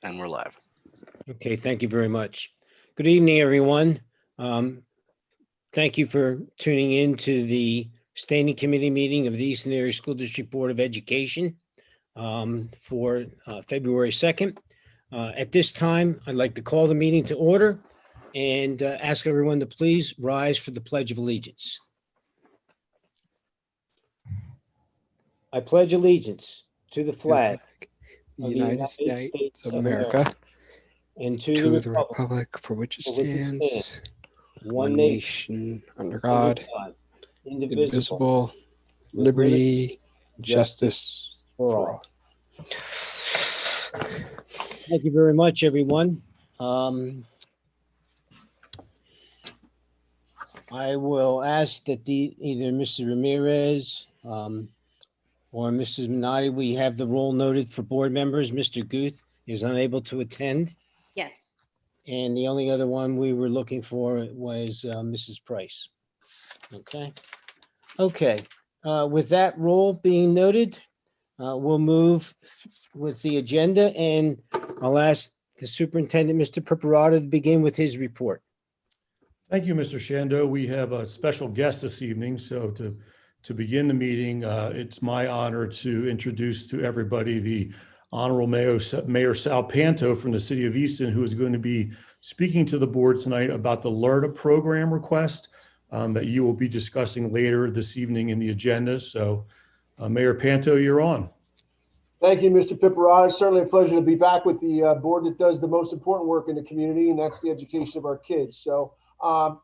And we're live. Okay, thank you very much. Good evening, everyone. Um, Thank you for tuning in to the Standing Committee meeting of the Eastern Area School District Board of Education for February 2nd. At this time, I'd like to call the meeting to order and ask everyone to please rise for the Pledge of Allegiance. I pledge allegiance to the flag of the United States of America, and to to the republic for which it stands, one nation, under God, indivisible, liberty, justice for all. Thank you very much, everyone. I will ask that either Mrs. Ramirez or Mrs. Minotti, we have the roll noted for board members. Mr. Guth is unable to attend. Yes. And the only other one we were looking for was Mrs. Price. Okay. With that roll being noted, we'll move with the agenda, and I'll ask the superintendent, Mr. Preparato, to begin with his report. Thank you, Mr. Shando. We have a special guest this evening. So to begin the meeting, it's my honor to introduce to everybody the Honorable Mayor Sal Panto from the City of Easton, who is going to be speaking to the board tonight about the LERTA program request that you will be discussing later this evening in the agenda. So Mayor Panto, you're on. Thank you, Mr. Pipperati. It's certainly a pleasure to be back with the board that does the most important work in the community, and that's the education of our kids. So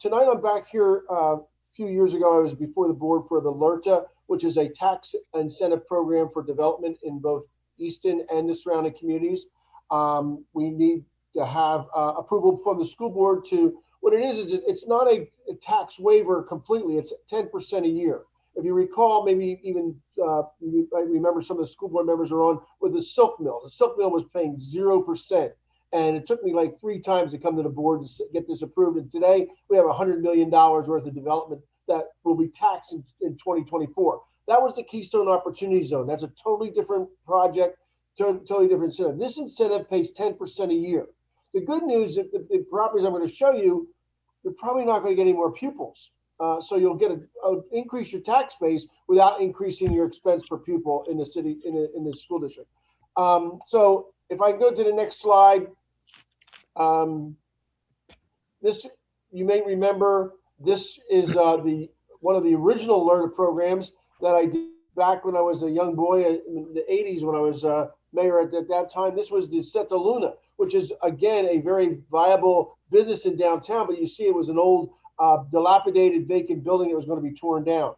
tonight I'm back here. A few years ago, I was before the board for the LERTA, which is a tax incentive program for development in both Easton and the surrounding communities. We need to have approval from the school board to, what it is it's not a tax waiver completely, it's 10% a year. If you recall, maybe even you might remember some of the school board members are on with the Silk Mill. The Silk Mill was paying 0%. And it took me like 3 times to come to the board to get this approved. And today we have $100 million worth of development that will be taxed in 2024. That was the Keystone Opportunity Zone. That's a totally different project, totally different incentive. This incentive pays 10% a year. The good news, if the properties I'm going to show you, you're probably not going to get any more pupils. So you'll get increase your tax base without increasing your expense per pupil in the city, in the school district. So if I go to the next slide, this, you may remember, this is one of the original LERTA programs that I did back when I was a young boy in the 80s when I was mayor at that time. This was the Seta Luna, which is, again, a very viable business in downtown, but you see it was an old dilapidated vacant building that was going to be torn down.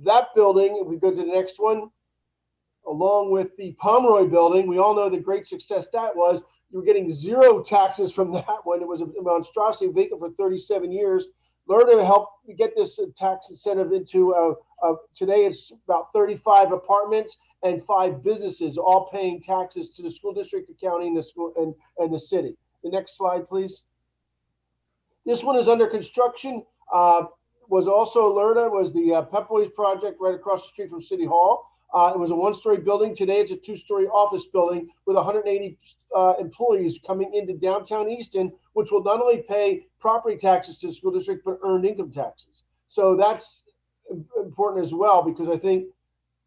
That building, if we go to the next one, along with the Pomeroy building, we all know the great success that was. You were getting 0 taxes from that one. It was a monstrosity, vacant for 37 years. LERTA helped get this tax incentive into, today it's about 35 apartments and 5 businesses, all paying taxes to the school district, the county, and the school and the city. The next slide, please. This one is under construction. Was also LERTA, was the Pep Boys project right across the street from City Hall. It was a 1-story building. Today it's a 2-story office building with 180 employees coming into downtown Easton, which will not only pay property taxes to the school district, but earned income taxes. So that's important as well, because I think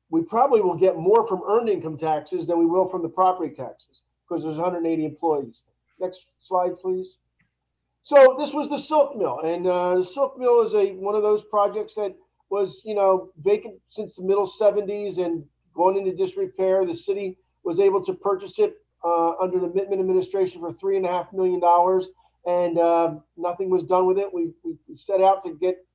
we probably will get more from earned income taxes than we will from the property taxes, because there's 180 employees. Next slide, please. So this was the Silk Mill, and the Silk Mill is one of those projects that was, vacant since the middle 70s and going into disrepair. The city was able to purchase it under the Mittman administration for $3.5 million, and nothing was done with it. We set out to get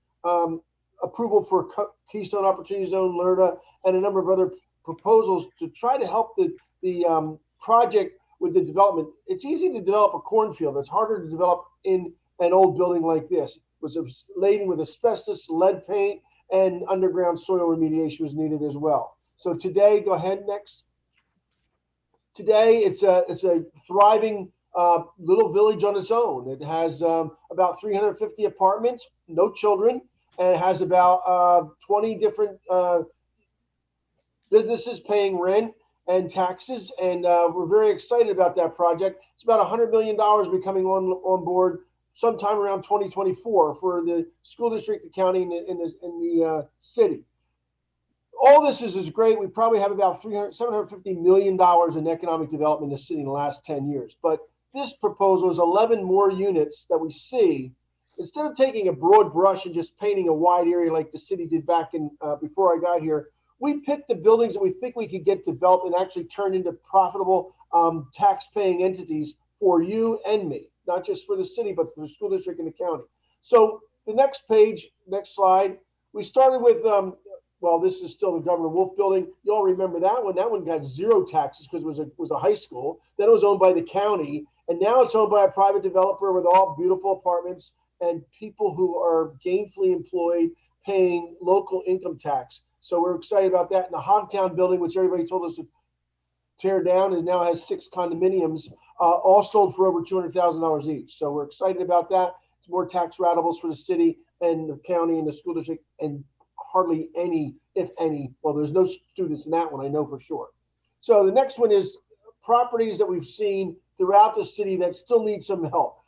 approval for Keystone Opportunity Zone, LERTA, and a number of other proposals to try to help the project with the development. It's easy to develop a cornfield. It's harder to develop in an old building like this. It was laden with asbestos, lead paint, and underground soil remediation was needed as well. So today, go ahead next. Today, it's a thriving little village on its own. It has about 350 apartments, no children, and it has about 20 different businesses paying rent. and taxes. And we're very excited about that project. It's about $100 million becoming on board sometime around 2024 for the school district, the county, and the city. All this is great. We probably have about $750 million in economic development in the city in the last 10 years. But this proposal is 11 more units that we see. Instead of taking a broad brush and just painting a wide area like the city did back in before I got here, we picked the buildings that we think we could get developed and actually turn into profitable tax-paying entities for you and me, not just for the city, but for the school district and the county. So the next page, next slide, we started with, well, this is still the Governor Wolf building. You all remember that one. That one got zero taxes because it was a high school. Then it was owned by the county, and now it's owned by a private developer with all beautiful apartments and people who are gainfully employed paying local income tax. So we're excited about that. And the Hogtown building, which everybody told us to tear down, is now has 6 condominiums, all sold for over $200,000 each. So we're excited about that. It's more tax ratables for the city and the county and the school district, and hardly any, if any, well, there's no students in that one, I know for sure. So the next one is properties that we've seen throughout the city that still need some help.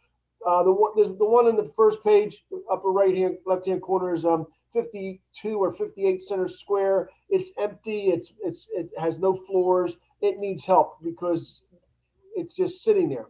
The one on the first page, upper left-hand corner is 52 or 58 Center Square. It's empty. It has no floors. It needs help because it's just sitting there.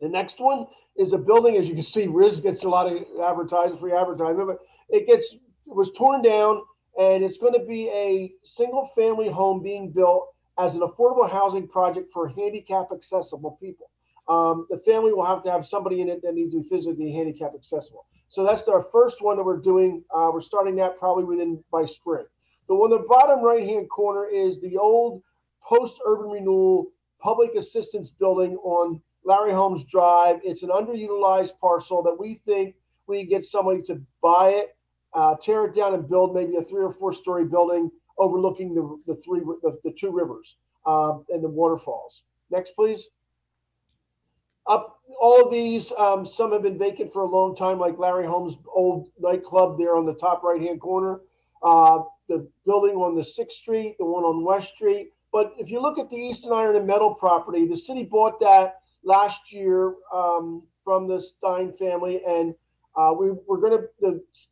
The next one is a building, as you can see, Riz gets a lot of free advertising, but it was torn down, and it's going to be a single-family home being built as an affordable housing project for handicap-accessible people. The family will have to have somebody in it that needs to be physically handicap accessible. So that's our first one that we're doing. We're starting that probably by spring. The one on the bottom right-hand corner is the old post-urban renewal public assistance building on Larry Holmes Drive. It's an underutilized parcel that we think we can get somebody to buy it, tear it down, and build maybe a 3 or 4 story building overlooking the 2 rivers and the waterfalls. Next, please. All of these, some have been vacant for a long time, like Larry Holmes' old nightclub there on the top right-hand corner, the building on the 6th Street, the one on West Street. But if you look at the Easton Iron and Metal property, the city bought that last year from the Stein family, and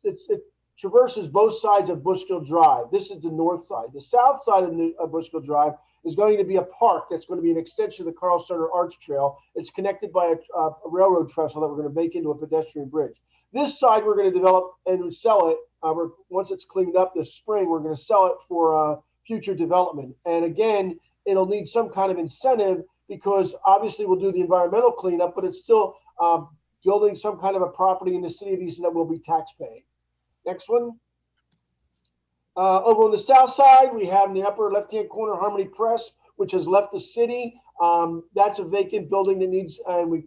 it traverses both sides of Bushkill Drive. This is the north side. The south side of Bushkill Drive is going to be a park that's going to be an extension of the Carl Center Arch Trail. It's connected by a railroad trestle that we're going to make into a pedestrian bridge. This side we're going to develop and sell it. Once it's cleaned up this spring, we're going to sell it for future development. And again, it'll need some kind of incentive because obviously we'll do the environmental cleanup, but it's still building some kind of a property in the city of Easton that will be tax paying. Next one. Over on the south side, we have in the upper left-hand corner Harmony Press, which has left the city. That's a vacant building that needs, and we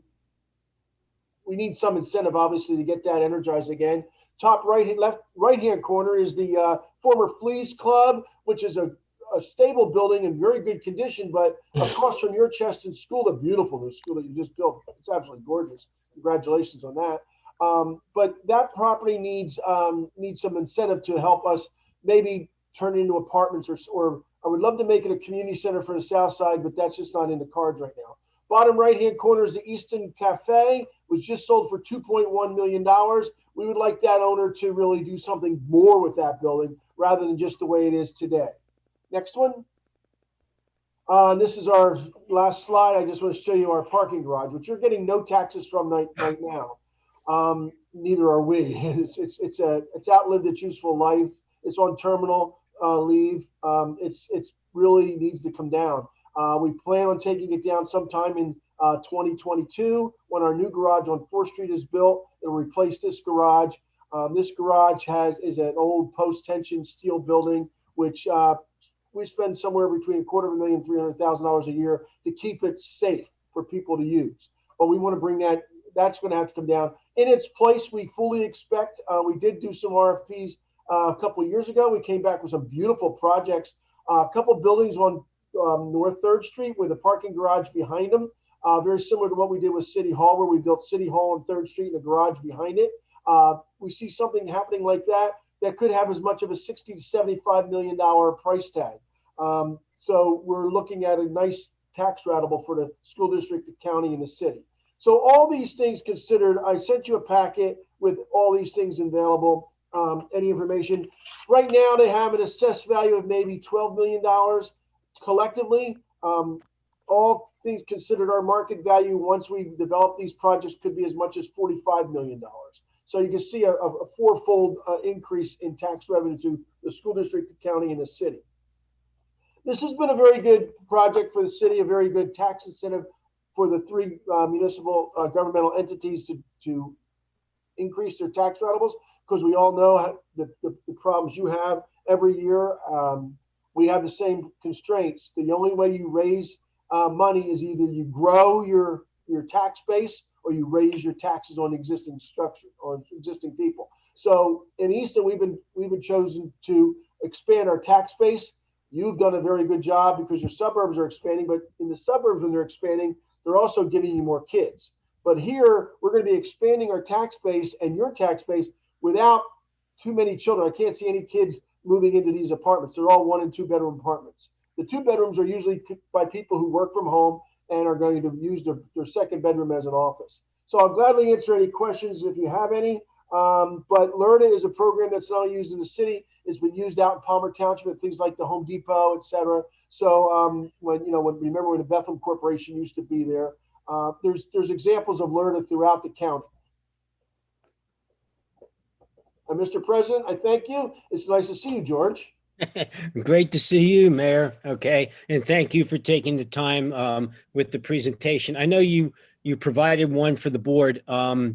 need some incentive, obviously, to get that energized again. Top right-hand corner is the former Fleas Club, which is a stable building in very good condition, but across from your Cheston School, the beautiful new school that you just built. It's absolutely gorgeous. Congratulations on that. But that property needs some incentive to help us maybe turn it into apartments, or I would love to make it a community center for the south side, but that's just not in the cards right now. Bottom right-hand corner is the Easton Cafe, which just sold for $2.1 million. We would like that owner to really do something more with that building rather than just the way it is today. Next one. This is our last slide. I just want to show you our parking garage, which you're getting no taxes from right now. Neither are we. It's outlived its useful life. It's on terminal leave. It's really needs to come down. We plan on taking it down sometime in 2022 when our new garage on 4th Street is built. It'll replace this garage. This garage is an old post-tension steel building, which we spend somewhere between $250,000 and $300,000 a year to keep it safe for people to use. But we want to bring that's going to have to come down. In its place, we fully expect, we did do some RFPs a couple of years ago. We came back with some beautiful projects, a couple buildings on North 3rd Street with a parking garage behind them, very similar to what we did with City Hall, where we built City Hall on 3rd Street and a garage behind it. We see something happening like that could have as much of a $60 to $75 million price tag. So we're looking at a nice tax ratable for the school district, the county, and the city. So all these things considered, I sent you a packet with all these things available, any information. Right now, they have an assessed value of maybe $12 million collectively. All things considered, our market value once we develop these projects could be as much as $45 million. So you can see a fourfold increase in tax revenue to the school district, the county, and the city. This has been a very good project for the city, a very good tax incentive for the three municipal governmental entities to increase their tax ratables, because we all know the problems you have every year. We have the same constraints. The only way you raise money is either you grow your tax base or you raise your taxes on existing structure or existing people. So in Easton, we've been chosen to expand our tax base. You've done a very good job because your suburbs are expanding, but in the suburbs, when they're expanding, they're also giving you more kids. But here, we're going to be expanding our tax base and your tax base without too many children. I can't see any kids moving into these apartments. They're all 1 and 2 bedroom apartments. The 2 bedrooms are usually by people who work from home and are going to use their second bedroom as an office. So I'll gladly answer any questions if you have any. But Learn It is a program that's not only used in the city, it's been used out in Palmer Township at things like the Home Depot, et cetera. So remember when the Bethlehem Corporation used to be there, there's examples of Learn It throughout the county. And Mr. President, I thank you. It's nice to see you, George. Great to see you, Mayor. Okay. And thank you for taking the time with the presentation. I know you provided one for the board a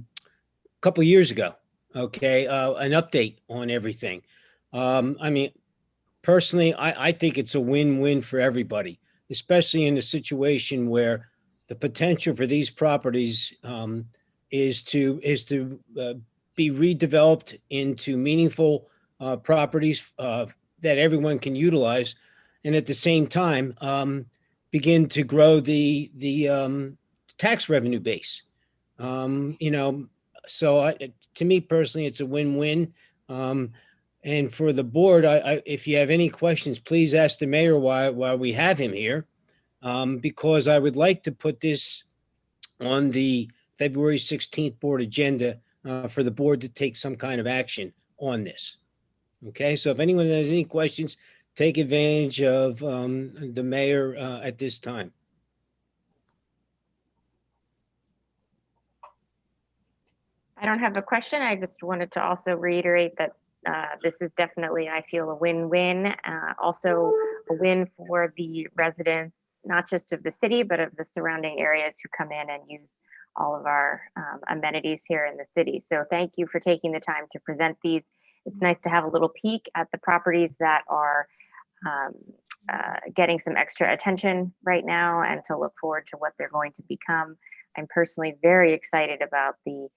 couple of years ago. Okay. An update on everything. I mean, personally, I think it's a win-win for everybody, especially in a situation where the potential for these properties is to be redeveloped into meaningful properties that everyone can utilize, and at the same time begin to grow the tax revenue base. So to me personally, it's a win-win. And for the board, if you have any questions, please ask the mayor while we have him here, because I would like to put this on the February 16th board agenda for the board to take some kind of action on this. Okay, so if anyone has any questions, take advantage of the mayor at this time. I don't have a question. I just wanted to also reiterate that this is definitely, I feel, a win-win. Also a win for the residents, not just of the city, but of the surrounding areas who come in and use all of our amenities here in the city. So thank you for taking the time to present these. It's nice to have a little peek at the properties that are getting some extra attention right now and to look forward to what they're going to become. I'm personally very excited about the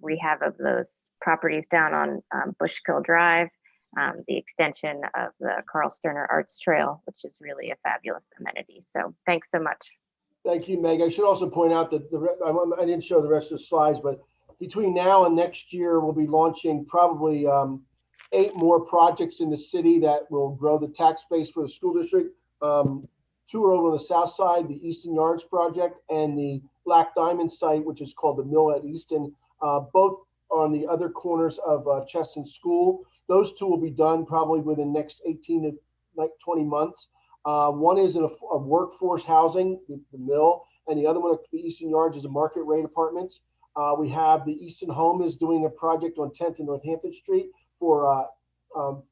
rehab of those properties down on Bushkill Drive, the extension of the Carl Sterner Arts Trail, which is really a fabulous amenity. So thanks so much. Thank you, Meg. I should also point out that I didn't show the rest of the slides, but between now and next year, we'll be launching probably 8 more projects in the city that will grow the tax base for the school district. 2 are over on the south side, the Easton Yards project and the Black Diamond site, which is called the Mill at Easton. Both on the other corners of Cheston School. Those 2 will be done probably within the next 18 to 20 months. One is in a workforce housing, the mill, and the other one at the Easton Yards is a market rate apartments. We have the Easton Home is doing a project on 10th and Northampton Street for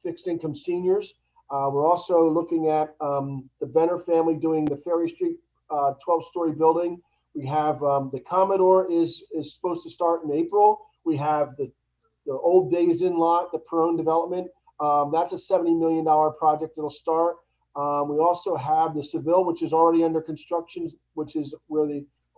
fixed income seniors. We're also looking at the Benner family doing the Ferry Street 12-story building. We have the Commodore is supposed to start in April. We have the Old Days Inn lot, the Perone development. That's a $70 million project that'll start. We also have the Seville, which is already under construction, which is where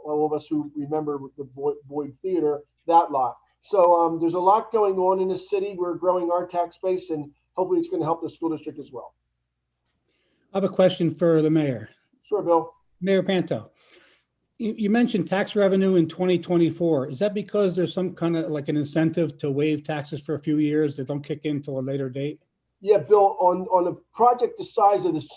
all of us who remember the Boyd Theater, that lot. So there's a lot going on in the city. We're growing our tax base, and hopefully it's going to help the school district as well. I have a question for the mayor. Sure, Bill. Mayor Panto, you mentioned tax revenue in 2024. Is that because there's some kind of like an incentive to waive taxes for a few years that don't kick in until a later date? Yeah, Bill, on a project the size of the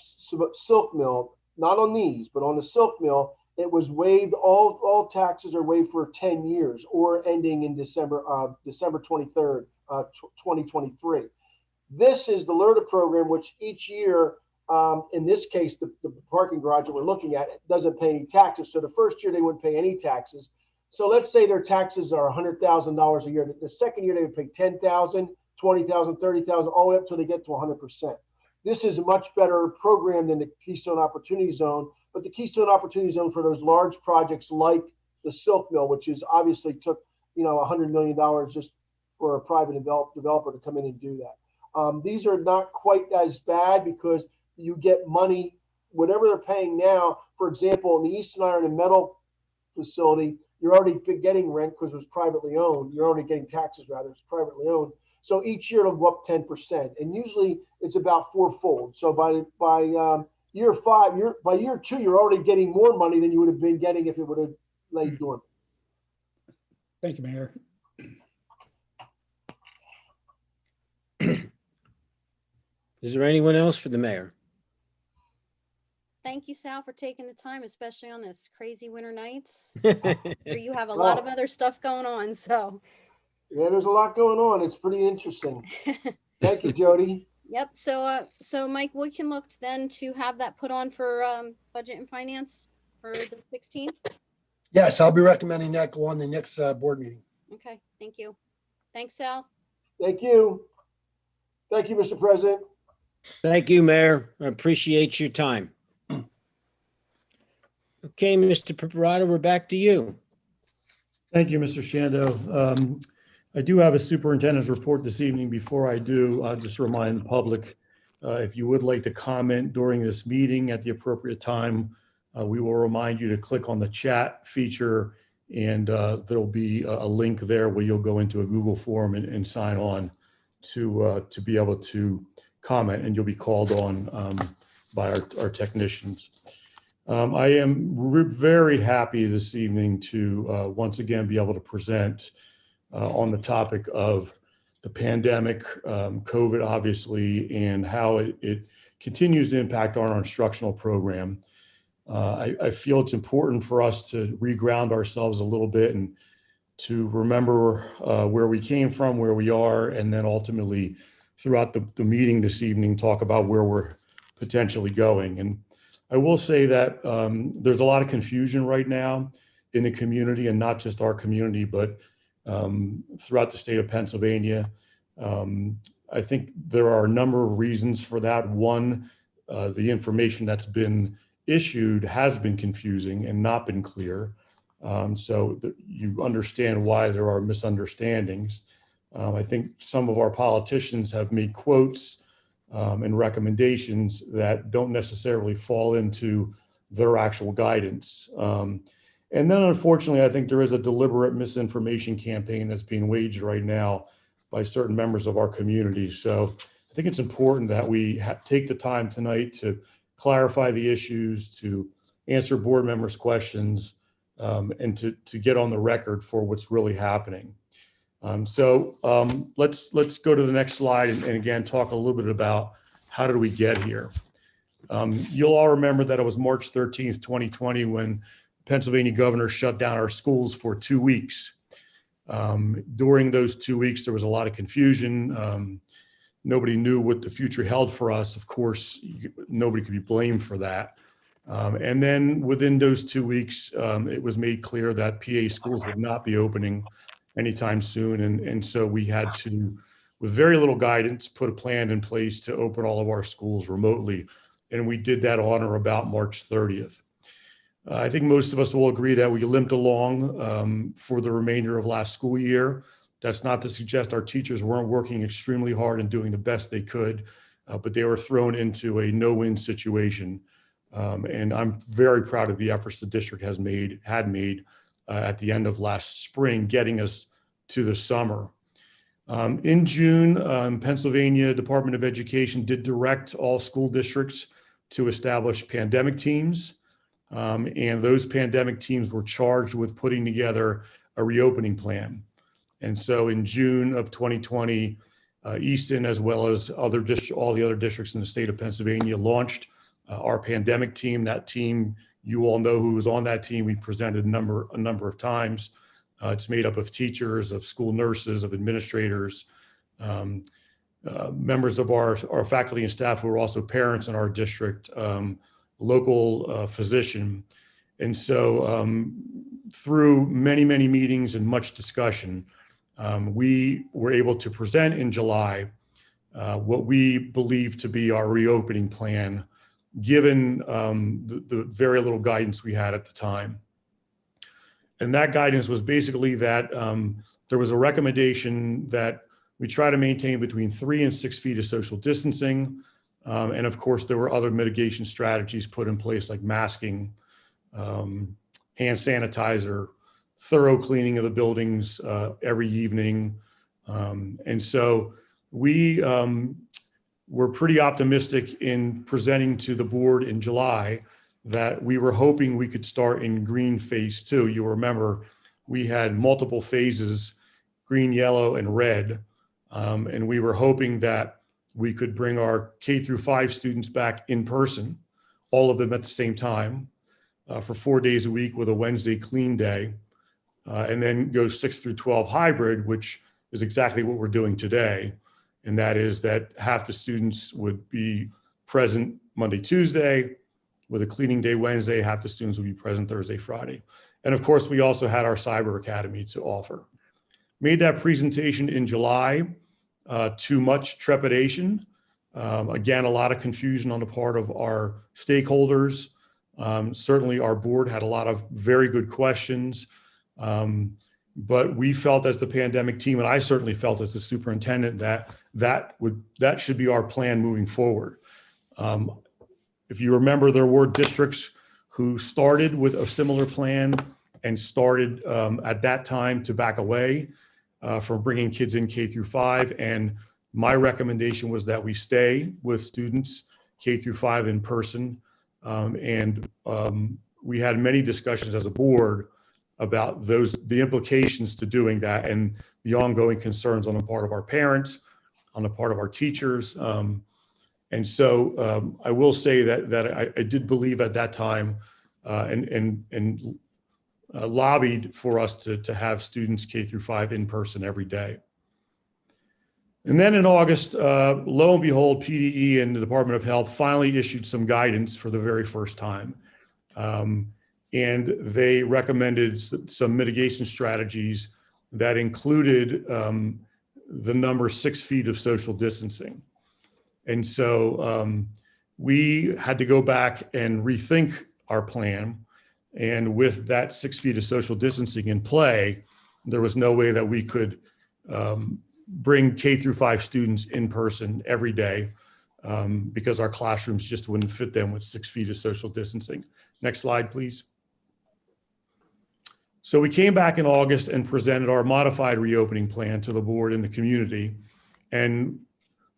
silk mill, not on these, but on the silk mill, it was waived, all taxes are waived for 10 years or ending in December 23rd, 2023. This is the LERTA program, which each year, in this case, the parking garage that we're looking at doesn't pay any taxes. So the first year they wouldn't pay any taxes. So let's say their taxes are $100,000 a year. The second year they would pay $10,000, $20,000, $30,000, all the way up till they get to 100%. This is a much better program than the Keystone Opportunity Zone, but the Keystone Opportunity Zone for those large projects like the silk mill, which is obviously took, $100 million just for a private developer to come in and do that. These are not quite as bad because you get money, whatever they're paying now. For example, in the Easton Iron and Metal facility, you're already getting rent because it was privately owned. You're already getting taxes, rather, it's privately owned. So each year it'll go up 10%, and usually it's about fourfold. So by year 5, by year 2, you're already getting more money than you would have been getting if it would have laid dormant. Thank you, Mayor. Is there anyone else for the mayor? Thank you, Sal, for taking the time, especially on this crazy winter nights where you have a lot of other stuff going on. So yeah, there's a lot going on. It's pretty interesting. Thank you, Jody. Yep. So Mike, we can look then to have that put on for budget and finance for the 16th. Yes, I'll be recommending that go on the next board meeting. Okay. Thank you. Thanks, Sal. Thank you. Thank you, Mr. President. Thank you, Mayor. I appreciate your time. Okay, Mr. Preparato, we're back to you. Thank you, Mr. Shando. I do have a superintendent's report this evening. Before I do, I'll just remind the public, if you would like to comment during this meeting at the appropriate time, we will remind you to click on the chat feature, and there'll be a link there where you'll go into a Google form and sign on to be able to comment, and you'll be called on by our technicians. I am very happy this evening to once again be able to present on the topic of the pandemic, COVID obviously, and how it continues to impact on our instructional program. I feel it's important for us to reground ourselves a little bit and to remember where we came from, where we are, and then ultimately throughout the meeting this evening, talk about where we're potentially going. And I will say that there's a lot of confusion right now in the community, and not just our community, but throughout the state of Pennsylvania. I think there are a number of reasons for that. One, the information that's been issued has been confusing and not been clear. So you understand why there are misunderstandings. I think some of our politicians have made quotes and recommendations that don't necessarily fall into their actual guidance. And then unfortunately, I think there is a deliberate misinformation campaign that's being waged right now by certain members of our community. So I think it's important that we take the time tonight to clarify the issues, to answer board members' questions, and to get on the record for what's really happening. So let's go to the next slide and again, talk a little bit about how did we get here. You'll all remember that it was March 13th, 2020, when Pennsylvania governor shut down our schools for 2 weeks. During those 2 weeks, there was a lot of confusion. Nobody knew what the future held for us. Of course, nobody could be blamed for that. And then within those 2 weeks, it was made clear that PA schools would not be opening anytime soon. And so we had to, with very little guidance, put a plan in place to open all of our schools remotely. And we did that on or about March 30th. I think most of us will agree that we limped along for the remainder of last school year. That's not to suggest our teachers weren't working extremely hard and doing the best they could, but they were thrown into a no-win situation. And I'm very proud of the efforts the district had made at the end of last spring, getting us to the summer. In June, Pennsylvania Department of Education did direct all school districts to establish pandemic teams. And those pandemic teams were charged with putting together a reopening plan. And so in June of 2020, Easton, as well as all the other districts in the state of Pennsylvania, launched our pandemic team. That team, you all know who was on that team. We presented a number of times. It's made up of teachers, of school nurses, of administrators, members of our faculty and staff who are also parents in our district, local physician. And so through many, many meetings and much discussion, we were able to present in July what we believe to be our reopening plan, given the very little guidance we had at the time. And that guidance was basically that there was a recommendation that we try to maintain between 3 and 6 feet of social distancing. And of course, there were other mitigation strategies put in place like masking, hand sanitizer, thorough cleaning of the buildings every evening. And so we were pretty optimistic in presenting to the board in July that we were hoping we could start in green phase 2. You'll remember we had multiple phases, green, yellow, and red. And we were hoping that we could bring our K-5 students back in person, all of them at the same time, for 4 days a week with a Wednesday clean day, and then go 6 through 12 hybrid, which is exactly what we're doing today. And that is that half the students would be present Monday, Tuesday, with a cleaning day Wednesday, half the students would be present Thursday, Friday. And of course, we also had our Cyber Academy to offer. Made that presentation in July, too much trepidation. Again, a lot of confusion on the part of our stakeholders. Certainly our board had a lot of very good questions, but we felt as the pandemic team, and I certainly felt as the superintendent, that should be our plan moving forward. If you remember, there were districts who started with a similar plan and started at that time to back away from bringing kids in K-5. And my recommendation was that we stay with students K-5 in person. We had many discussions as a board about the implications to doing that and the ongoing concerns on the part of our parents, on the part of our teachers. And so I will say that I did believe at that time and lobbied for us to have students K-5 in person every day. And then in August, lo and behold, PDE and the Department of Health finally issued some guidance for the very first time. And they recommended some mitigation strategies that included the number 6 feet of social distancing. And so we had to go back and rethink our plan. And with that 6 feet of social distancing in play, there was no way that we could bring K-5 students in person every day because our classrooms just wouldn't fit them with 6 feet of social distancing. Next slide, please. So we came back in August and presented our modified reopening plan to the board and the community and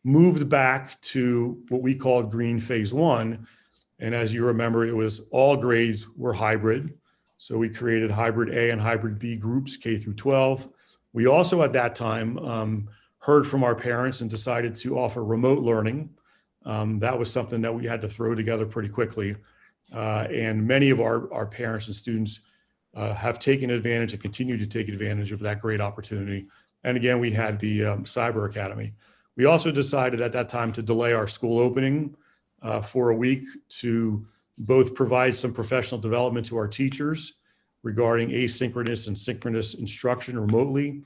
moved back to what we called green phase 1. And as you remember, it was all grades were hybrid. So we created hybrid A and hybrid B groups, K-12. We also at that time heard from our parents and decided to offer remote learning. That was something that we had to throw together pretty quickly. And many of our parents and students have taken advantage and continue to take advantage of that great opportunity. And again, we had the Cyber Academy. We also decided at that time to delay our school opening for a week to both provide some professional development to our teachers regarding asynchronous and synchronous instruction remotely,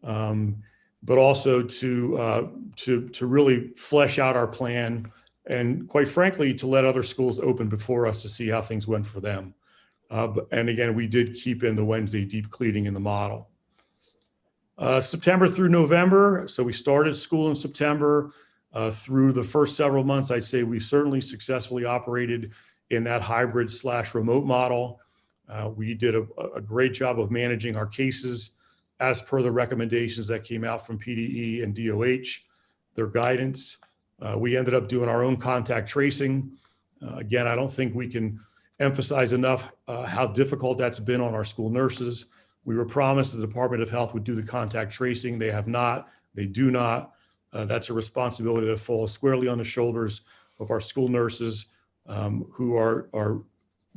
but also to really flesh out our plan and quite frankly, to let other schools open before us to see how things went for them. And again, we did keep in the Wednesday deep cleaning in the model. September through November, so we started school in September. Through the first several months, I'd say we certainly successfully operated in that hybrid/remote model. We did a great job of managing our cases as per the recommendations that came out from PDE and DOH, their guidance. We ended up doing our own contact tracing. Again, I don't think we can emphasize enough how difficult that's been on our school nurses. We were promised the Department of Health would do the contact tracing. They have not, they do not. That's a responsibility that falls squarely on the shoulders of our school nurses, who are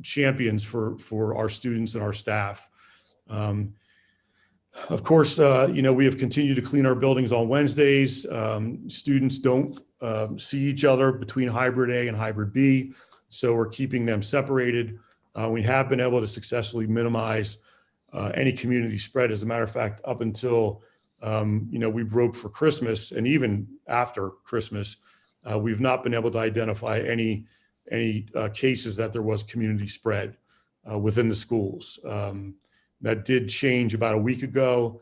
champions for our students and our staff. Of course, we have continued to clean our buildings on Wednesdays. Students don't see each other between hybrid A and hybrid B, so we're keeping them separated. We have been able to successfully minimize any community spread. As a matter of fact, up until we broke for Christmas, and even after Christmas, we've not been able to identify any cases that there was community spread within the schools. That did change about a week ago.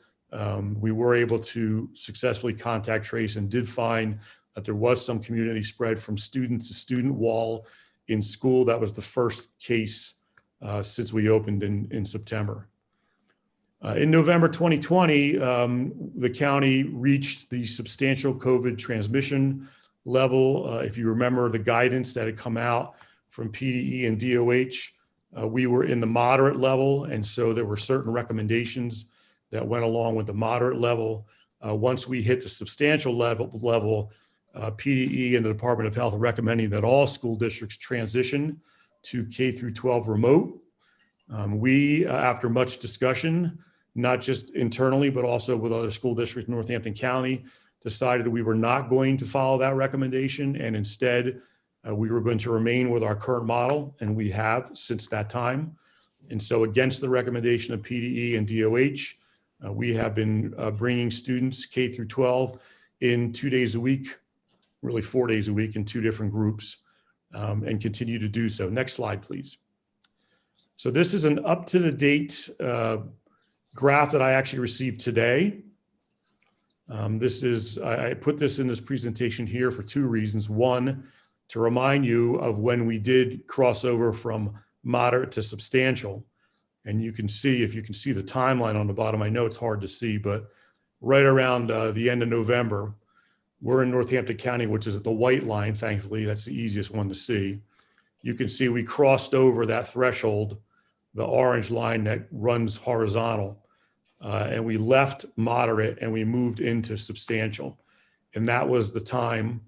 We were able to successfully contact trace and did find that there was some community spread from student to student wall in school. That was the first case since we opened in September. In November 2020, the county reached the substantial COVID transmission level. If you remember the guidance that had come out from PDE and DOH, we were in the moderate level, and so there were certain recommendations that went along with the moderate level. Once we hit the substantial level, PDE and the Department of Health are recommending that all school districts transition to K through 12 remote. We, after much discussion, not just internally, but also with other school districts in Northampton County, decided we were not going to follow that recommendation, and instead we were going to remain with our current model, and we have since that time. And so against the recommendation of PDE and DOH, we have been bringing students K through 12 in 2 days a week, really 4 days a week in 2 different groups, and continue to do so. Next slide, please. So this is an up-to-the-date graph that I actually received today. I put this in this presentation here for 2 reasons. One, to remind you of when we did cross over from moderate to substantial. And you can see, if you can see the timeline on the bottom, I know it's hard to see, but right around the end of November, we're in Northampton County, which is at the white line, thankfully. That's the easiest one to see. You can see we crossed over that threshold, the orange line that runs horizontal, and we left moderate and we moved into substantial. And that was the time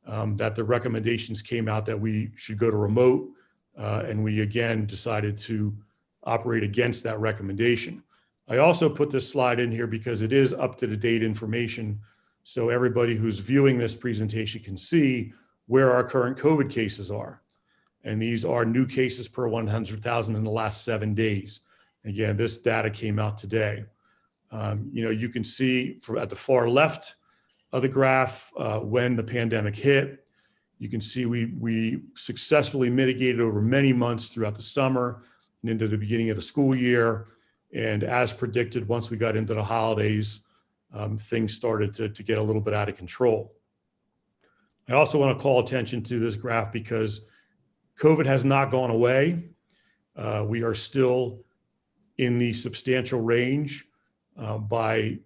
that the recommendations came out that we should go to remote, and we again decided to operate against that recommendation. I also put this slide in here because it is up-to-the-date information, so everybody who's viewing this presentation can see where our current COVID cases are. And these are new cases per 100,000 in the last 7 days. Again, this data came out today. You can see at the far left of the graph when the pandemic hit. You can see we successfully mitigated over many months throughout the summer and into the beginning of the school year. And as predicted, once we got into the holidays, things started to get a little bit out of control. I also want to call attention to this graph because COVID has not gone away. We are still in the substantial range by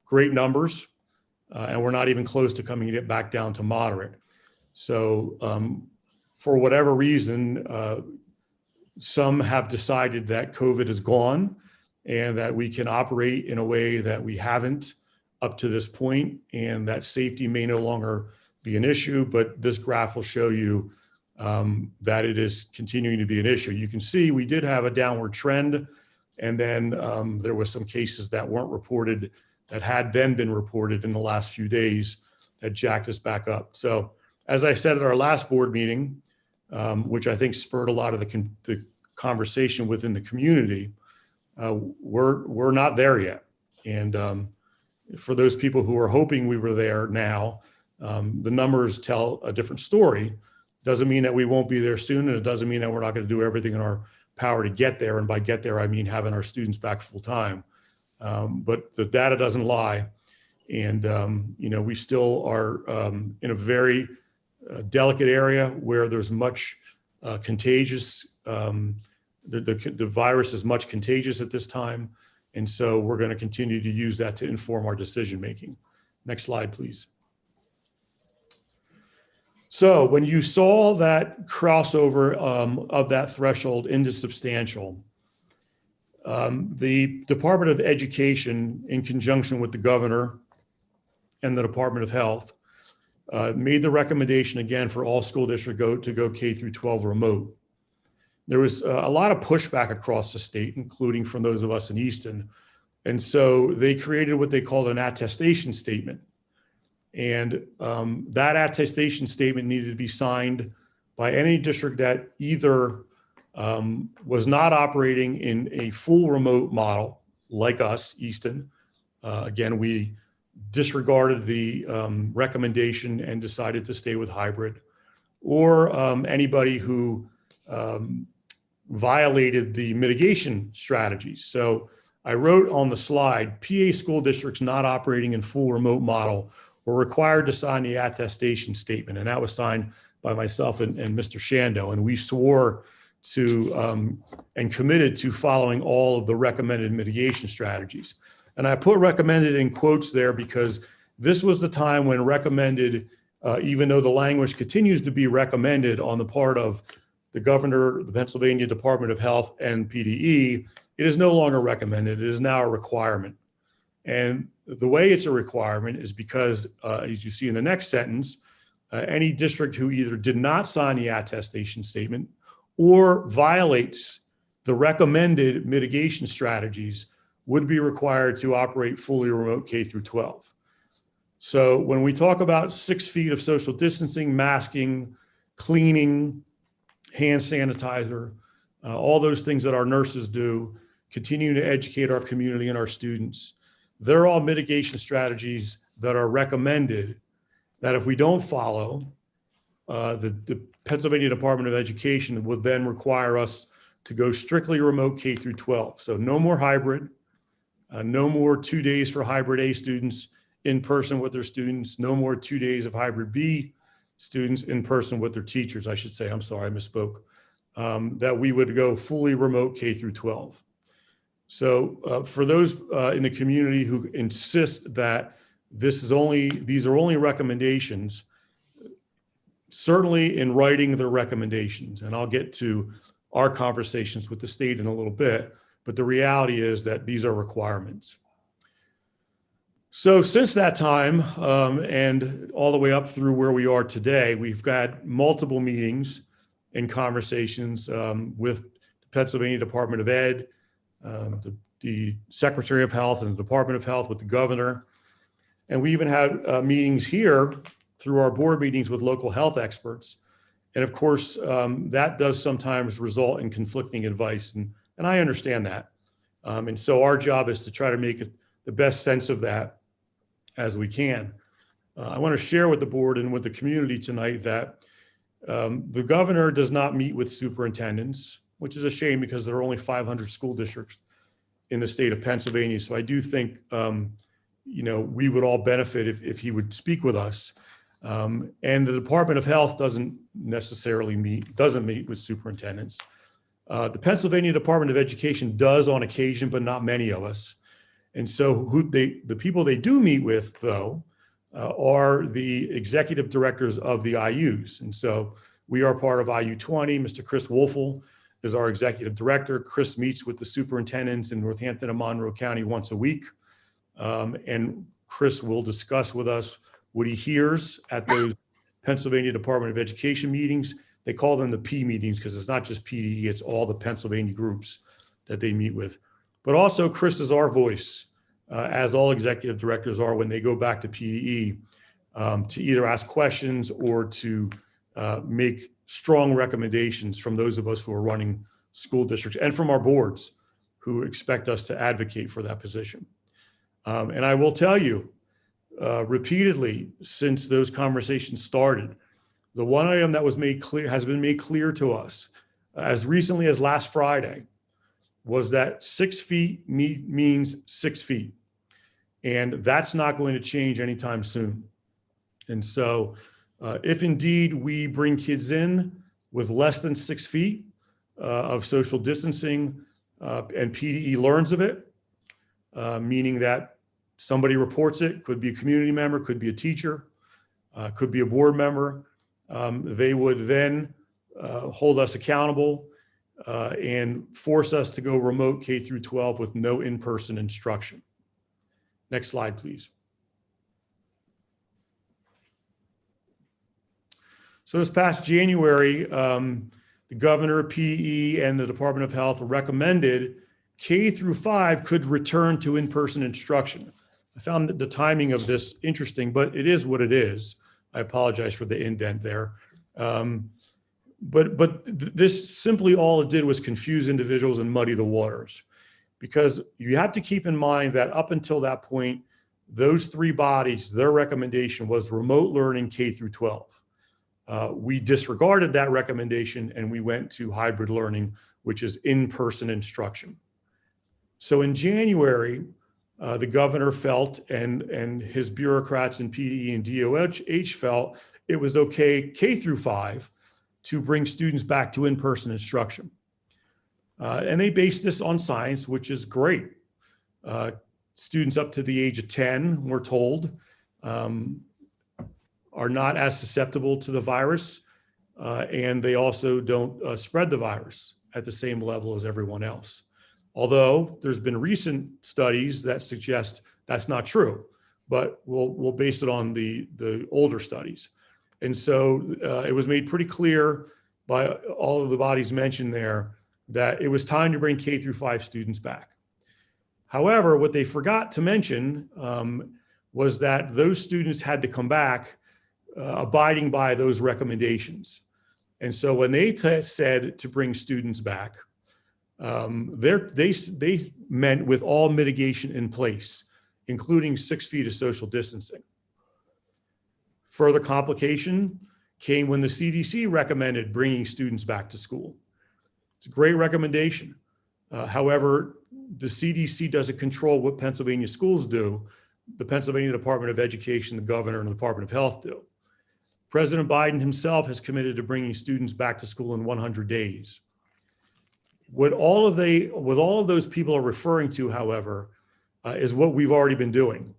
great numbers, and we're not even close to coming it back down to moderate. So for whatever reason, some have decided that COVID is gone and that we can operate in a way that we haven't up to this point, and that safety may no longer be an issue, but this graph will show you that it is continuing to be an issue. You can see we did have a downward trend, and then there were some cases that weren't reported that had then been reported in the last few days that jacked us back up. So as I said at our last board meeting, which I think spurred a lot of the conversation within the community, we're not there yet. And for those people who are hoping we were there now, the numbers tell a different story. Doesn't mean that we won't be there soon, and it doesn't mean that we're not going to do everything in our power to get there. And by get there, I mean having our students back full time. But the data doesn't lie. And, we still are in a very delicate area where there's much contagious, the virus is much contagious at this time. And so we're going to continue to use that to inform our decision-making. Next slide, please. So when you saw that crossover of that threshold into substantial, the Department of Education, in conjunction with the governor and the Department of Health made the recommendation again for all school districts to go K through 12 remote. There was a lot of pushback across the state, including from those of us in Easton. And so they created what they called an attestation statement. And that attestation statement needed to be signed by any district that either was not operating in a full remote model, like us, Easton. Again, we disregarded the recommendation and decided to stay with hybrid, or anybody who violated the mitigation strategies. So I wrote on the slide, PA school districts not operating in full remote model were required to sign the attestation statement. And that was signed by myself and Mr. Shando. And we swore to and committed to following all of the recommended mitigation strategies. And I put recommended in quotes there because this was the time when recommended, even though the language continues to be recommended on the part of the governor, the Pennsylvania Department of Health, and PDE, it is no longer recommended. It is now a requirement. And the way it's a requirement is because, as you see in the next sentence, any district who either did not sign the attestation statement or violates the recommended mitigation strategies would be required to operate fully remote K through 12. So when we talk about 6 feet of social distancing, masking, cleaning, hand sanitizer, all those things that our nurses do, continuing to educate our community and our students, they're all mitigation strategies that are recommended that if we don't follow, the Pennsylvania Department of Education would then require us to go strictly remote K through 12. So no more hybrid, no more 2 days for hybrid A students in person with their students, no more 2 days of hybrid B students in person with their teachers, I should say. I'm sorry, I misspoke. That we would go fully remote K through 12. So for those in the community who insist that these are only recommendations, certainly in writing their recommendations, and I'll get to our conversations with the state in a little bit, but the reality is that these are requirements. So since that time, and all the way up through where we are today, we've got multiple meetings and conversations with the Pennsylvania Department of Ed, the Secretary of Health and the Department of Health, with the governor. And we even had meetings here through our board meetings with local health experts. And of course, that does sometimes result in conflicting advice. And I understand that. And so our job is to try to make the best sense of that as we can. I want to share with the board and with the community tonight that the governor does not meet with superintendents, which is a shame because there are only 500 school districts in the state of Pennsylvania. So I do think, we would all benefit if he would speak with us. And the Department of Health doesn't meet with superintendents. The Pennsylvania Department of Education does on occasion, but not many of us. And so the people they do meet with, though, are the executive directors of the IUs. And so we are part of IU 20. Mr. Chris Wolfel is our executive director. Chris meets with the superintendents in Northampton and Monroe County once a week. And Chris will discuss with us what he hears at those Pennsylvania Department of Education meetings. They call them the P meetings because it's not just PDE, it's all the Pennsylvania groups that they meet with. But also Chris is our voice, as all executive directors are when they go back to PDE, to either ask questions or to make strong recommendations from those of us who are running school districts and from our boards who expect us to advocate for that position. And I will tell you repeatedly since those conversations started, the one item that was has been made clear to us as recently as last Friday was that 6 feet means 6 feet. And that's not going to change anytime soon. And so if indeed we bring kids in with less than 6 feet of social distancing and PDE learns of it, meaning that somebody reports it, could be a community member, could be a teacher, could be a board member, they would then hold us accountable and force us to go remote K through 12 with no in-person instruction. Next slide, please. So this past January, the governor, PE, and the Department of Health recommended K through 5 could return to in-person instruction. I found the timing of this interesting, but it is what it is. I apologize for the indent there. But this simply all it did was confuse individuals and muddy the waters, because you have to keep in mind that up until that point, those three bodies, their recommendation was remote learning K through 12. We disregarded that recommendation and we went to hybrid learning, which is in-person instruction. So in January, the governor felt and his bureaucrats in PDE and DOH felt it was okay K through 5 to bring students back to in-person instruction. And they based this on science, which is great. Students up to the age of 10, we're told, are not as susceptible to the virus, and they also don't spread the virus at the same level as everyone else. Although there's been recent studies that suggest that's not true, but we'll base it on the older studies. And so it was made pretty clear by all of the bodies mentioned there that it was time to bring K through 5 students back. However, what they forgot to mention was that those students had to come back abiding by those recommendations. And so when they said to bring students back, they meant with all mitigation in place, including 6 feet of social distancing. Further complication came when the CDC recommended bringing students back to school. It's a great recommendation. However, the CDC doesn't control what Pennsylvania schools do. The Pennsylvania Department of Education, the governor, and the Department of Health do. President Biden himself has committed to bringing students back to school in 100 days. What all of those people are referring to, however, is what we've already been doing,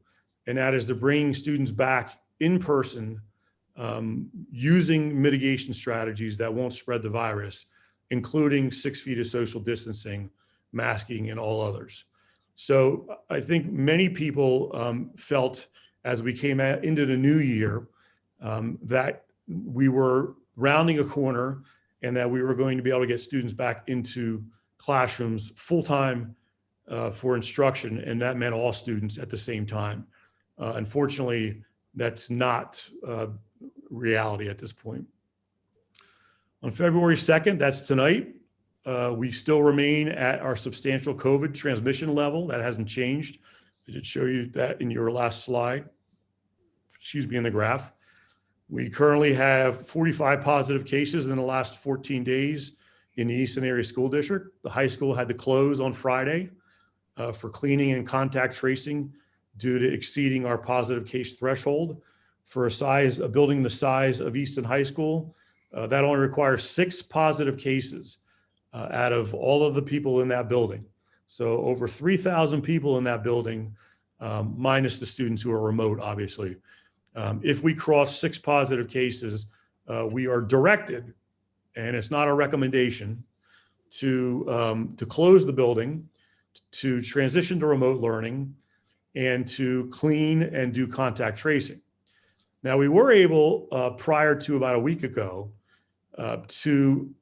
and that is to bring students back in person using mitigation strategies that won't spread the virus, including 6 feet of social distancing, masking, and all others. So I think many people felt as we came into the new year that we were rounding a corner and that we were going to be able to get students back into classrooms full-time for instruction, and that meant all students at the same time. Unfortunately, that's not reality at this point. On February 2nd, that's tonight, we still remain at our substantial COVID transmission level. That hasn't changed. I did show you that in your last slide, excuse me, in the graph. We currently have 45 positive cases in the last 14 days in the Easton Area School District. The high school had to close on Friday for cleaning and contact tracing due to exceeding our positive case threshold. For a building the size of Easton High School, that only requires 6 positive cases out of all of the people in that building. So over 3,000 people in that building, minus the students who are remote, obviously. If we cross 6 positive cases, we are directed, and it's not a recommendation, to close the building, to transition to remote learning, and to clean and do contact tracing. Now, we were able, prior to about a week ago, to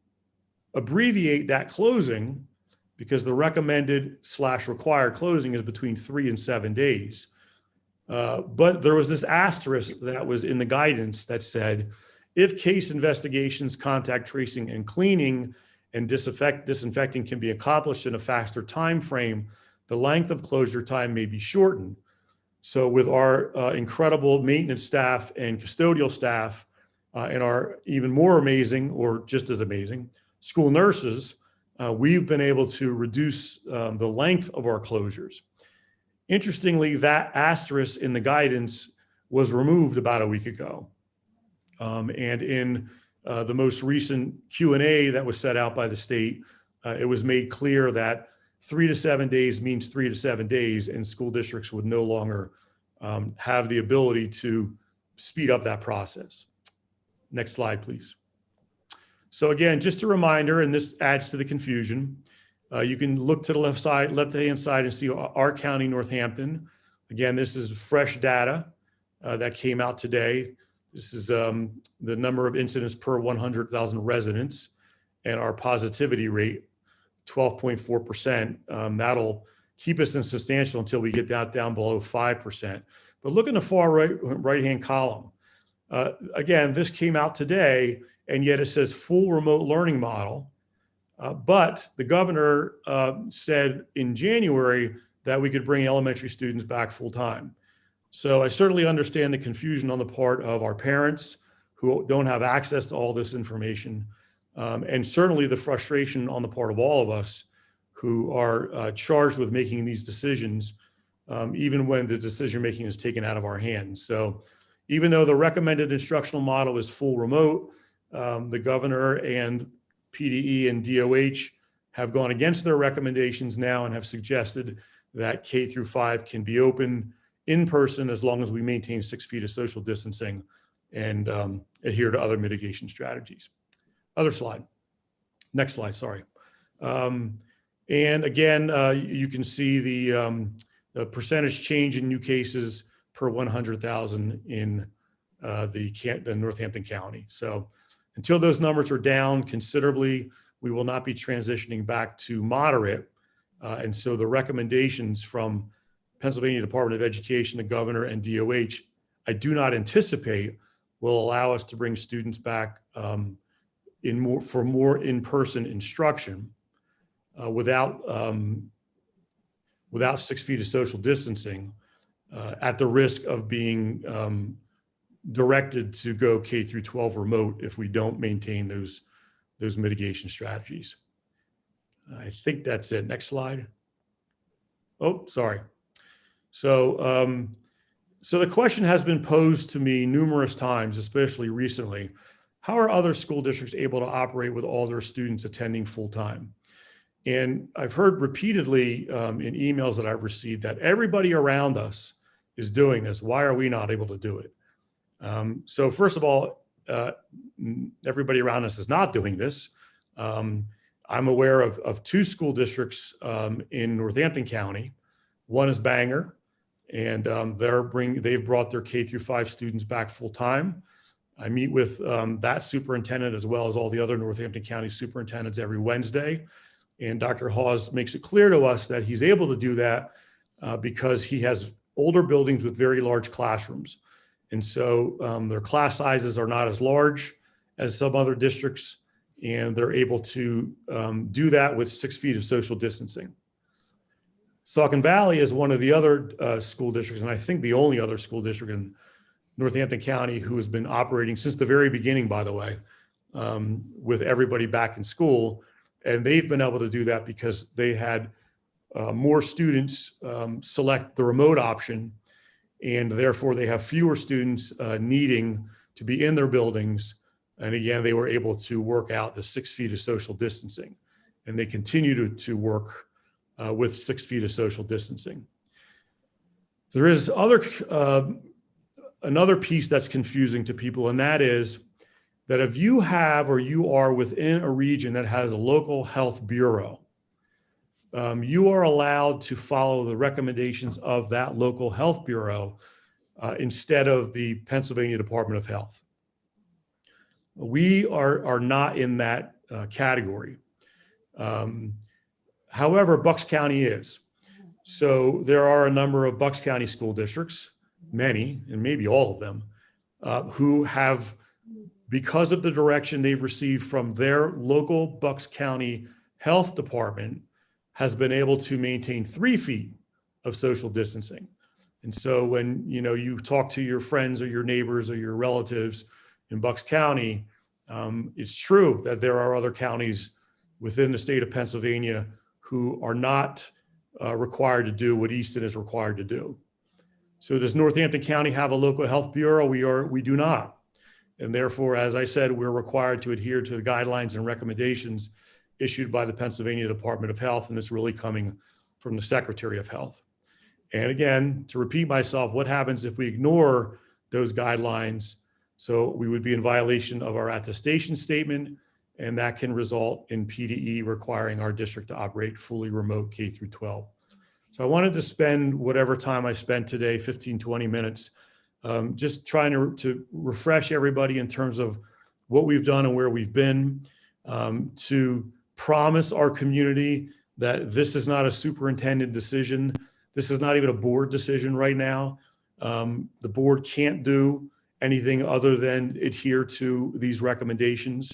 abbreviate that closing because the recommended/required closing is between 3 and 7 days. But there was this asterisk that was in the guidance that said, if case investigations, contact tracing, and cleaning and disinfecting can be accomplished in a faster time frame, the length of closure time may be shortened. So with our incredible maintenance staff and custodial staff and our even more amazing, or just as amazing, school nurses, we've been able to reduce the length of our closures. Interestingly, that asterisk in the guidance was removed about a week ago. And in the most recent Q&A that was set out by the state, it was made clear that 3 to 7 days means 3 to 7 days, and school districts would no longer have the ability to speed up that process. Next slide, please. So again, just a reminder, and this adds to the confusion, you can look to the left-hand side and see our county, Northampton. Again, this is fresh data that came out today. This is the number of incidents per 100,000 residents, and our positivity rate, 12.4%. That'll keep us in substantial until we get down below 5%. But look in the far right-hand column. Again, this came out today, and yet it says full remote learning model. But the governor said in January that we could bring elementary students back full time. So I certainly understand the confusion on the part of our parents who don't have access to all this information. And certainly the frustration on the part of all of us who are charged with making these decisions, even when the decision making is taken out of our hands. So even though the recommended instructional model is full remote, the governor and PDE and DOH have gone against their recommendations now and have suggested that K through 5 can be open in person as long as we maintain 6 feet of social distancing and adhere to other mitigation strategies. Other slide. Next slide, sorry. And again, you can see the percentage change in new cases per 100,000 in the Northampton County. So until those numbers are down considerably, we will not be transitioning back to moderate. And so the recommendations from Pennsylvania Department of Education, the governor, and DOH, I do not anticipate will allow us to bring students back for more in-person instruction without 6 feet of social distancing, at the risk of being directed to go K through 12 remote if we don't maintain those mitigation strategies. I think that's it. Next slide. Oh, sorry. So, so the question has been posed to me numerous times, especially recently. How are other school districts able to operate with all their students attending full time? And I've heard repeatedly in emails that I've received that everybody around us is doing this. Why are we not able to do it? So first of all, everybody around us is not doing this. I'm aware of 2 school districts in Northampton County. One is Bangor, and they've brought their K through 5 students back full time. I meet with that superintendent as well as all the other Northampton County superintendents every Wednesday. And Dr. Hawes makes it clear to us that he's able to do that because he has older buildings with very large classrooms. And so their class sizes are not as large as some other districts, and they're able to do that with 6 feet of social distancing. Saucon Valley is one of the other school districts, and I think the only other school district in Northampton County who has been operating since the very beginning, by the way, with everybody back in school. And they've been able to do that because they had more students select the remote option, and therefore they have fewer students needing to be in their buildings. And again, they were able to work out the 6 feet of social distancing, and they continue to work with 6 feet of social distancing. There is another piece that's confusing to people, and that is that if you have or you are within a region that has a local health bureau, you are allowed to follow the recommendations of that local health bureau instead of the Pennsylvania Department of Health. We are not in that category. However, Bucks County is. So there are a number of Bucks County school districts, many, and maybe all of them, who have, because of the direction they've received from their local Bucks County Health Department, has been able to maintain 3 feet of social distancing. And so when you talk to your friends or your neighbors or your relatives in Bucks County, it's true that there are other counties within the state of Pennsylvania who are not required to do what Easton is required to do. So does Northampton County have a local health bureau? We do not. And therefore, as I said, we're required to adhere to the guidelines and recommendations issued by the Pennsylvania Department of Health, and it's really coming from the Secretary of Health. And again, to repeat myself, what happens if we ignore those guidelines? So we would be in violation of our attestation statement, and that can result in PDE requiring our district to operate fully remote K through 12. So I wanted to spend whatever time I spent today, 15, 20 minutes, just trying to refresh everybody in terms of what we've done and where we've been, to promise our community that this is not a superintendent decision. This is not even a board decision right now. The board can't do anything other than adhere to these recommendations.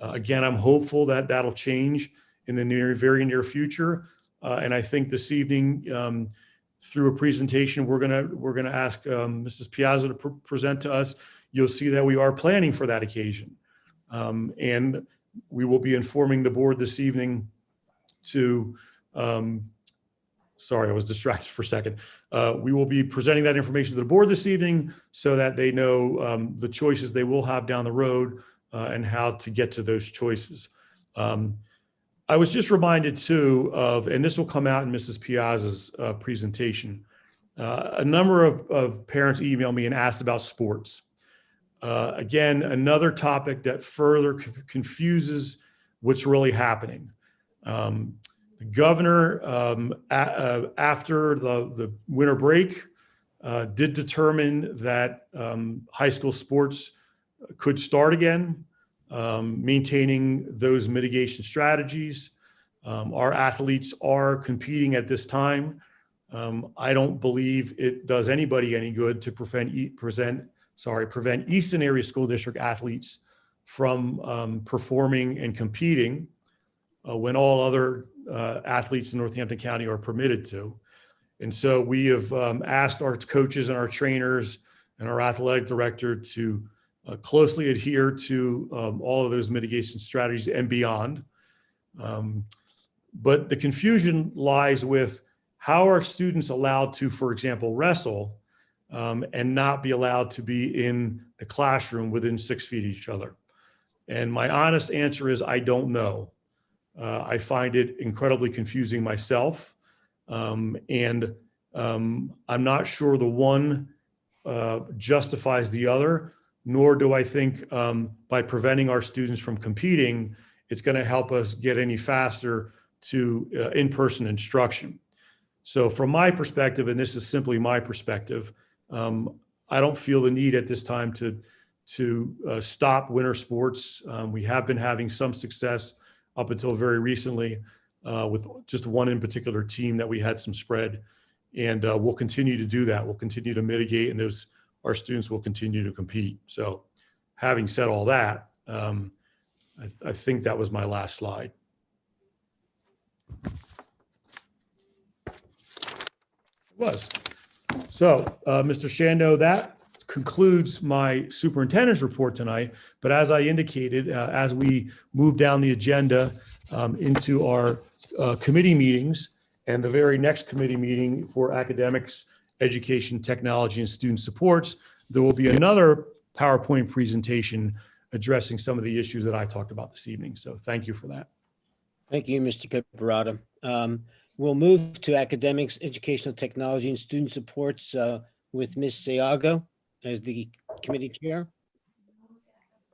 Again, I'm hopeful that that'll change in the very near future. And I think this evening, through a presentation, we're gonna ask Mrs. Piazza to present to us. You'll see that we are planning for that occasion. And we will be informing the board this evening to, sorry, I was distracted for a second. We will be presenting that information to the board this evening so that they know the choices they will have down the road and how to get to those choices. I was just reminded too of, and this will come out in Mrs. Piazza's presentation, a number of parents emailed me and asked about sports. Again, another topic that further confuses what's really happening. The governor, after the winter break, did determine that high school sports could start again, maintaining those mitigation strategies. Our athletes are competing at this time. I don't believe it does anybody any good to prevent Easton Area School District athletes from performing and competing when all other athletes in Northampton County are permitted to. And so we have asked our coaches and our trainers and our athletic director to closely adhere to all of those mitigation strategies and beyond. But the confusion lies with how are students allowed to, for example, wrestle and not be allowed to be in the classroom within 6 feet of each other? And my honest answer is, I don't know. I find it incredibly confusing myself. And I'm not sure the one justifies the other, nor do I think by preventing our students from competing, it's going to help us get any faster to in-person instruction. So from my perspective, and this is simply my perspective, I don't feel the need at this time to stop winter sports. We have been having some success up until very recently with just one in particular team that we had some spread, and we'll continue to do that. We'll continue to mitigate, and our students will continue to compete. So having said all that, I think that was my last slide. It was. So, Mr. Shando, that concludes my superintendent's report tonight. But as I indicated, as we move down the agenda into our committee meetings, and the very next committee meeting for academics, education, technology, and student supports, there will be another PowerPoint presentation addressing some of the issues that I talked about this evening. So thank you for that. Thank you, Mr. Pipparata. We'll move to academics, educational technology, and student supports with Ms. Sayago as the committee chair.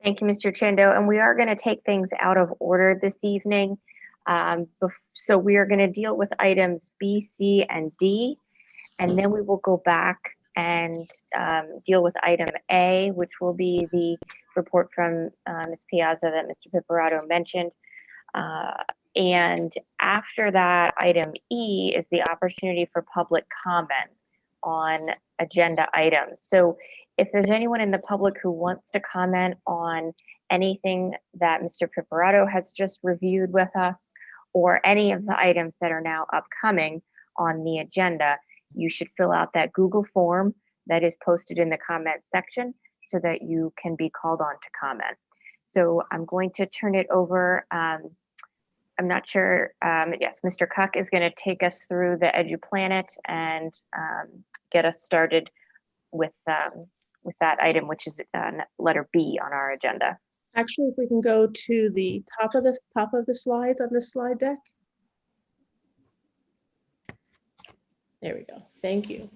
Thank you, Mr. Chando. And we are going to take things out of order this evening. So we are going to deal with items B, C, and D, and then we will go back and deal with item A, which will be the report from Ms. Piazza that Mr. Pipparato mentioned. And after that, item E is the opportunity for public comment on agenda items. So if there's anyone in the public who wants to comment on anything that Mr. Pipparato has just reviewed with us, or any of the items that are now upcoming on the agenda, you should fill out that Google form that is posted in the comment section so that you can be called on to comment. So I'm going to turn it over. I'm not sure. Yes, Mr. Cuck is going to take us through the EduPlanet and get us started with that item, which is letter B on our agenda. Actually, if we can go to the top of the slides on this slide deck. There we go. Thank you.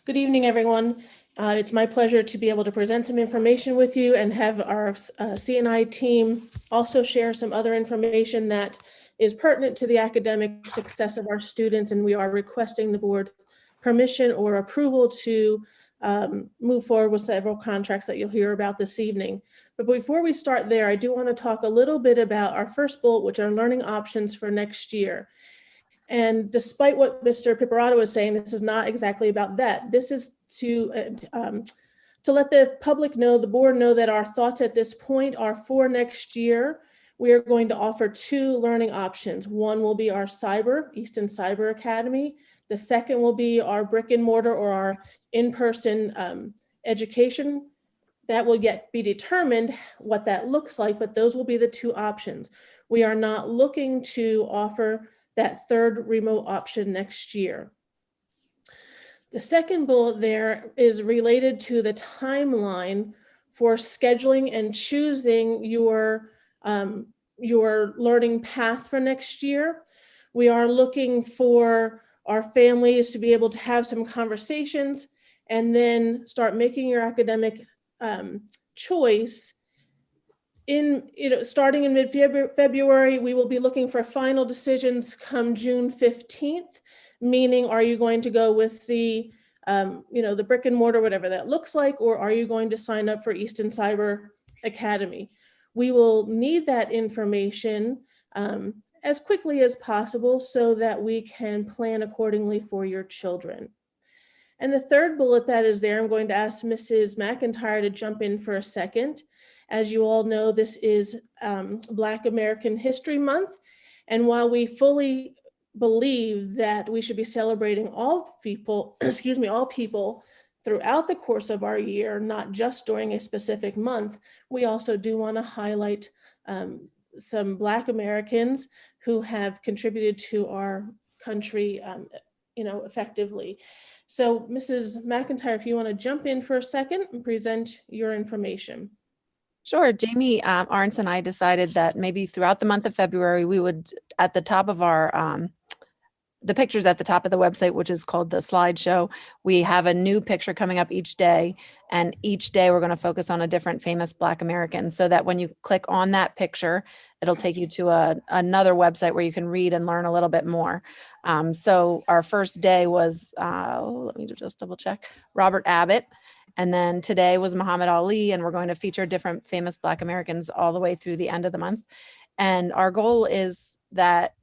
Good evening, everyone. It's my pleasure to be able to present some information with you and have our CNI team also share some other information that is pertinent to the academic success of our students, and we are requesting the board permission or approval to move forward with several contracts that you'll hear about this evening. But before we start there, I do want to talk a little bit about our first bullet, which are learning options for next year. And despite what Mr. Piparato was saying, this is not exactly about that. This is to let the public know, the board know, that our thoughts at this point are for next year. We are going to offer 2 learning options. One will be our Easton Cyber Academy. The second will be our brick and mortar or our in-person education. That will yet be determined what that looks like, but those will be the 2 options. We are not looking to offer that third remote option next year. The second bullet there is related to the timeline for scheduling and choosing your learning path for next year. We are looking for our families to be able to have some conversations and then start making your academic choice. Starting in mid-February, we will be looking for final decisions come June 15th, meaning, are you going to go with the brick and mortar, whatever that looks like, or are you going to sign up for Easton Cyber Academy? We will need that information as quickly as possible so that we can plan accordingly for your children. And the third bullet that is there, I'm going to ask Mrs. McIntyre to jump in for a second. As you all know, this is Black American History Month. And while we fully believe that we should be celebrating all people, all people throughout the course of our year, not just during a specific month, we also do want to highlight some Black Americans who have contributed to our country, effectively. So Mrs. McIntyre, if you want to jump in for a second and present your information. Sure. Jamie Arntz and I decided that maybe throughout the month of February, we would, at the top of our, the pictures at the top of the website, which is called the slideshow, we have a new picture coming up each day. And each day we're going to focus on a different famous Black American, so that when you click on that picture, it'll take you to another website where you can read and learn a little bit more. So our first day was, let me just double check, Robert Abbott. And then today was Muhammad Ali, and we're going to feature different famous Black Americans all the way through the end of the month. And our goal is that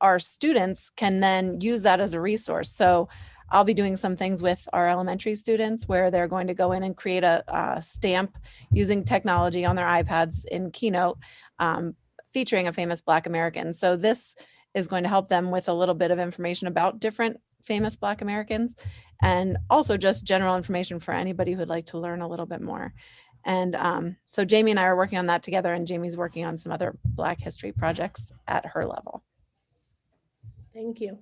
our students can then use that as a resource. So I'll be doing some things with our elementary students where they're going to go in and create a stamp using technology on their iPads in Keynote, featuring a famous Black American. So this is going to help them with a little bit of information about different famous Black Americans, and also just general information for anybody who'd like to learn a little bit more. And so Jamie and I are working on that together, and Jamie's working on some other Black history projects at her level. Thank you.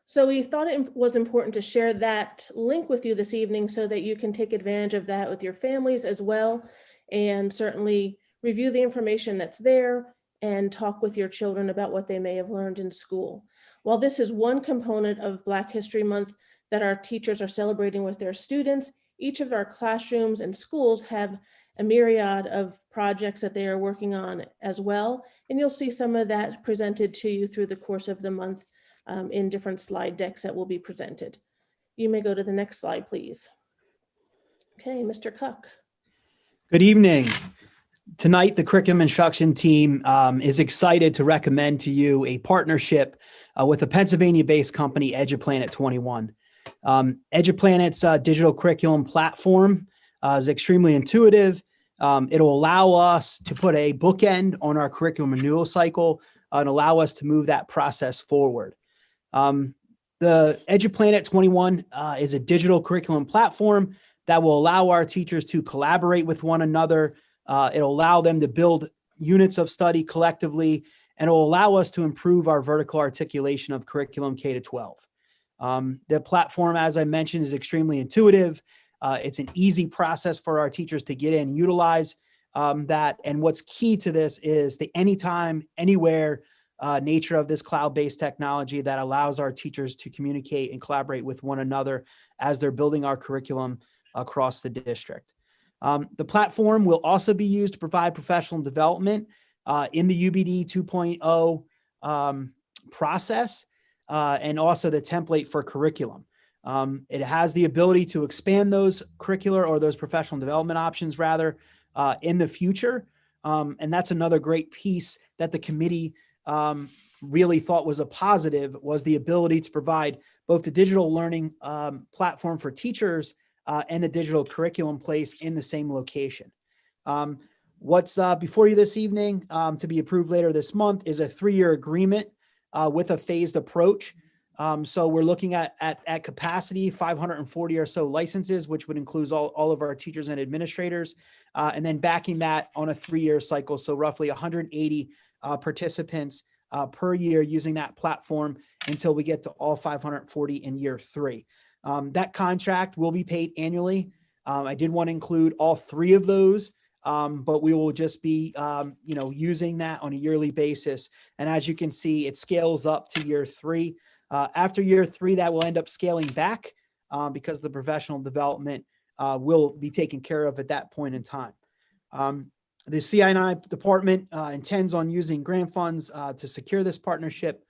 So we thought it was important to share that link with you this evening so that you can take advantage of that with your families as well, and certainly review the information that's there and talk with your children about what they may have learned in school. While this is one component of Black History Month that our teachers are celebrating with their students, each of our classrooms and schools have a myriad of projects that they are working on as well. And you'll see some of that presented to you through the course of the month in different slide decks that will be presented. You may go to the next slide, please. Okay, Mr. Cook. Good evening. Tonight, the curriculum instruction team is excited to recommend to you a partnership with a Pennsylvania-based company, EduPlanet 21. EduPlanet's digital curriculum platform is extremely intuitive. It'll allow us to put a bookend on our curriculum renewal cycle and allow us to move that process forward. The EduPlanet 21 is a digital curriculum platform that will allow our teachers to collaborate with one another. It'll allow them to build units of study collectively, and it'll allow us to improve our vertical articulation of curriculum K-12. The platform, as I mentioned, is extremely intuitive. It's an easy process for our teachers to get in, utilize that. And what's key to this is the anytime, anywhere nature of this cloud-based technology that allows our teachers to communicate and collaborate with one another as they're building our curriculum across the district. The platform will also be used to provide professional development in the UBD 2.0 process and also the template for curriculum. It has the ability to expand those curricular or those professional development options rather in the future. And that's another great piece that the committee really thought was a positive, was the ability to provide both the digital learning platform for teachers and the digital curriculum place in the same location. What's before you this evening to be approved later this month is a 3-year agreement with a phased approach. So we're looking at capacity, 540 or so licenses, which would include all of our teachers and administrators, and then backing that on a 3-year cycle. So roughly 180 participants per year using that platform until we get to all 540 in year 3. That contract will be paid annually. I did want to include all 3 of those, but we will just be, using that on a yearly basis. And as you can see, it scales up to year 3. After year 3, that will end up scaling back because the professional development will be taken care of at that point in time. The CI&I department intends on using grant funds to secure this partnership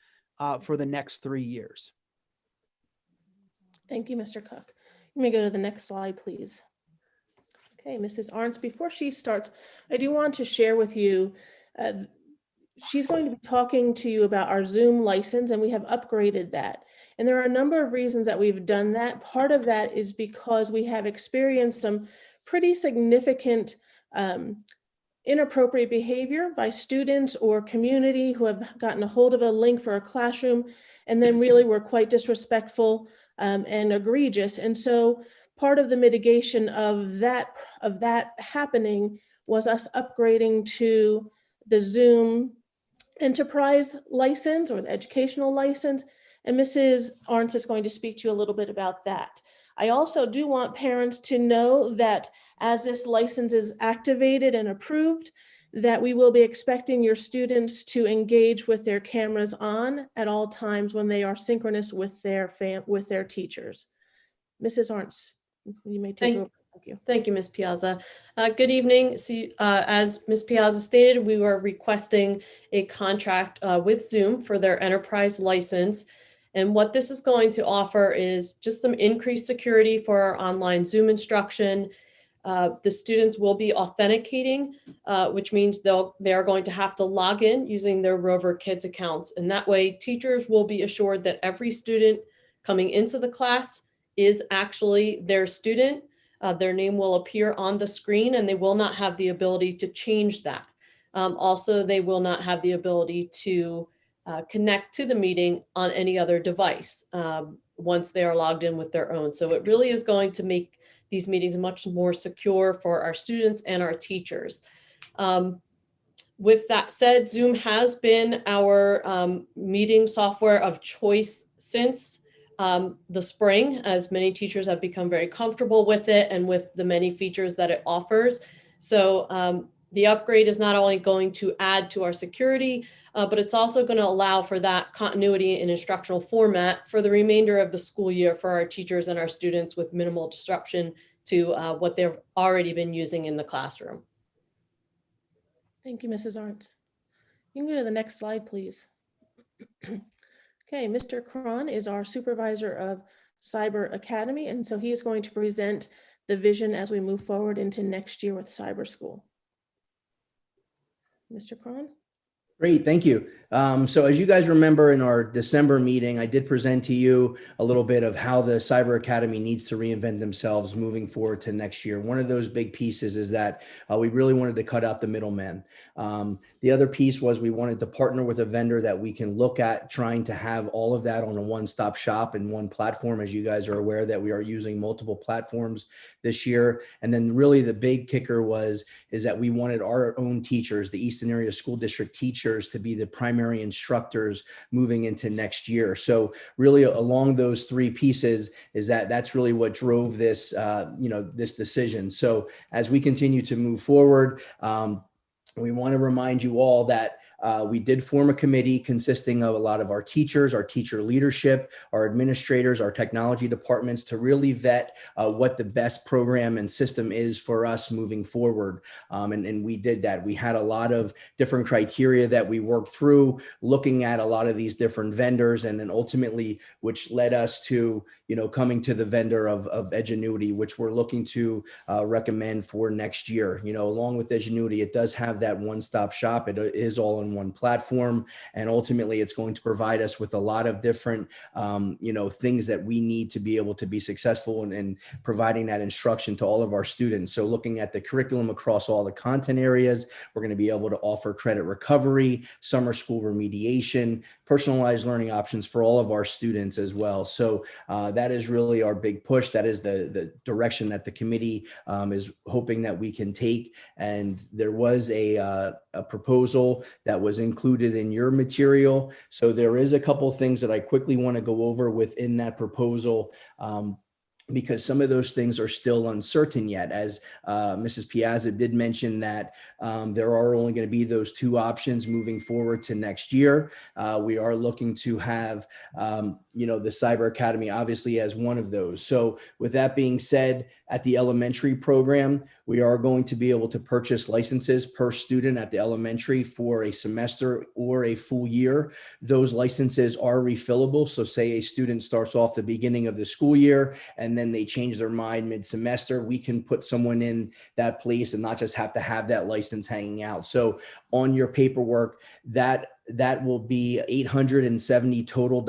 for the next 3 years. Thank you, Mr. Cook. You may go to the next slide, please. Okay, Mrs. Arntz, before she starts, I do want to share with you, she's going to be talking to you about our Zoom license, and we have upgraded that. And there are a number of reasons that we've done that. Part of that is because we have experienced some pretty significant inappropriate behavior by students or community who have gotten a hold of a link for a classroom and then really were quite disrespectful and egregious. And so part of the mitigation of that happening was us upgrading to the Zoom Enterprise license or the educational license. And Mrs. Arntz is going to speak to you a little bit about that. I also do want parents to know that as this license is activated and approved, that we will be expecting your students to engage with their cameras on at all times when they are synchronous with their teachers. Mrs. Arntz, you may take over. Thank you. Thank you, Ms. Piazza. Good evening. So, as Ms. Piazza stated, we were requesting a contract with Zoom for their enterprise license. And what this is going to offer is just some increased security for our online Zoom instruction. The students will be authenticating, which means they are going to have to log in using their Rover Kids accounts. And that way, teachers will be assured that every student coming into the class is actually their student. Their name will appear on the screen and they will not have the ability to change that. Also, they will not have the ability to connect to the meeting on any other device once they are logged in with their own. So it really is going to make these meetings much more secure for our students and our teachers. With that said, Zoom has been our meeting software of choice since the spring, as many teachers have become very comfortable with it and with the many features that it offers. So the upgrade is not only going to add to our security, but it's also going to allow for that continuity in instructional format for the remainder of the school year for our teachers and our students with minimal disruption to what they've already been using in the classroom. Thank you, Mrs. Arntz. You can go to the next slide, please. Okay, Mr. Cron is our supervisor of Cyber Academy, and so he is going to present the vision as we move forward into next year with Cyber School. Mr. Cron? Great, thank you. So as you guys remember in our December meeting, I did present to you a little bit of how the Cyber Academy needs to reinvent themselves moving forward to next year. One of those big pieces is that we really wanted to cut out the middlemen. The other piece was we wanted to partner with a vendor that we can look at trying to have all of that on a one-stop shop and one platform. As you guys are aware that we are using multiple platforms this year. And then really the big kicker is that we wanted our own teachers, the Easton Area School District teachers, to be the primary instructors moving into next year. So really along those 3 pieces is that's really what drove this, this decision. So as we continue to move forward, we want to remind you all that we did form a committee consisting of a lot of our teachers, our teacher leadership, our administrators, our technology departments to really vet what the best program and system is for us moving forward. And we did that. We had a lot of different criteria that we worked through, looking at a lot of these different vendors, and then ultimately, which led us to, coming to the vendor of Edgenuity, which we're looking to recommend for next year. Along with Edgenuity, it does have that one-stop shop. It is all in one platform, and ultimately, it's going to provide us with a lot of different, things that we need to be able to be successful in providing that instruction to all of our students. So looking at the curriculum across all the content areas, we're going to be able to offer credit recovery, summer school remediation, personalized learning options for all of our students as well. So that is really our big push. That is the direction that the committee is hoping that we can take. And there was a proposal that was included in your material. So there is a couple of things that I quickly want to go over within that proposal. Because some of those things are still uncertain yet. As Mrs. Piazza did mention that there are only going to be those two options moving forward to next year. We are looking to have, the Cyber Academy obviously as one of those. So with that being said, at the elementary program, we are going to be able to purchase licenses per student at the elementary for a semester or a full year. Those licenses are refillable. So say a student starts off the beginning of the school year and then they change their mind mid-semester, we can put someone in that place and not just have to have that license hanging out. So on your paperwork, that will be $870 total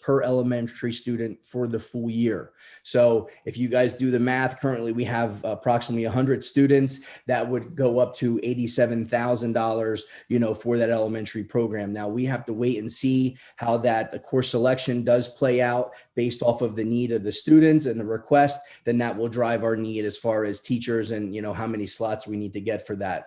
per elementary student for the full year. So if you guys do the math, currently we have approximately 100 students. That would go up to $87,000, for that elementary program. Now we have to wait and see how that course selection does play out based off of the need of the students and the request. Then that will drive our need as far as teachers and, how many slots we need to get for that.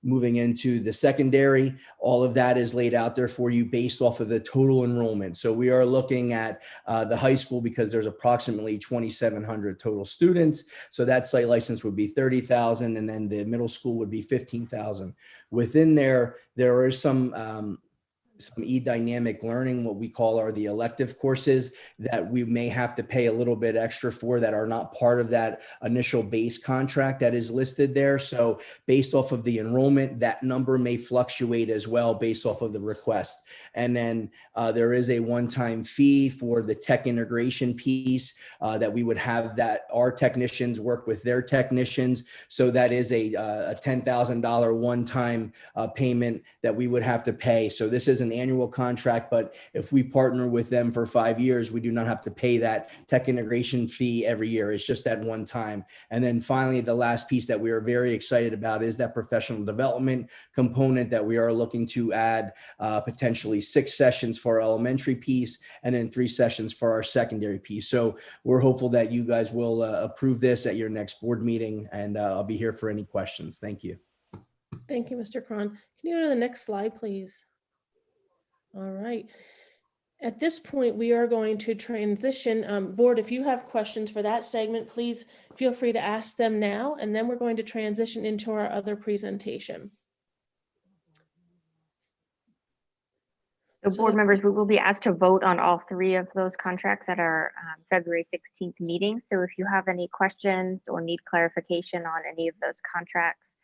Moving into the secondary, all of that is laid out there for you based off of the total enrollment. So we are looking at the high school because there's approximately 2,700 total students. So that site license would be 30,000, and then the middle school would be 15,000. Within there is some e-dynamic learning, what we call are the elective courses that we may have to pay a little bit extra for that are not part of that initial base contract that is listed there. So based off of the enrollment, that number may fluctuate as well based off of the request. And then there is a one-time fee for the tech integration piece that we would have that our technicians work with their technicians. So that is a $10,000 one-time payment that we would have to pay. So this is an annual contract, but if we partner with them for 5 years, we do not have to pay that tech integration fee every year. It's just that one time. And then finally, the last piece that we are very excited about is that professional development component that we are looking to add potentially 6 sessions for our elementary piece and then 3 sessions for our secondary piece. So we're hopeful that you guys will approve this at your next board meeting, and I'll be here for any questions. Thank you. Thank you, Mr. Cron. Can you go to the next slide, please? All right. At this point, we are going to transition. Board, if you have questions for that segment, please feel free to ask them now, and then we're going to transition into our other presentation. So board members, we will be asked to vote on all 3 of those contracts at our February 16th meeting. So if you have any questions or need clarification on any of those contracts,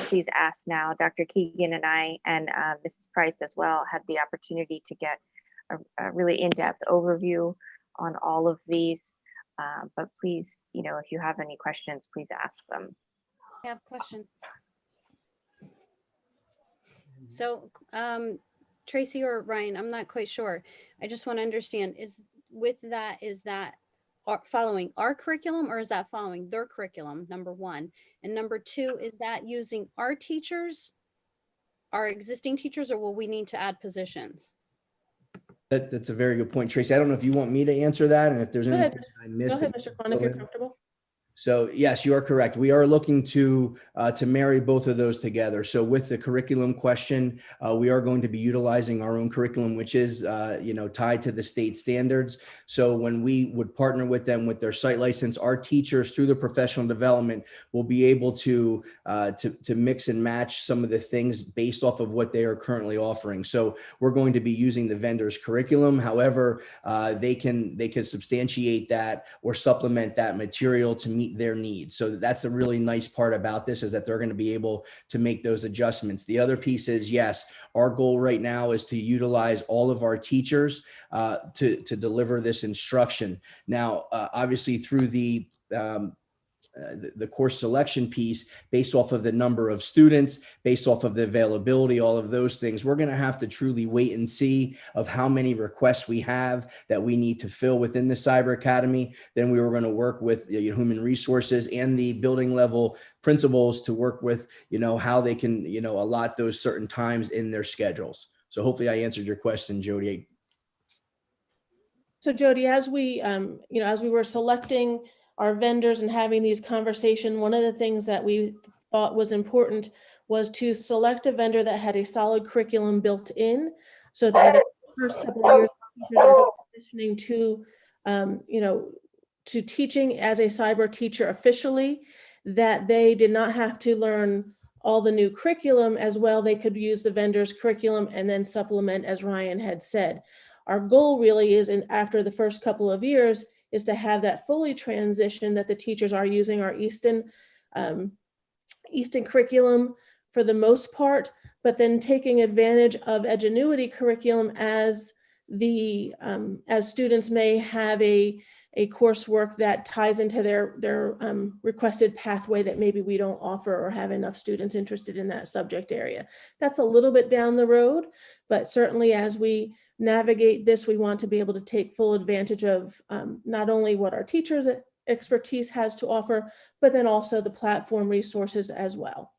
please ask now. Dr. Keegan and I and Mrs. Price as well had the opportunity to get a really in-depth overview on all of these. But please, if you have any questions, please ask them. I have a question. So Tracy or Ryan, I'm not quite sure. I just want to understand, is that following our curriculum, or is that following their curriculum, number 1? And number 2, is that using our teachers, our existing teachers, or will we need to add positions? That's a very good point, Tracy. I don't know if you want me to answer that, and if there's anything I missed. Go ahead, Mr. Kwan, if you're comfortable. So yes, you are correct. We are looking to marry both of those together. So with the curriculum question, we are going to be utilizing our own curriculum, which is tied to the state standards. So when we would partner with them with their site license, our teachers through the professional development will be able to mix and match some of the things based off of what they are currently offering. So we're going to be using the vendor's curriculum. However, they can substantiate that or supplement that material to meet their needs. So that's a really nice part about this, is that they're going to be able to make those adjustments. The other piece is, yes, our goal right now is to utilize all of our teachers to deliver this instruction. Now, obviously through the course selection piece, based off of the number of students, based off of the availability, all of those things, we're going to have to truly wait and see of how many requests we have that we need to fill within the Cyber Academy. Then we were going to work with human resources and the building level principals to work with, how they can, allot those certain times in their schedules. So hopefully I answered your question, Jody. So Jody, as we were selecting our vendors and having these conversations, one of the things that we thought was important was to select a vendor that had a solid curriculum built in, so that the first couple of years teachers are transitioning to teaching as a cyber teacher officially, that they did not have to learn all the new curriculum as well. They could use the vendor's curriculum and then supplement, as Ryan had said. Our goal really is, after the first couple of years, is to have that fully transition, that the teachers are using our Easton curriculum for the most part, but then taking advantage of Edgenuity curriculum as students may have a coursework that ties into their requested pathway that maybe we don't offer or have enough students interested in that subject area. That's a little bit down the road, but certainly as we navigate this, we want to be able to take full advantage of not only what our teachers' expertise has to offer, but then also the platform resources as well.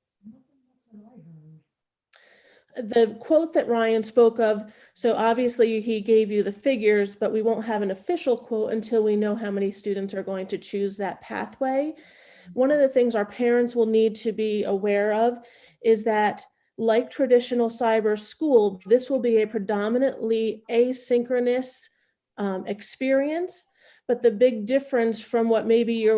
The quote that Ryan spoke of, so obviously he gave you the figures, but we won't have an official quote until we know how many students are going to choose that pathway. One of the things our parents will need to be aware of is that, like traditional cyber school, this will be a predominantly asynchronous experience, but the big difference from what maybe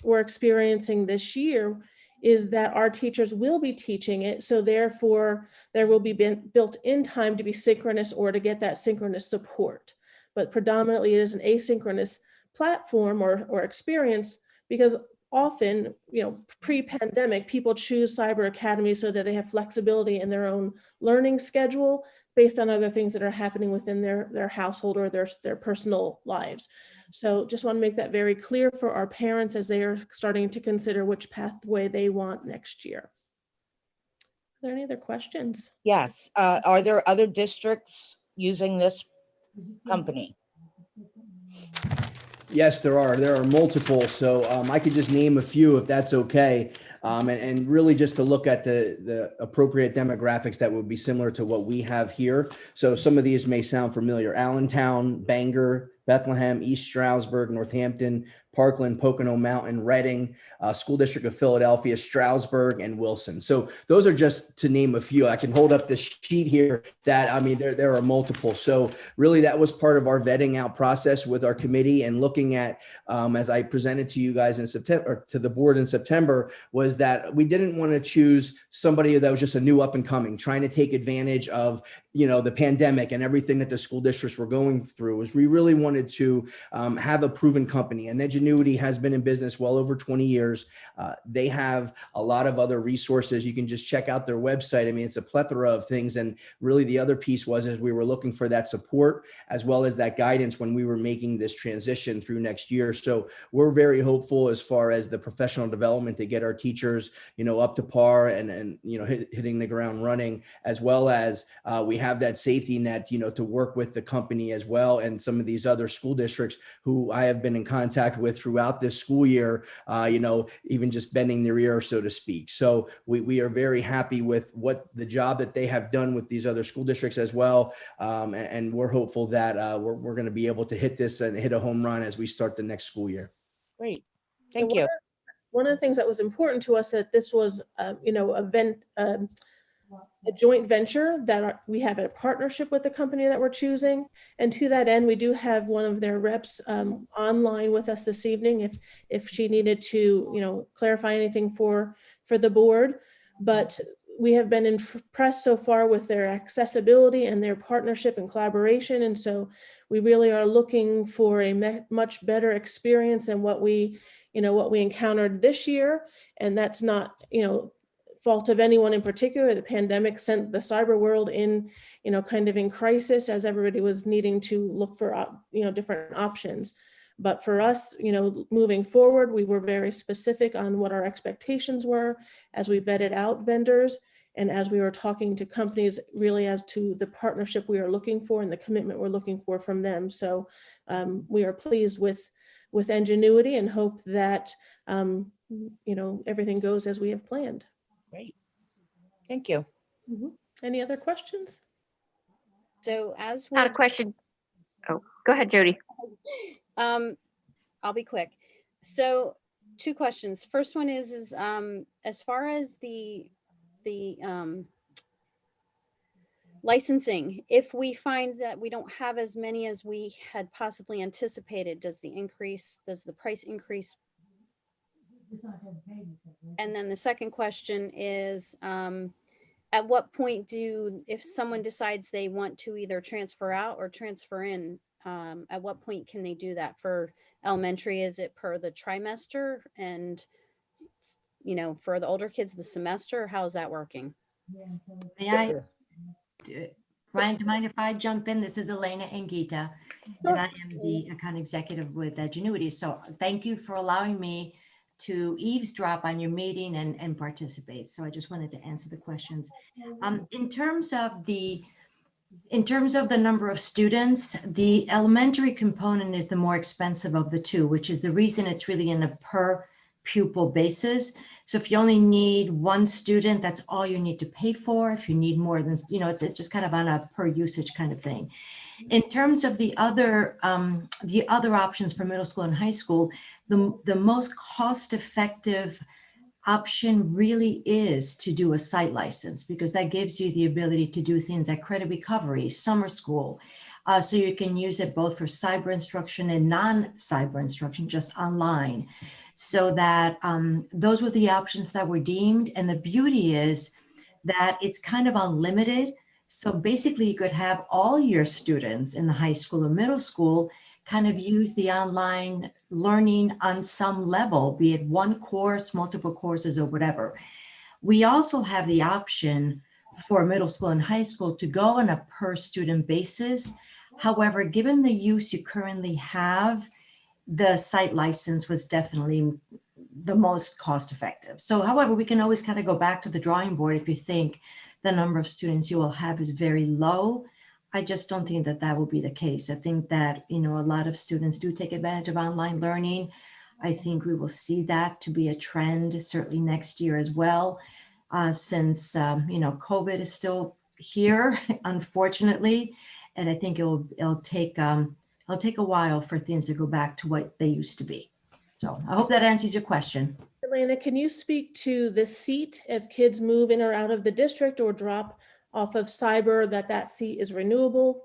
we're experiencing this year is that our teachers will be teaching it. So therefore, there will be built-in time to be synchronous or to get that synchronous support. But predominantly it is an asynchronous platform or experience, because often, pre-pandemic, people choose Cyber Academy so that they have flexibility in their own learning schedule based on other things that are happening within their household or their personal lives. So just want to make that very clear for our parents as they are starting to consider which pathway they want next year. Are there any other questions? Yes. Are there other districts using this company? Yes, there are. There are multiple. So I could just name a few if that's okay. And really just to look at the appropriate demographics that would be similar to what we have here. So some of these may sound familiar: Allentown, Bangor, Bethlehem, East Stroudsburg, Northampton, Parkland, Pocono Mountain, Reading, School District of Philadelphia, Stroudsburg, and Wilson. So those are just to name a few. I can hold up the sheet here that, there are multiple. So really that was part of our vetting out process with our committee, and looking at, as I presented to you guys in September, or to the board in September, was that we didn't want to choose somebody that was just a new up and coming, trying to take advantage of, the pandemic and everything that the school districts were going through. Was we really wanted to have a proven company, and Edgenuity has been in business well over 20 years. They have a lot of other resources. You can just check out their website. It's a plethora of things. And really the other piece was, as we were looking for that support as well as that guidance when we were making this transition through next year. So we're very hopeful as far as the professional development to get our teachers, up to par and hitting the ground running, as well as we have that safety net, to work with the company as well, and some of these other school districts who I have been in contact with throughout this school year, even just bending their ear, so to speak. So we are very happy with what the job that they have done with these other school districts as well. And we're hopeful that we're going to be able to hit this and hit a home run as we start the next school year. Great. Thank you. one of the things that was important to us that this was, a joint venture that we have a partnership with the company that we're choosing. And to that end, we do have one of their reps online with us this evening if she needed to, clarify anything for the board. But we have been impressed so far with their accessibility and their partnership and collaboration. And so we really are looking for a much better experience than what we encountered this year. And that's not, fault of anyone in particular. The pandemic sent the cyber world in, kind of in crisis as everybody was needing to look for, different options. But for us, moving forward, we were very specific on what our expectations were as we vetted out vendors and as we were talking to companies really as to the partnership we are looking for and the commitment we're looking for from them. So we are pleased with Edgenuity and hope that, everything goes as we have planned. Great. Thank you. Any other questions? So as Not a we're, question. Oh, go ahead, Jody. I'll be quick. So 2 questions. First one is as far as the licensing, if we find that we don't have as many as we had possibly anticipated, does the price increase? And then the second question is, at what point if someone decides they want to either transfer out or transfer in, at what point can they do that? For elementary, is it per the trimester? And, for the older kids, the semester? How is that working? May I, Ryan, do you mind if I jump in? This is Elena Anguita, and I am the account executive with Edgenuity. So thank you for allowing me to eavesdrop on your meeting and participate. So I just wanted to answer the questions. In terms of the number of students, the elementary component is the more expensive of the two, which is the reason it's really in a per pupil basis. So if you only need 1 student, that's all you need to pay for. If you need more than, it's just kind of on a per usage kind of thing. In terms of the other options for middle school and high school, the most cost-effective option really is to do a site license, because that gives you the ability to do things like credit recovery, summer school. So you can use it both for cyber instruction and non-cyber instruction, just online. So that those were the options that were deemed. And the beauty is that it's kind of unlimited. So basically you could have all your students in the high school or middle school kind of use the online learning on some level, be it 1 course, multiple courses, or whatever. We also have the option for middle school and high school to go on a per student basis. However, given the use you currently have, the site license was definitely the most cost effective. So however, we can always kind of go back to the drawing board if you think the number of students you will have is very low. I just don't think that will be the case. I think that, a lot of students do take advantage of online learning. I think we will see that to be a trend certainly next year as well, since, COVID is still here, unfortunately. And I think it'll take a while for things to go back to what they used to be. So I hope that answers your question. Elena, can you speak to the seat if kids move in or out of the district or drop off of cyber, that seat is renewable?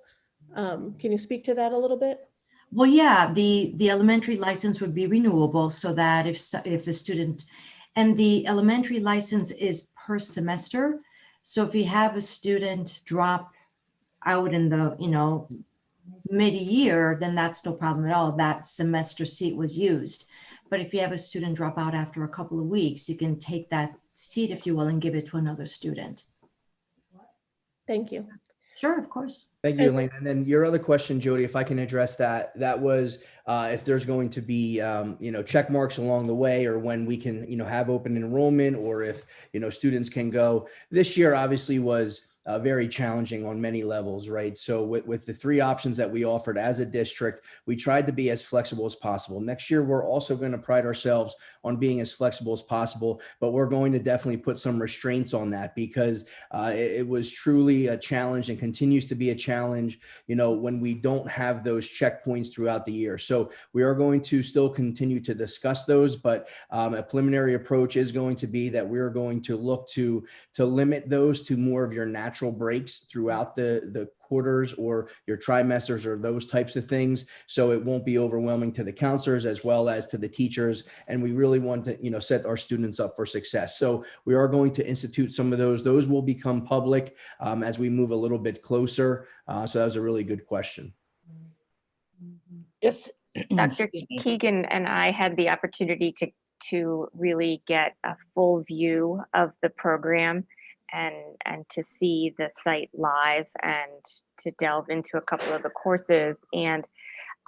Can you speak to that a little bit? Well, yeah, the elementary license would be renewable, so that if a student, and the elementary license is per semester. So if you have a student drop out in the, mid-year, then that's no problem at all. That semester seat was used. But if you have a student drop out after a couple of weeks, you can take that seat, if you will, and give it to another student. Thank you. Sure, of course. Thank you, Elena. And then your other question, Jody, if I can address that was if there's going to be, check marks along the way, or when we can, have open enrollment, or if, students can go. This year obviously was very challenging on many levels, right? So with the three options that we offered as a district, we tried to be as flexible as possible. Next year, we're also going to pride ourselves on being as flexible as possible, but we're going to definitely put some restraints on that because it was truly a challenge and continues to be a challenge, when we don't have those checkpoints throughout the year. So we are going to still continue to discuss those, but a preliminary approach is going to be that we're going to look to limit those to more of your natural breaks throughout the quarters or your trimesters or those types of things. So it won't be overwhelming to the counselors as well as to the teachers. And we really want to, set our students up for success. So we are going to institute some of those. Those will become public as we move a little bit closer. So that was a really good question. Just Dr. Keegan and I had the opportunity to really get a full view of the program and to see the site live and to delve into a couple of the courses. And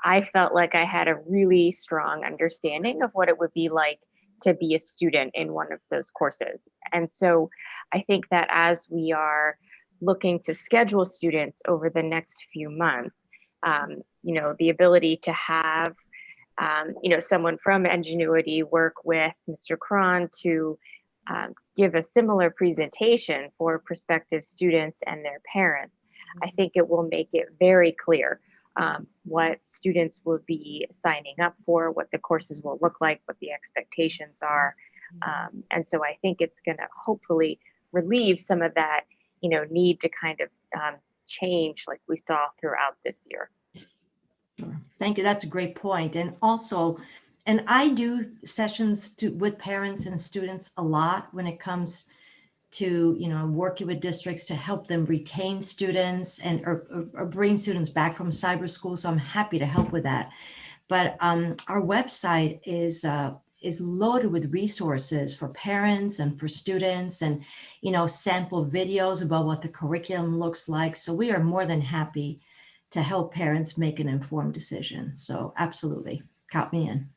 I felt like I had a really strong understanding of what it would be like to be a student in one of those courses. And so I think that as we are looking to schedule students over the next few months, the ability to have someone from Edgenuity work with Mr. Cron to give a similar presentation for prospective students and their parents, I think it will make it very clear what students will be signing up for, what the courses will look like, what the expectations are. And so I think it's going to hopefully relieve some of that, need to kind of change like we saw throughout this year. Thank you. That's a great point. And also, and I do sessions with parents and students a lot when it comes to, working with districts to help them retain students and or bring students back from cyber school. So I'm happy to help with that. But our website is loaded with resources for parents and for students and, sample videos about what the curriculum looks like. So we are more than happy to help parents make an informed decision. So absolutely, count me in.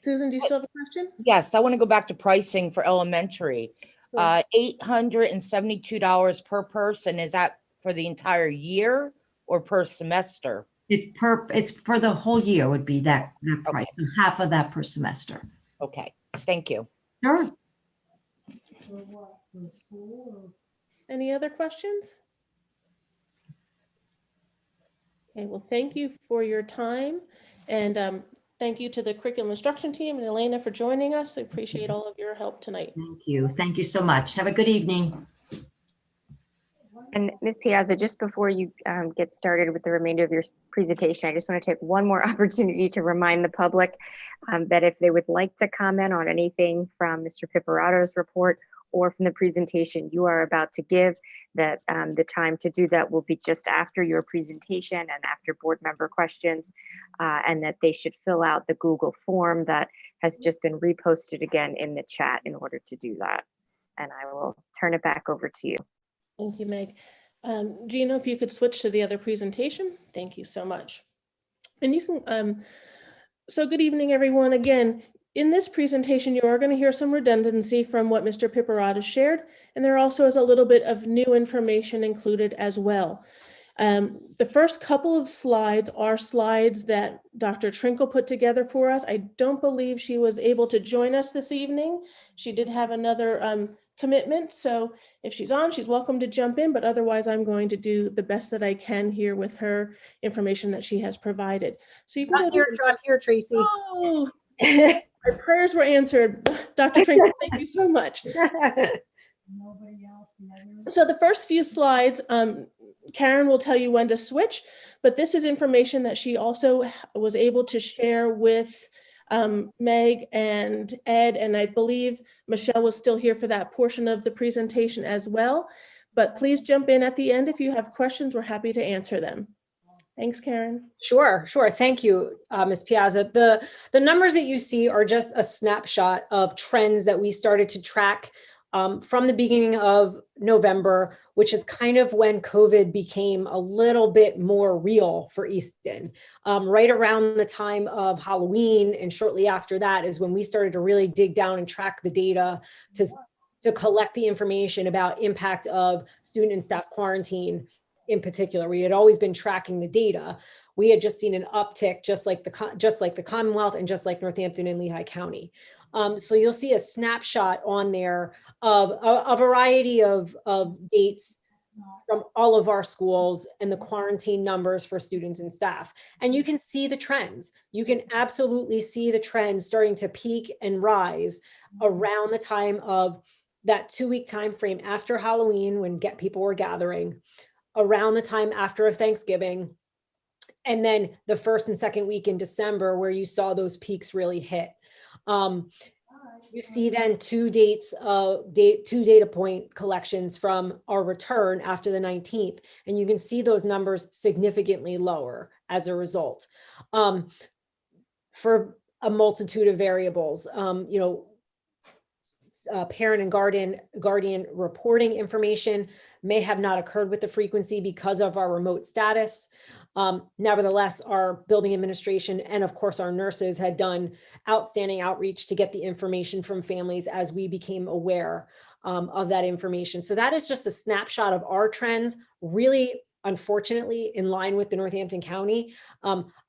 Susan, do you still have a question? Yes, I want to go back to pricing for elementary. $872 per person. Is that for the entire year or per semester? It's for the whole year would be that price, okay. Half of that per semester. Okay, thank you. Sure. Any other questions? Okay, well, thank you for your time. And thank you to the curriculum instruction team and Elena for joining us. I appreciate all of your help tonight. Thank you. Thank you so much. Have a good evening. And Ms. Piazza, just before you get started with the remainder of your presentation, I just want to take one more opportunity to remind the public that if they would like to comment on anything from Mr. Piperato's report or from the presentation you are about to give, that the time to do that will be just after your presentation and after board member questions, and that they should fill out the Google form that has just been reposted again in the chat in order to do that. And I will turn it back over to you. Thank you, Meg. Gina, if you could switch to the other presentation. Thank you so much. And you can, so good evening, everyone. Again, in this presentation, you are going to hear some redundancy from what Mr. Piperato shared, and there also is a little bit of new information included as well. The first couple of slides are slides that Dr. Trinkle put together for us. I don't believe she was able to join us this evening. She did have another commitment, so if she's on, she's welcome to jump in, but otherwise I'm going to do the best that I can here with her information that she has provided. So you can Not here, Tracy. Oh, our prayers were answered. Dr. Trinkle, thank you so much. So the first few slides, Karen will tell you when to switch, but this is information that she also was able to share with Meg and Ed, and I believe Michelle was still here for that portion of the presentation as well. But please jump in at the end if you have questions. We're happy to answer them. Thanks, Karen. Sure. Thank you, Ms. Piazza. The numbers that you see are just a snapshot of trends that we started to track from the beginning of November, which is kind of when COVID became a little bit more real for Easton. Right around the time of Halloween and shortly after that is when we started to really dig down and track the data to to collect the information about impact of student and staff quarantine in particular. We had always been tracking the data. We had just seen an uptick, just like the Commonwealth and just like Northampton and Lehigh County. So you'll see a snapshot on there of a variety of dates from all of our schools and the quarantine numbers for students and staff. And you can see the trends. You can absolutely see the trends starting to peak and rise around the time of that 2-week time frame after Halloween, when people were gathering, around the time after Thanksgiving, and then the first and second week in December, where you saw those peaks really hit. You see then two data point collections from our return after the 19th, and you can see those numbers significantly lower as a result, for a multitude of variables. Parent and guardian reporting information may have not occurred with the frequency because of our remote status. Nevertheless, our building administration and of course our nurses had done outstanding outreach to get the information from families as we became aware of that information. So that is just a snapshot of our trends, really, unfortunately, in line with the Northampton County.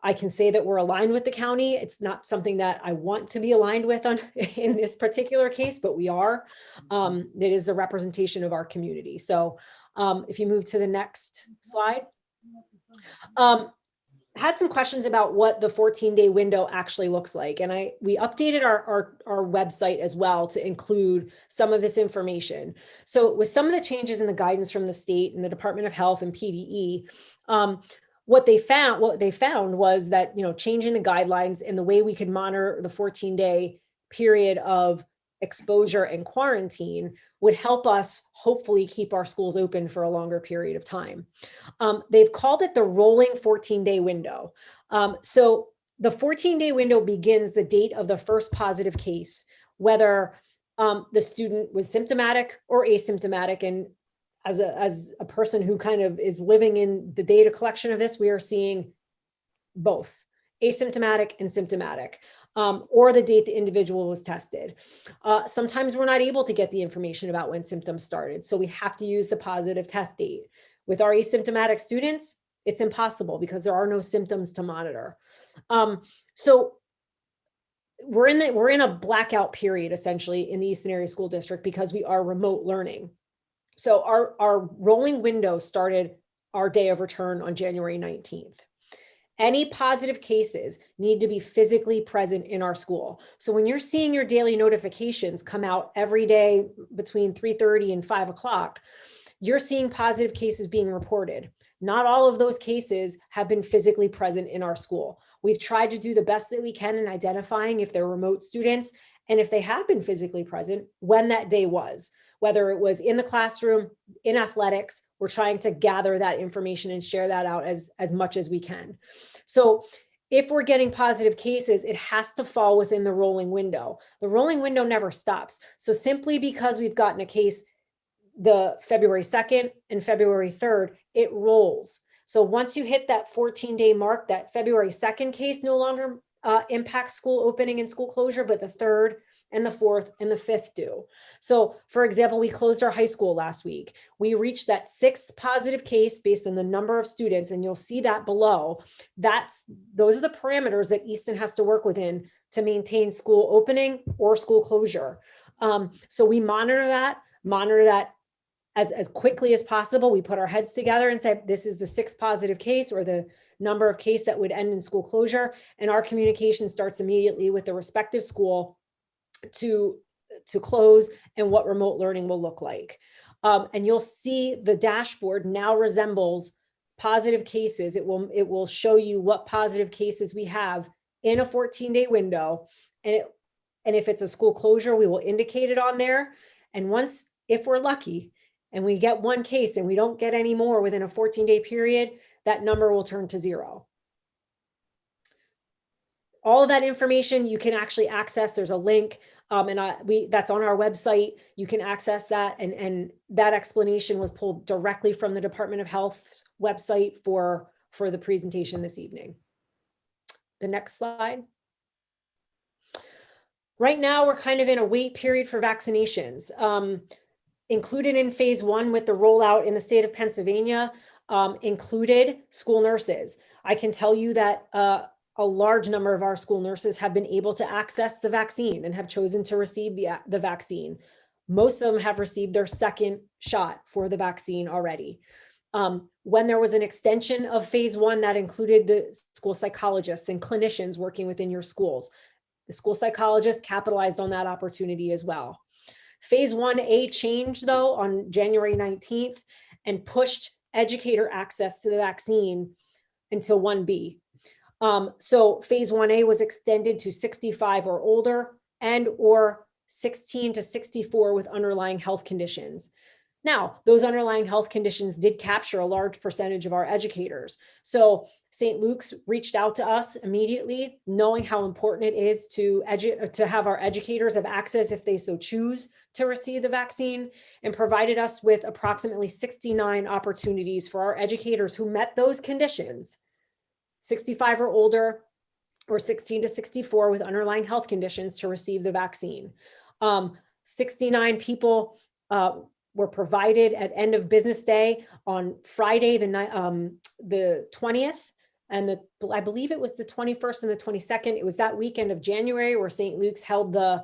I can say that we're aligned with the county. It's not something that I want to be aligned with in this particular case, but we are. It is the representation of our community. So if you move to the next slide. Had some questions about what the 14-day window actually looks like. And we updated our website as well to include some of this information. So with some of the changes in the guidance from the state and the Department of Health and PDE, what they found was that, changing the guidelines and the way we could monitor the 14-day period of exposure and quarantine would help us hopefully keep our schools open for a longer period of time. They've called it the rolling 14-day window. So the 14-day window begins the date of the first positive case, whether the student was symptomatic or asymptomatic. And as a person who kind of is living in the data collection of this, we are seeing both asymptomatic and symptomatic. Or the date the individual was tested. Sometimes we're not able to get the information about when symptoms started, so we have to use the positive test date. With our asymptomatic students, it's impossible because there are no symptoms to monitor. So we're in a blackout period essentially in the Easton Area School District because we are remote learning. So our rolling window started our day of return on January 19th. Any positive cases need to be physically present in our school. So when you're seeing your daily notifications come out every day between 3:30 and 5 o'clock, you're seeing positive cases being reported. Not all of those cases have been physically present in our school. We've tried to do the best that we can in identifying if they're remote students and if they have been physically present, when that day was. Whether it was in the classroom, in athletics, we're trying to gather that information and share that out as much as we can. So if we're getting positive cases, it has to fall within the rolling window. The rolling window never stops. So simply because we've gotten a case the February 2nd and February 3rd, it rolls. So once you hit that 14-day mark, that February 2nd case no longer impacts school opening and school closure, but the 3rd and the 4th and the 5th do. So for example, we closed our high school last week. We reached that 6th positive case based on the number of students, and you'll see that below. Those are the parameters that Easton has to work within to maintain school opening or school closure. So we monitor that as quickly as possible. We put our heads together and say, this is the 6th positive case or the number of cases that would end in school closure. And our communication starts immediately with the respective school to close and what remote learning will look like. And you'll see the dashboard now resembles positive cases. It will show you what positive cases we have in a 14-day window. And if it's a school closure, we will indicate it on there. And if we're lucky and we get one case and we don't get any more within a 14-day period, that number will turn to 0. All of that information you can actually access. There's a link that's on our website. You can access that. And that explanation was pulled directly from the Department of Health's website for the presentation this evening. The next slide. Right now, we're kind of in a wait period for vaccinations. Included in phase 1 with the rollout in the state of Pennsylvania, included school nurses. I can tell you that a large number of our school nurses have been able to access the vaccine and have chosen to receive the vaccine. Most of them have received their second shot for the vaccine already. When there was an extension of phase 1 that included the school psychologists and clinicians working within your schools, the school psychologists capitalized on that opportunity as well. Phase 1A changed though on January 19th and pushed educator access to the vaccine until 1B. So phase 1A was extended to 65 or older and or 16 to 64 with underlying health conditions. Now, those underlying health conditions did capture a large percentage of our educators. So St. Luke's reached out to us immediately, knowing how important it is to have our educators have access if they so choose to receive the vaccine, and provided us with approximately 69 opportunities for our educators who met those conditions, 65 or older, or 16 to 64 with underlying health conditions, to receive the vaccine. 69 people were provided at end of business day on Friday, the 20th, and I believe it was the 21st and the 22nd. It was that weekend of January where St. Luke's held the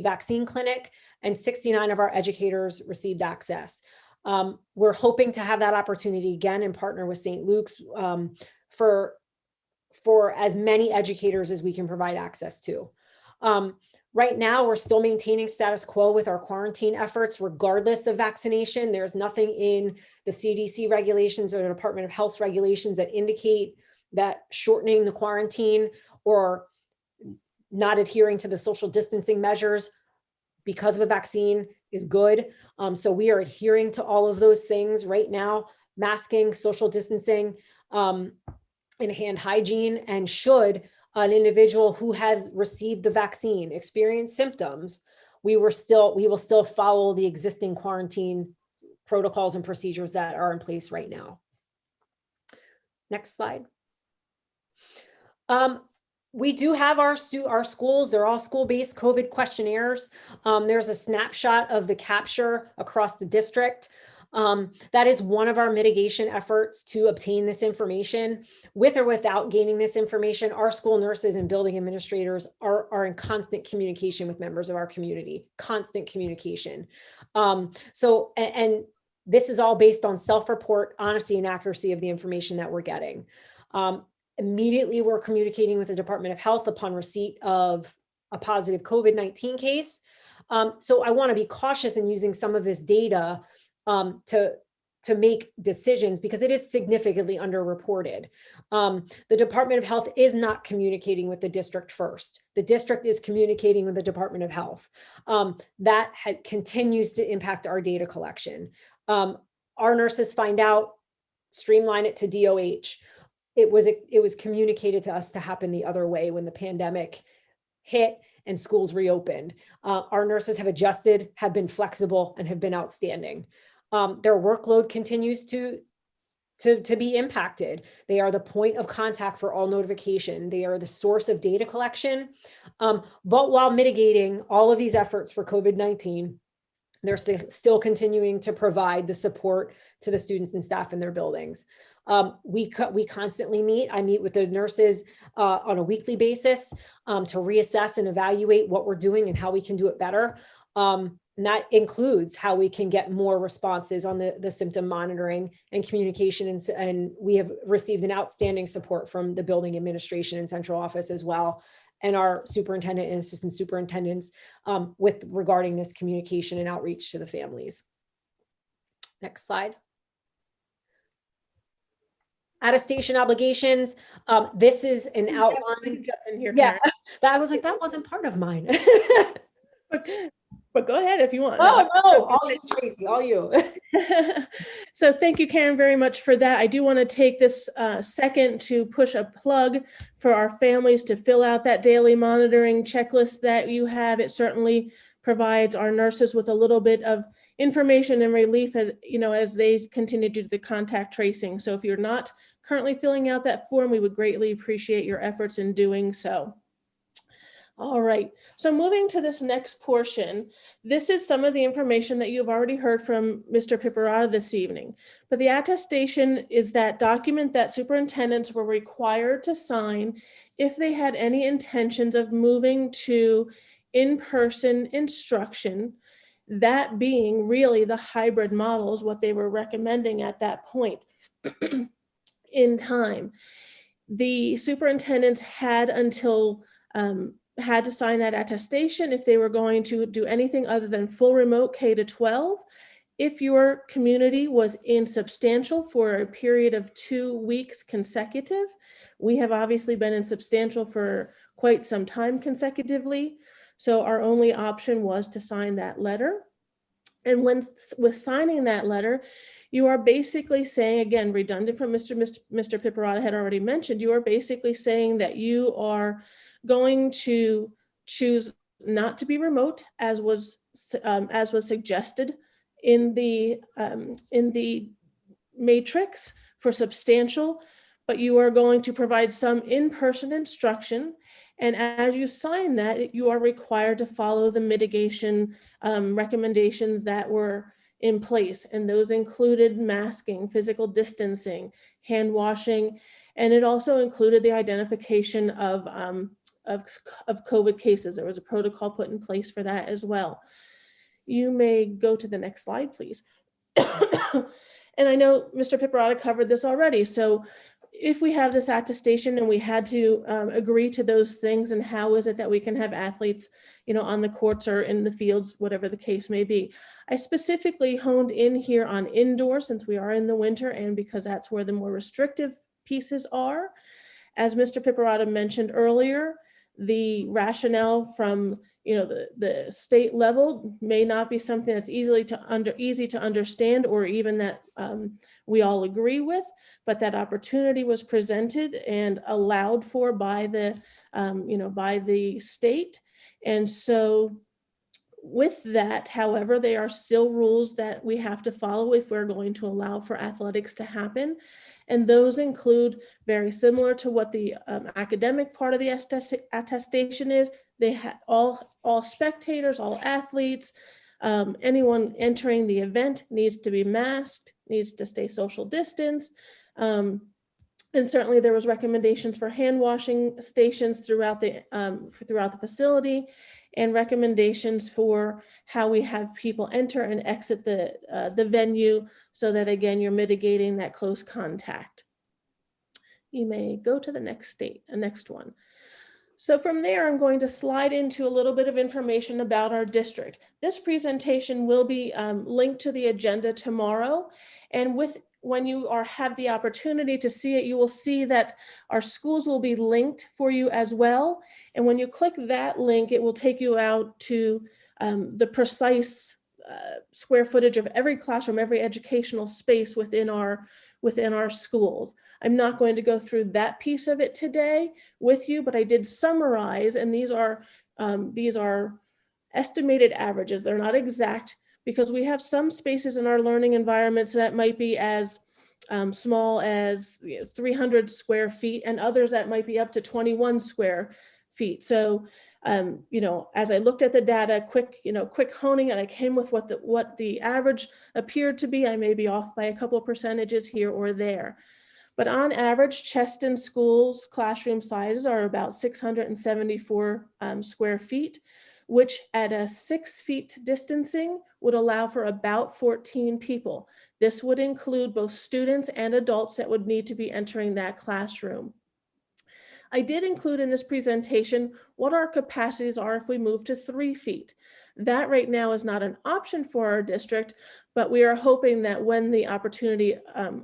vaccine clinic, and 69 of our educators received access. We're hoping to have that opportunity again and partner with St. Luke's for as many educators as we can provide access to. Right now, we're still maintaining status quo with our quarantine efforts, regardless of vaccination. There's nothing in the CDC regulations or the Department of Health regulations that indicate that shortening the quarantine or not adhering to the social distancing measures because of a vaccine is good. So we are adhering to all of those things right now: masking, social distancing, and hand hygiene. And should an individual who has received the vaccine experience symptoms, we will still follow the existing quarantine protocols and procedures that are in place right now. Next slide. We do have our schools. They're all school-based COVID questionnaires. There's a snapshot of the capture across the district. That is one of our mitigation efforts to obtain this information. With or without gaining this information, our school nurses and building administrators are in constant communication with members of our community, constant communication. And this is all based on self-report, honesty, and accuracy of the information that we're getting. Immediately, we're communicating with the Department of Health upon receipt of a positive COVID-19 case. So I want to be cautious in using some of this data to make decisions because it is significantly underreported. The Department of Health is not communicating with the district first. The district is communicating with the Department of Health. That continues to impact our data collection. Our nurses find out, streamline it to DOH. It was communicated to us to happen the other way when the pandemic hit and schools reopened. Our nurses have adjusted, have been flexible, and have been outstanding. Their workload continues to be impacted. They are the point of contact for all notification. They are the source of data collection. But while mitigating all of these efforts for COVID-19, they're still continuing to provide the support to the students and staff in their buildings. We constantly meet. I meet with the nurses on a weekly basis to reassess and evaluate what we're doing and how we can do it better. And that includes how we can get more responses on the symptom monitoring and communication. And we have received an outstanding support from the building administration and central office as well, and our superintendent and assistant superintendents regarding this communication and outreach to the families. Next slide. Attestation obligations. This is an outline. Yeah, that was like, that wasn't part of mine. But go ahead if you want. Oh, no, all you, Tracy, all you. So thank you, Karen, very much for that. I do want to take this second to push a plug for our families to fill out that daily monitoring checklist that you have. It certainly provides our nurses with a little bit of information and relief as they continue to do the contact tracing. So if you're not currently filling out that form, we would greatly appreciate your efforts in doing so. All right, so moving to this next portion, this is some of the information that you've already heard from Mr. Piperata this evening. But the attestation is that document that superintendents were required to sign if they had any intentions of moving to in-person instruction, that being really the hybrid models, what they were recommending at that point in time. The superintendents had until had to sign that attestation if they were going to do anything other than full remote K to 12. If your community was insubstantial for a period of 2 weeks consecutive, we have obviously been insubstantial for quite some time consecutively. So our only option was to sign that letter. And with signing that letter, you are basically saying, again, redundant from Mr. Piperata had already mentioned, you are basically saying that you are going to choose not to be remote, as was suggested in the matrix for substantial, but you are going to provide some in-person instruction. And as you sign that, you are required to follow the mitigation recommendations that were in place. And those included masking, physical distancing, hand washing, and it also included the identification of COVID cases. There was a protocol put in place for that as well. You may go to the next slide, please. And I know Mr. Piperata covered this already. So if we have this attestation and we had to agree to those things, and how is it that we can have athletes, on the courts or in the fields, whatever the case may be. I specifically honed in here on indoor, since we are in the winter and because that's where the more restrictive pieces are. As Mr. Piperata mentioned earlier, the rationale from the state level may not be something that's easy to understand, or even that we all agree with, but that opportunity was presented and allowed for by the by the state. And so with that, however, there are still rules that we have to follow if we're going to allow for athletics to happen. And those include, very similar to what the academic part of the attestation is, they have all spectators, all athletes, anyone entering the event needs to be masked, needs to stay social distance. And certainly there was recommendations for hand washing stations throughout the facility, and recommendations for how we have people enter and exit the venue, so that, again, you're mitigating that close contact. You may go to the next one. So from there, I'm going to slide into a little bit of information about our district. This presentation will be linked to the agenda tomorrow. And when you have the opportunity to see it, you will see that our schools will be linked for you as well. And when you click that link, it will take you out to the precise square footage of every classroom, every educational space within our schools. I'm not going to go through that piece of it today with you, but I did summarize, and these are estimated averages. They're not exact, because we have some spaces in our learning environments that might be as small as 300 square feet, and others that might be up to 21 square feet. So, as I looked at the data, quick honing, and I came with what the average appeared to be. I may be off by a couple of percentages here or there. But on average, Cheston Schools classroom sizes are about 674 square feet, which at a 6 feet distancing would allow for about 14 people. This would include both students and adults that would need to be entering that classroom. I did include in this presentation what our capacities are if we move to 3 feet. That right now is not an option for our district, but we are hoping that when the opportunity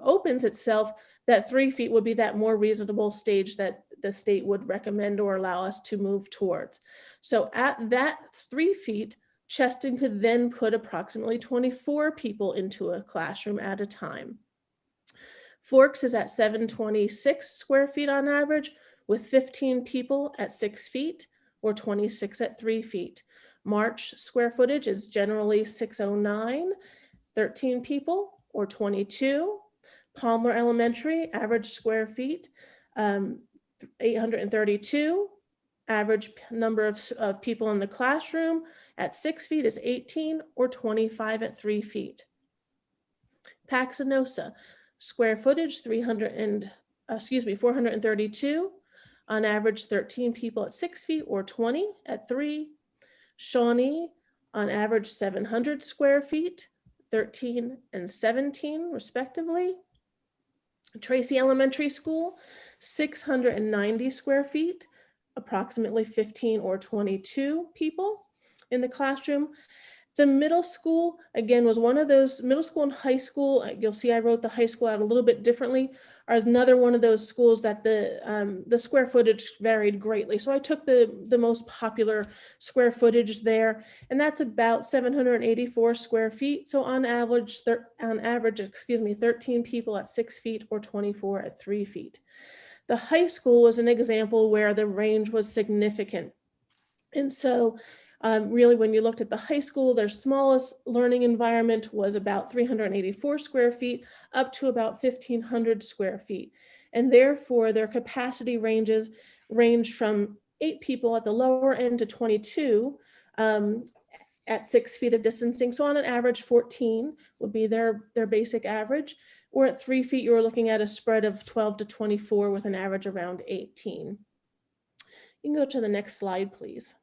opens itself, that 3 feet would be that more reasonable stage that the state would recommend or allow us to move towards. So at that 3 feet, Cheston could then put approximately 24 people into a classroom at a time. Forks is at 726 square feet on average, with 15 people at 6 feet or 26 at 3 feet. March square footage is generally 609, 13 people or 22. Palmer Elementary, average square feet, 832, Average number of people in the classroom at 6 feet is 18 or 25 at 3 feet. Paxenosa, square footage 432, on average 13 people at 6 feet or 20 at 3. Shawnee, on average 700 square feet, 13 and 17 respectively. Tracy Elementary School, 690 square feet, approximately 15 or 22 people in the classroom. The middle school, again, was one of those, middle school and high school, you'll see I wrote the high school out a little bit differently, are another one of those schools that the square footage varied greatly. So I took the most popular square footage there, and that's about 784 square feet. So on average, 13 people at 6 feet or 24 at 3 feet. The high school was an example where the range was significant. And so really, when you looked at the high school, their smallest learning environment was about 384 square feet up to about 1,500 square feet. And therefore, their capacity range from 8 people at the lower end to 22 at 6 feet of distancing. So on an average, 14 would be their basic average. Or at 3 feet, you were looking at a spread of 12 to 24 with an average around 18. You can go to the next slide, please.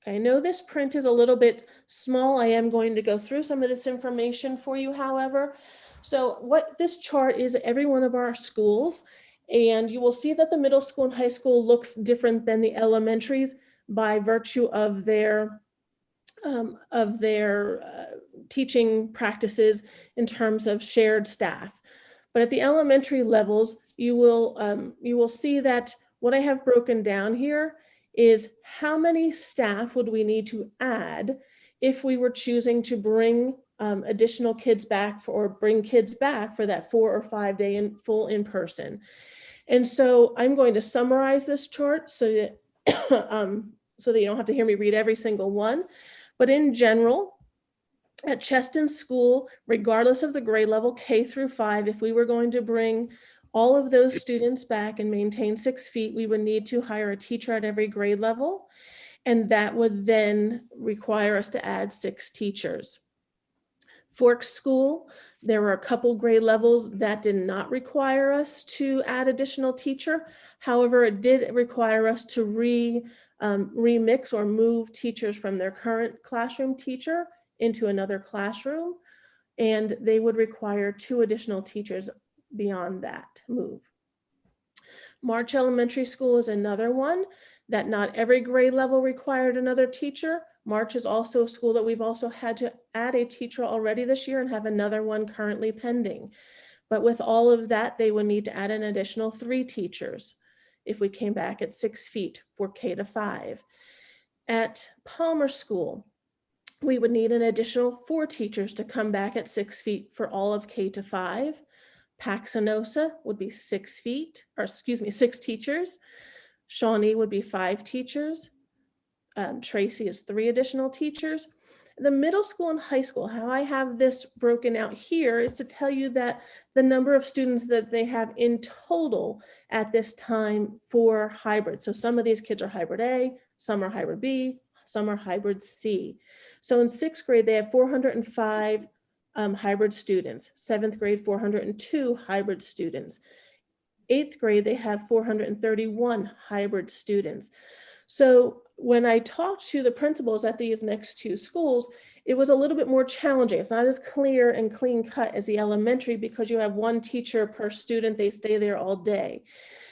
Okay, I know this print is a little bit small. I am going to go through some of this information for you, however. So what this chart is every one of our schools, and you will see that the middle school and high school looks different than the elementaries by virtue of their teaching practices in terms of shared staff. But at the elementary levels, you will see that what I have broken down here is how many staff would we need to add if we were choosing to bring additional kids back or bring kids back for that 4 or 5 day full in person. And so I'm going to summarize this chart so that you don't have to hear me read every single one. But in general, at Cheston School, regardless of the grade level K through 5, if we were going to bring all of those students back and maintain 6 feet, we would need to hire a teacher at every grade level. And that would then require us to add 6 teachers. Forks School, there were a couple grade levels that did not require us to add additional teacher. However, it did require us to remix or move teachers from their current classroom teacher into another classroom. And they would require 2 additional teachers beyond that move. March Elementary School is another one that not every grade level required another teacher. March is also a school that we've also had to add a teacher already this year and have another one currently pending. But with all of that, they would need to add an additional 3 teachers if we came back at 6 feet for K to 5. At Palmer School, we would need an additional 4 teachers to come back at 6 feet for all of K to 5. Paxenosa would be 6 teachers. Shawnee would be 5 teachers. Tracy is 3 additional teachers. The middle school and high school, how I have this broken out here is to tell you that the number of students that they have in total at this time for hybrid. So some of these kids are hybrid A, some are hybrid B, some are hybrid C. So in 6th grade, they have 405 hybrid students. 7th grade, 402 hybrid students. 8th grade, they have 431 hybrid students. So when I talked to the principals at these next 2 schools, it was a little bit more challenging. It's not as clear and clean cut as the elementary because you have 1 teacher per student. They stay there all day.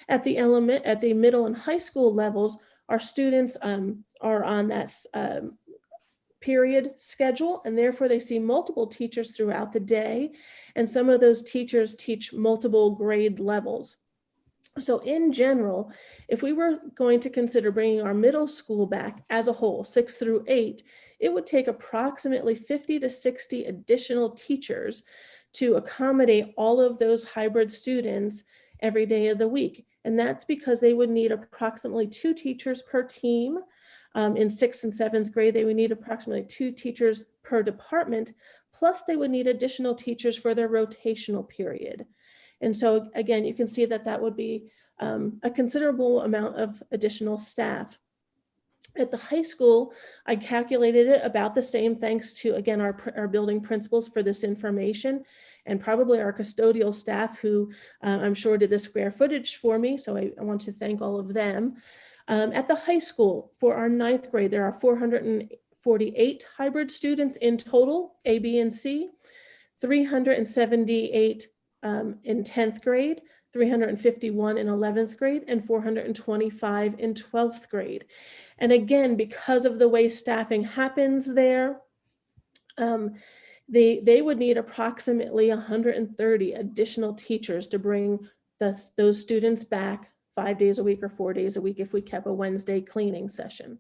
At the middle and high school levels, our students are on that period schedule, and therefore they see multiple teachers throughout the day. And some of those teachers teach multiple grade levels. So in general, if we were going to consider bringing our middle school back as a whole, 6 through 8, it would take approximately 50 to 60 additional teachers to accommodate all of those hybrid students every day of the week. And that's because they would need approximately 2 teachers per team. In 6th and 7th grade, they would need approximately 2 teachers per department, plus they would need additional teachers for their rotational period. And so again, you can see that that would be a considerable amount of additional staff At the high school, I calculated it about the same, thanks to, again, our building principals for this information, and probably our custodial staff who I'm sure did the square footage for me. So I want to thank all of them. At the high school, for our 9th grade, there are 448 hybrid students in total, A, B, and C, 378 in 10th grade, 351 in 11th grade, and 425 in 12th grade. And again, because of the way staffing happens there, they would need approximately 130 additional teachers to bring those students back 5 days a week or 4 days a week if we kept a Wednesday cleaning session.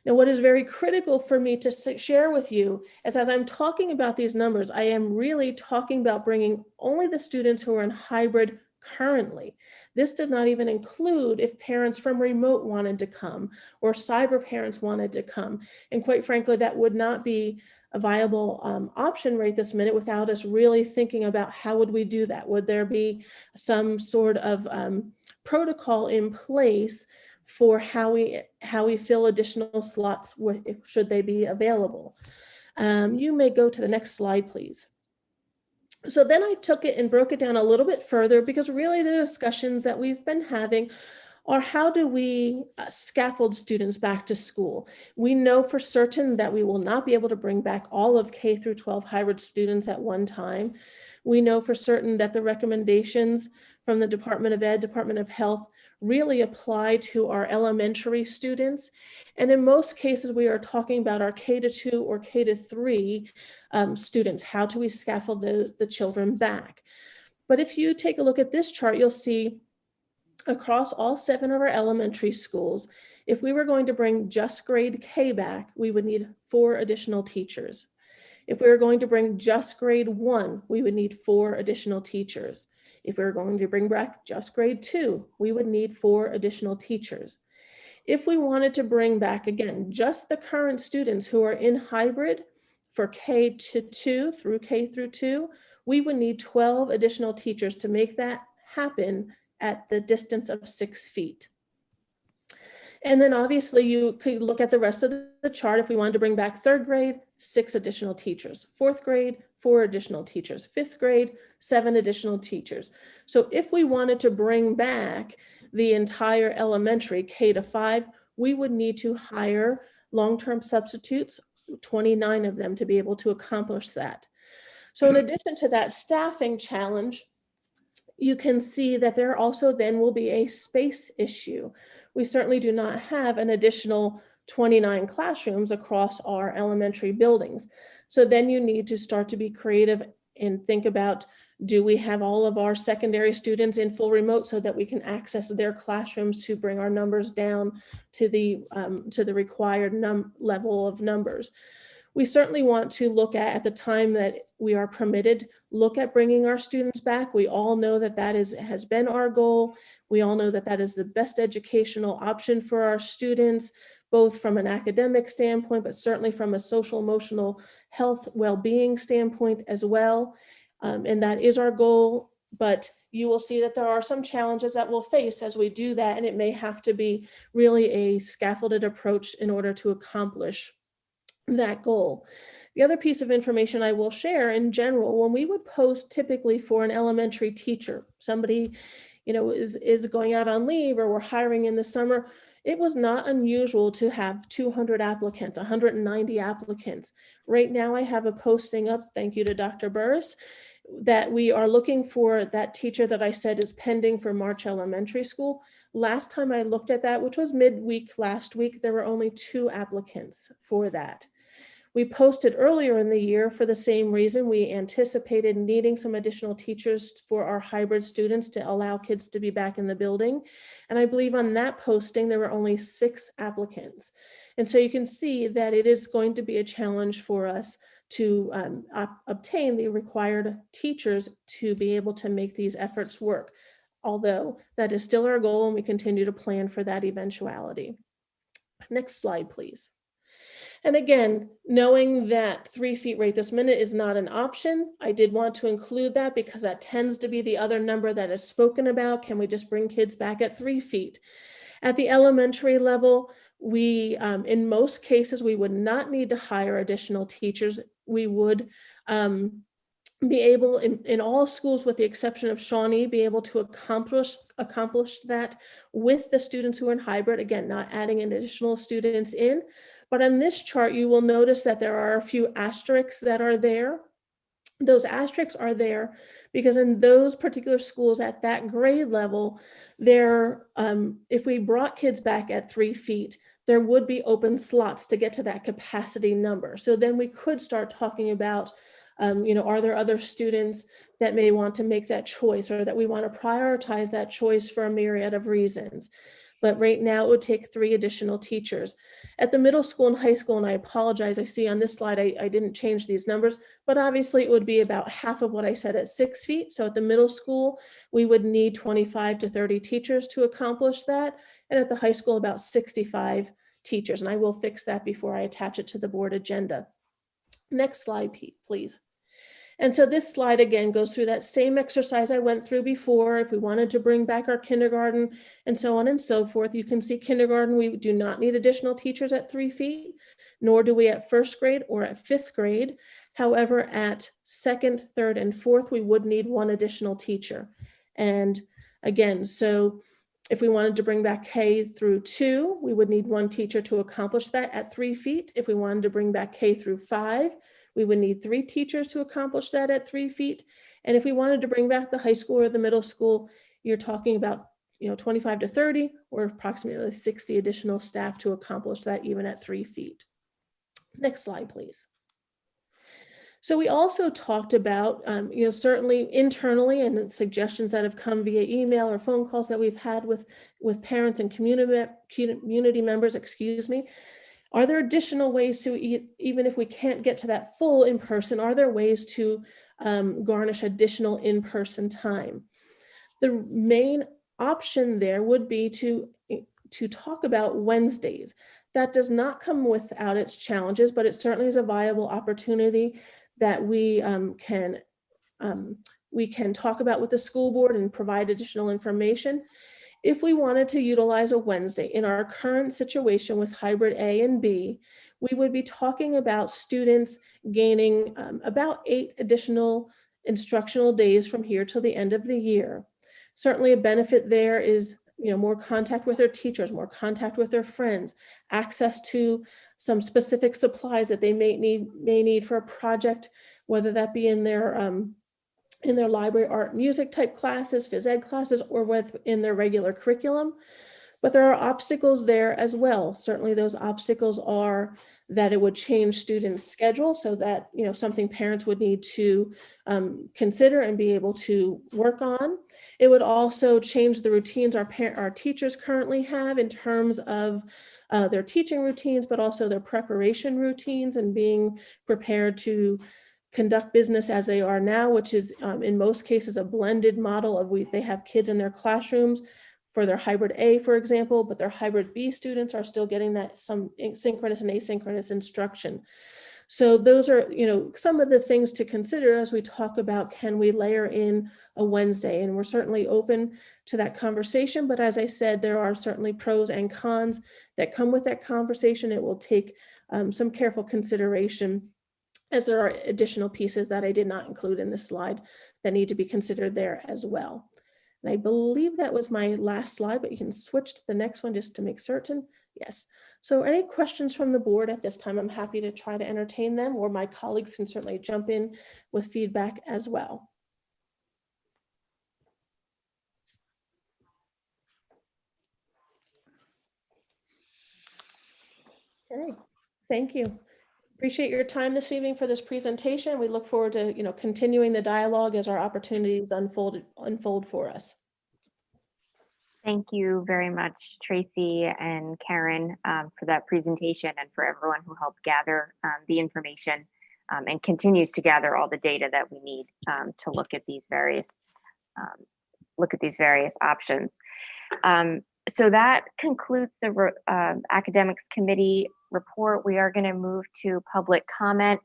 Now, what is very critical for me to share with you is, as I'm talking about these numbers, I am really talking about bringing only the students who are in hybrid currently. This does not even include if parents from remote wanted to come or cyber parents wanted to come. And quite frankly, that would not be a viable option right this minute without us really thinking about how would we do that? Would there be some sort of protocol in place for how we fill additional slots should they be available? You may go to the next slide, please. So then I took it and broke it down a little bit further, because really the discussions that we've been having are how do we scaffold students back to school? We know for certain that we will not be able to bring back all of K through 12 hybrid students at one time. We know for certain that the recommendations from the Department of Ed, Department of Health really apply to our elementary students. And in most cases, we are talking about our K-2 or K-3 students. How do we scaffold the children back? But if you take a look at this chart, you'll see across all 7 of our elementary schools, if we were going to bring just grade K back, we would need 4 additional teachers. If we were going to bring just grade 1, we would need 4 additional teachers. If we were going to bring back just grade 2, we would need 4 additional teachers. If we wanted to bring back, again, just the current students who are in hybrid for K-2 through K through 2, we would need 12 additional teachers to make that happen at the distance of 6 feet. And then obviously you could look at the rest of the chart. If we wanted to bring back 3rd grade, 6 additional teachers, 4th grade, 4 additional teachers, 5th grade, 7 additional teachers. So if we wanted to bring back the entire elementary K-5, we would need to hire long-term substitutes, 29 of them, to be able to accomplish that. So in addition to that staffing challenge, you can see that there also then will be a space issue. We certainly do not have an additional 29 classrooms across our elementary buildings. So then you need to start to be creative and think about, do we have all of our secondary students in full remote so that we can access their classrooms to bring our numbers down to the required level of numbers? We certainly want to look at the time that we are permitted, look at bringing our students back. We all know that has been our goal. We all know that that is the best educational option for our students, both from an academic standpoint, but certainly from a social, emotional health, well-being standpoint as well. And that is our goal, but you will see that there are some challenges that we'll face as we do that, and it may have to be really a scaffolded approach in order to accomplish that goal. The other piece of information I will share in general, when we would post typically for an elementary teacher, somebody, is going out on leave or we're hiring in the summer, it was not unusual to have 200 applicants, 190 applicants. Right now I have a posting up, thank you to Dr. Burris, that we are looking for that teacher that I said is pending for March Elementary School. Last time I looked at that, which was midweek last week, there were only 2 applicants for that. We posted earlier in the year for the same reason. We anticipated needing some additional teachers for our hybrid students to allow kids to be back in the building. And I believe on that posting, there were only 6 applicants. And so you can see that it is going to be a challenge for us to obtain the required teachers to be able to make these efforts work. Although that is still our goal and we continue to plan for that eventuality. Next slide, please. And again, knowing that 3 feet right this minute is not an option, I did want to include that because that tends to be the other number that is spoken about. Can we just bring kids back at 3 feet? At the elementary level, We, in most cases, we would not need to hire additional teachers. We would be able, in all schools with the exception of Shawnee, be able to accomplish that with the students who are in hybrid, again, not adding additional students in. But on this chart, you will notice that there are a few asterisks that are there. Those asterisks are there because in those particular schools at that grade level, there, if we brought kids back at 3 feet, there would be open slots to get to that capacity number. So then we could start talking about, are there other students that may want to make that choice, or that we want to prioritize that choice for a myriad of reasons. But right now it would take 3 additional teachers. At the middle school and high school, and I apologize, I see on this slide, I didn't change these numbers, but obviously it would be about half of what I said at 6 feet. So at the middle school, we would need 25 to 30 teachers to accomplish that. And at the high school, about 65 teachers. And I will fix that before I attach it to the board agenda. Next slide, Pete, please. And so this slide again goes through that same exercise I went through before. If we wanted to bring back our kindergarten and so on and so forth, you can see kindergarten, we do not need additional teachers at 3 feet, nor do we at first grade or at 5th grade. However, at 2nd, 3rd, and 4th, we would need 1 additional teacher. And again, so if we wanted to bring back K through 2, we would need 1 teacher to accomplish that at 3 feet. If we wanted to bring back K through 5, we would need 3 teachers to accomplish that at 3 feet. And if we wanted to bring back the high school or the middle school, you're talking about 25 to 30 or approximately 60 additional staff to accomplish that even at 3 feet. Next slide, please. So we also talked about, certainly internally, and suggestions that have come via email or phone calls that we've had with parents and community members, Are there additional ways to, even if we can't get to that full in-person, are there ways to garnish additional in-person time? The main option there would be to talk about Wednesdays. That does not come without its challenges, but it certainly is a viable opportunity that we can talk about with the school board and provide additional information. If we wanted to utilize a Wednesday in our current situation with hybrid A and B, we would be talking about students gaining about 8 additional instructional days from here till the end of the year. Certainly a benefit there is more contact with their teachers, more contact with their friends, access to some specific supplies that they may need for a project, whether that be in their library art music type classes, phys ed classes, or within their regular curriculum. But there are obstacles there as well. Certainly those obstacles are that it would change students' schedule, so that something parents would need to consider and be able to work on. It would also change the routines our teachers currently have in terms of their teaching routines, but also their preparation routines and being prepared to conduct business as they are now, which is in most cases a blended model of they have kids in their classrooms for their hybrid A, for example, but their hybrid B students are still getting that some synchronous and asynchronous instruction. So those are, some of the things to consider as we talk about, can we layer in a Wednesday? And we're certainly open to that conversation. But as I said, there are certainly pros and cons that come with that conversation. It will take some careful consideration, as there are additional pieces that I did not include in this slide that need to be considered there as well. And I believe that was my last slide, but you can switch to the next one just to make certain. Yes. So any questions from the board at this time? I'm happy to try to entertain them, or my colleagues can certainly jump in with feedback as well. Okay, thank you. Appreciate your time this evening for this presentation. We look forward to continuing the dialogue as our opportunities unfold for us. Thank you very much, Tracy and Karen, for that presentation, and for everyone who helped gather the information and continues to gather all the data that we need to look at these various options. So that concludes the academics committee report. We are going to move to public comment.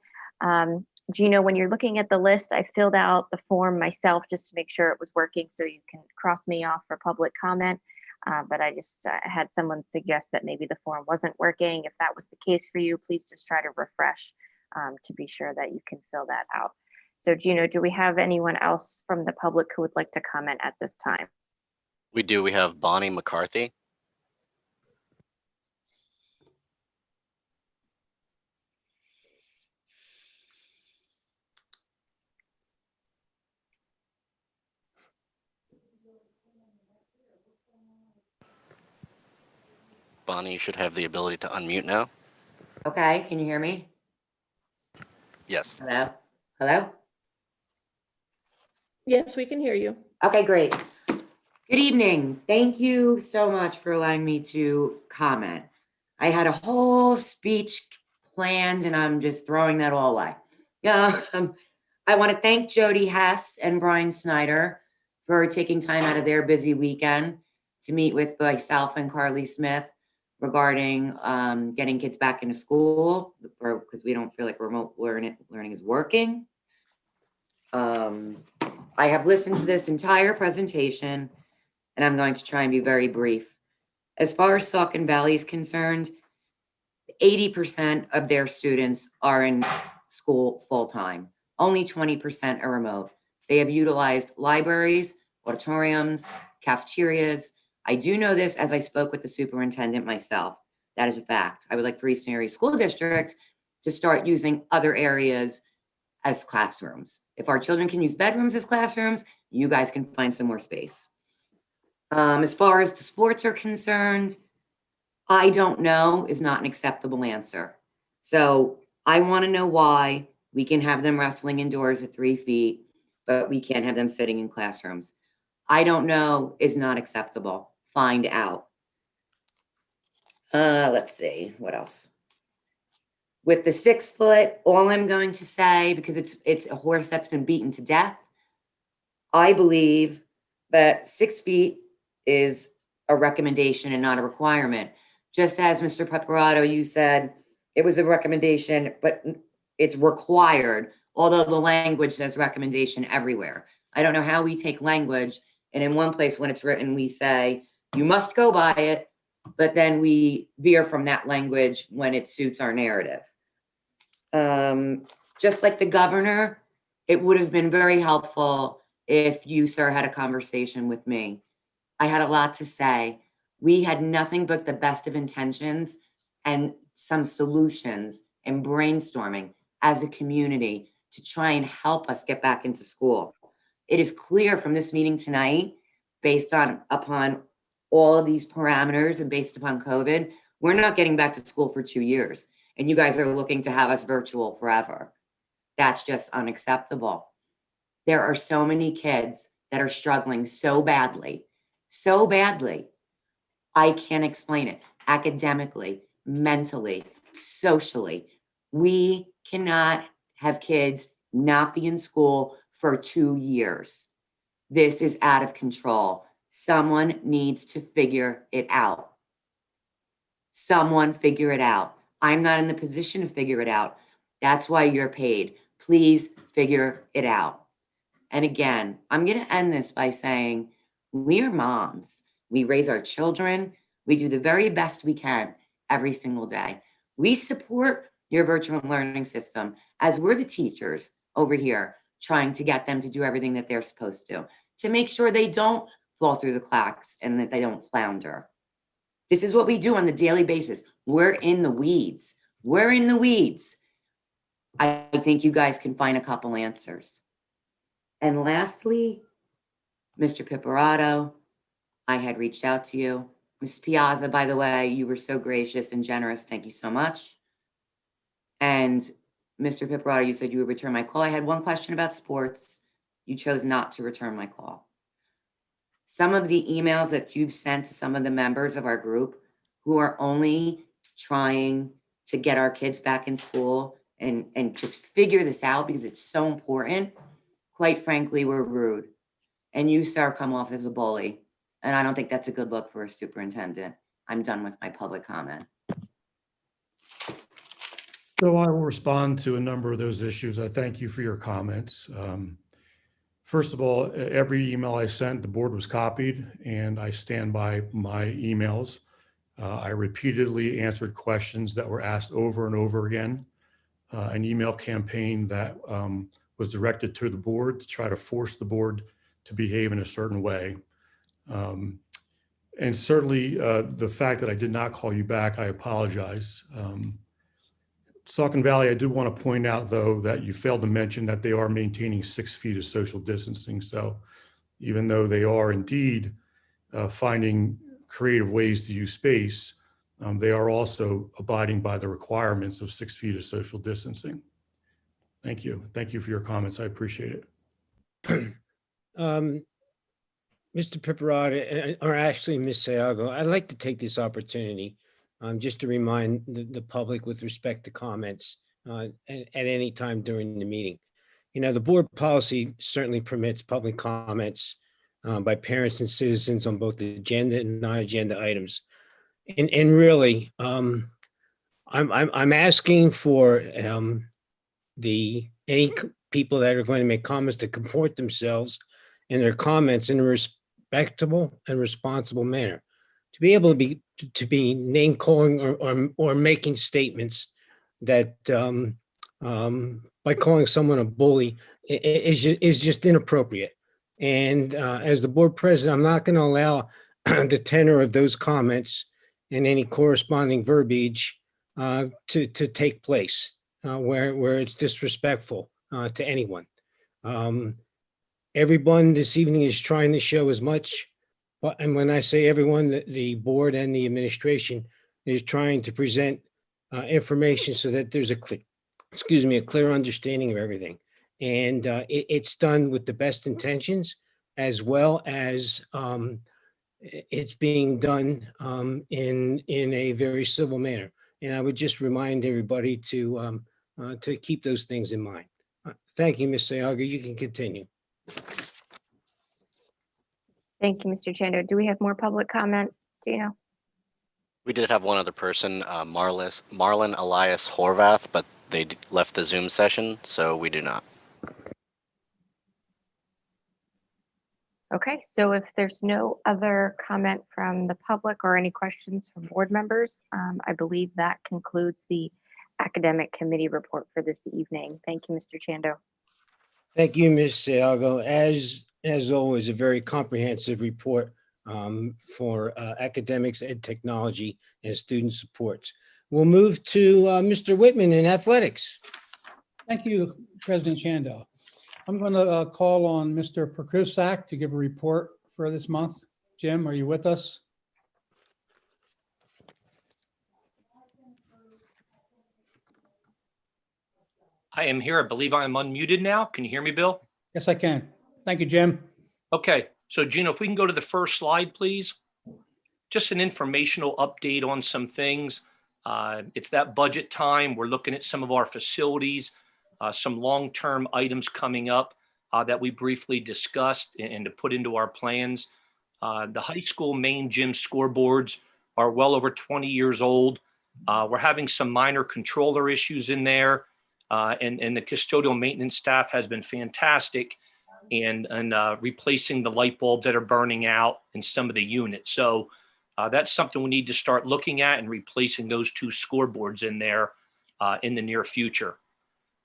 Gino, when you're looking at the list, I filled out the form myself just to make sure it was working, so you can cross me off for public comment. But I just had someone suggest that maybe the form wasn't working. If that was the case for you, please just try to refresh to be sure that you can fill that out. So Gino, do we have anyone else from the public who would like to comment at this time? We do. We have Bonnie McCarthy. Bonnie, you should have the ability to unmute now. Okay, can you hear me? Yes. Hello? Hello? Yes, we can hear you. Okay, great. Good evening. Thank you so much for allowing me to comment. I had a whole speech planned and I'm just throwing that all away. Yeah, I want to thank Jody Hess and Brian Snyder for taking time out of their busy weekend to meet with myself and Carly Smith regarding getting kids back into school, because we don't feel like remote learning is working. I have listened to this entire presentation and I'm going to try and be very brief. As far as Saucon Valley is concerned, 80% of their students are in school full-time. Only 20% are remote. They have utilized libraries, auditoriums, cafeterias. I do know this as I spoke with the superintendent myself. That is a fact. I would like for Eastern Area School District to start using other areas as classrooms. If our children can use bedrooms as classrooms, you guys can find some more space. As far as the sports are concerned, I don't know is not an acceptable answer. So I want to know why we can have them wrestling indoors at 3 feet, but we can't have them sitting in classrooms. I don't know is not acceptable. Find out. Let's see, what else? With the 6 foot, all I'm going to say, because it's a horse that's been beaten to death, I believe that 6 feet is a recommendation and not a requirement. Just as Mr. Peperato, you said it was a recommendation, but it's required, although the language says recommendation everywhere. I don't know how we take language and in one place when it's written, we say, you must go by it, but then we veer from that language when it suits our narrative. Just like the governor, it would have been very helpful if you, sir, had a conversation with me. I had a lot to say. We had nothing but the best of intentions and some solutions and brainstorming as a community to try and help us get back into school. It is clear from this meeting tonight, based upon all of these parameters and based upon COVID, we're not getting back to school for 2 years. And you guys are looking to have us virtual forever. That's just unacceptable. There are so many kids that are struggling so badly. I can't explain it. Academically, mentally, socially. We cannot have kids not be in school for 2 years. This is out of control. Someone needs to figure it out. Someone figure it out. I'm not in the position to figure it out. That's why you're paid. Please figure it out. And again, I'm going to end this by saying, we are moms. We raise our children. We do the very best we can every single day. We support your virtual learning system as we're the teachers over here trying to get them to do everything that they're supposed to make sure they don't fall through the cracks and that they don't flounder. This is what we do on a daily basis. We're in the weeds. We're in the weeds. I think you guys can find a couple answers. And lastly, Mr. Piperato, I had reached out to you. Ms. Piazza, by the way, you were so gracious and generous. Thank you so much. And Mr. Piperato, you said you would return my call. I had one question about sports. You chose not to return my call. Some of the emails that you've sent to some of the members of our group who are only trying to get our kids back in school and just figure this out because it's so important, quite frankly, were rude. And you, sir, come off as a bully. And I don't think that's a good look for a superintendent. I'm done with my public comment. So I will respond to a number of those issues. I thank you for your comments. First of all, every email I sent, the board was copied, and I stand by my emails. I repeatedly answered questions that were asked over and over again. An email campaign that was directed to the board to try to force the board to behave in a certain way. And certainly the fact that I did not call you back, I apologize. Saucon Valley, I do want to point out, though, that you failed to mention that they are maintaining 6 feet of social distancing. So even though they are indeed finding creative ways to use space, they are also abiding by the requirements of 6 feet of social distancing. Thank you. Thank you for your comments. I appreciate it. Mr. Pipparotta, or actually Ms. Sayago, I'd like to take this opportunity just to remind the public with respect to comments at any time during the meeting. You know, the board policy certainly permits public comments by parents and citizens on both the agenda and non-agenda items. And really, I'm asking for any people that are going to make comments to comport themselves in their comments in a respectable and responsible manner. To be able to be name calling or making statements that by calling someone a bully is just inappropriate. And as the board president, I'm not going to allow the tenor of those comments and any corresponding verbiage to take place where it's disrespectful to anyone. Everyone this evening is trying to show as much, and when I say everyone, the board and the administration is trying to present information so that there's a clear understanding of everything. And it's done with the best intentions, as well as it's being done in a very civil manner. And I would just remind everybody to keep those things in mind. Thank you, Ms. Sayago. You can continue. Thank you, Mr. Chando. Do we have more public comment? Do you know? We did have one other person, Marlon Elias Horvath, but they left the Zoom session, so we do not. Okay, so if there's no other comment from the public or any questions from board members, I believe that concludes the academic committee report for this evening. Thank you, Mr. Chando. Thank you, Ms. Sayago. As always, a very comprehensive report for academics, ed technology, and student supports. We'll move to Mr. Whitman in athletics. Thank you, President Chando. I'm going to call on Mr. Perkusak to give a report for this month. Jim, are you with us? I am here. I believe I am unmuted now. Can you hear me, Bill? Yes, I can. Thank you, Jim. Okay, so Gino, if we can go to the first slide, please. Just an informational update on some things. It's that budget time. We're looking at some of our facilities, some long-term items coming up that we briefly discussed and to put into our plans. The high school main gym scoreboards are well over 20 years old. We're having some minor controller issues in there, and the custodial maintenance staff has been fantastic in replacing the light bulbs that are burning out in some of the units. So that's something we need to start looking at and replacing those 2 scoreboards in there in the near future.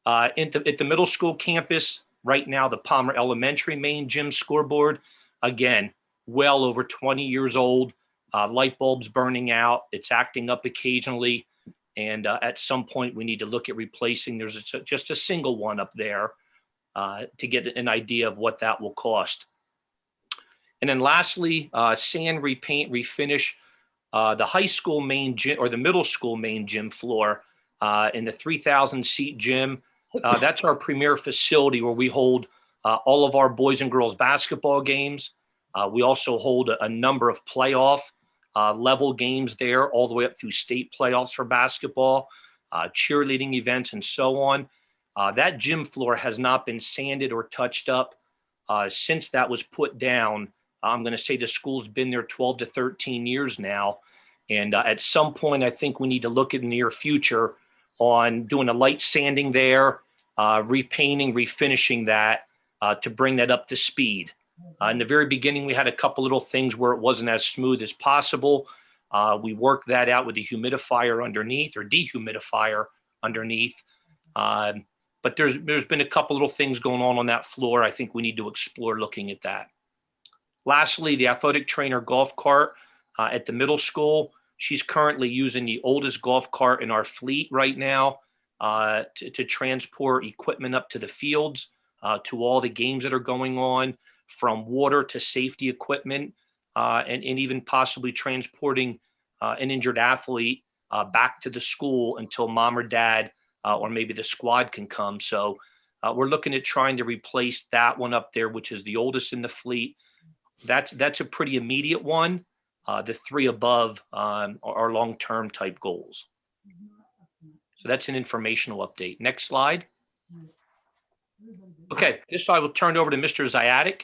At the middle school campus, right now, the Palmer Elementary main gym scoreboard, again, well over 20 years old, light bulbs burning out. It's acting up occasionally. And at some point, we need to look at replacing. There's just a single one up there to get an idea of what that will cost. And then lastly, sand, repaint, refinish the high school main gym or the middle school main gym floor in the 3,000 seat gym. That's our premier facility where we hold all of our boys and girls basketball games. We also hold a number of playoff level games there, all the way up through state playoffs for basketball, cheerleading events, and so on. That gym floor has not been sanded or touched up since that was put down. I'm going to say the school's been there 12 to 13 years now. And at some point, I think we need to look in the near future on doing a light sanding there, repainting, refinishing that, to bring that up to speed. In the very beginning, we had a couple little things where it wasn't as smooth as possible. We worked that out with the humidifier underneath or dehumidifier underneath. But there's been a couple little things going on that floor. I think we need to explore looking at that. Lastly, the athletic trainer golf cart at the middle school. She's currently using the oldest golf cart in our fleet right now to transport equipment up to the fields, to all the games that are going on, from water to safety equipment, and even possibly transporting an injured athlete back to the school until mom or dad or maybe the squad can come. So we're looking at trying to replace that one up there, which is the oldest in the fleet. That's a pretty immediate one. The three above are long-term type goals. So that's an informational update. Next slide. Okay, this I will turn it over to Mr. Ziadik.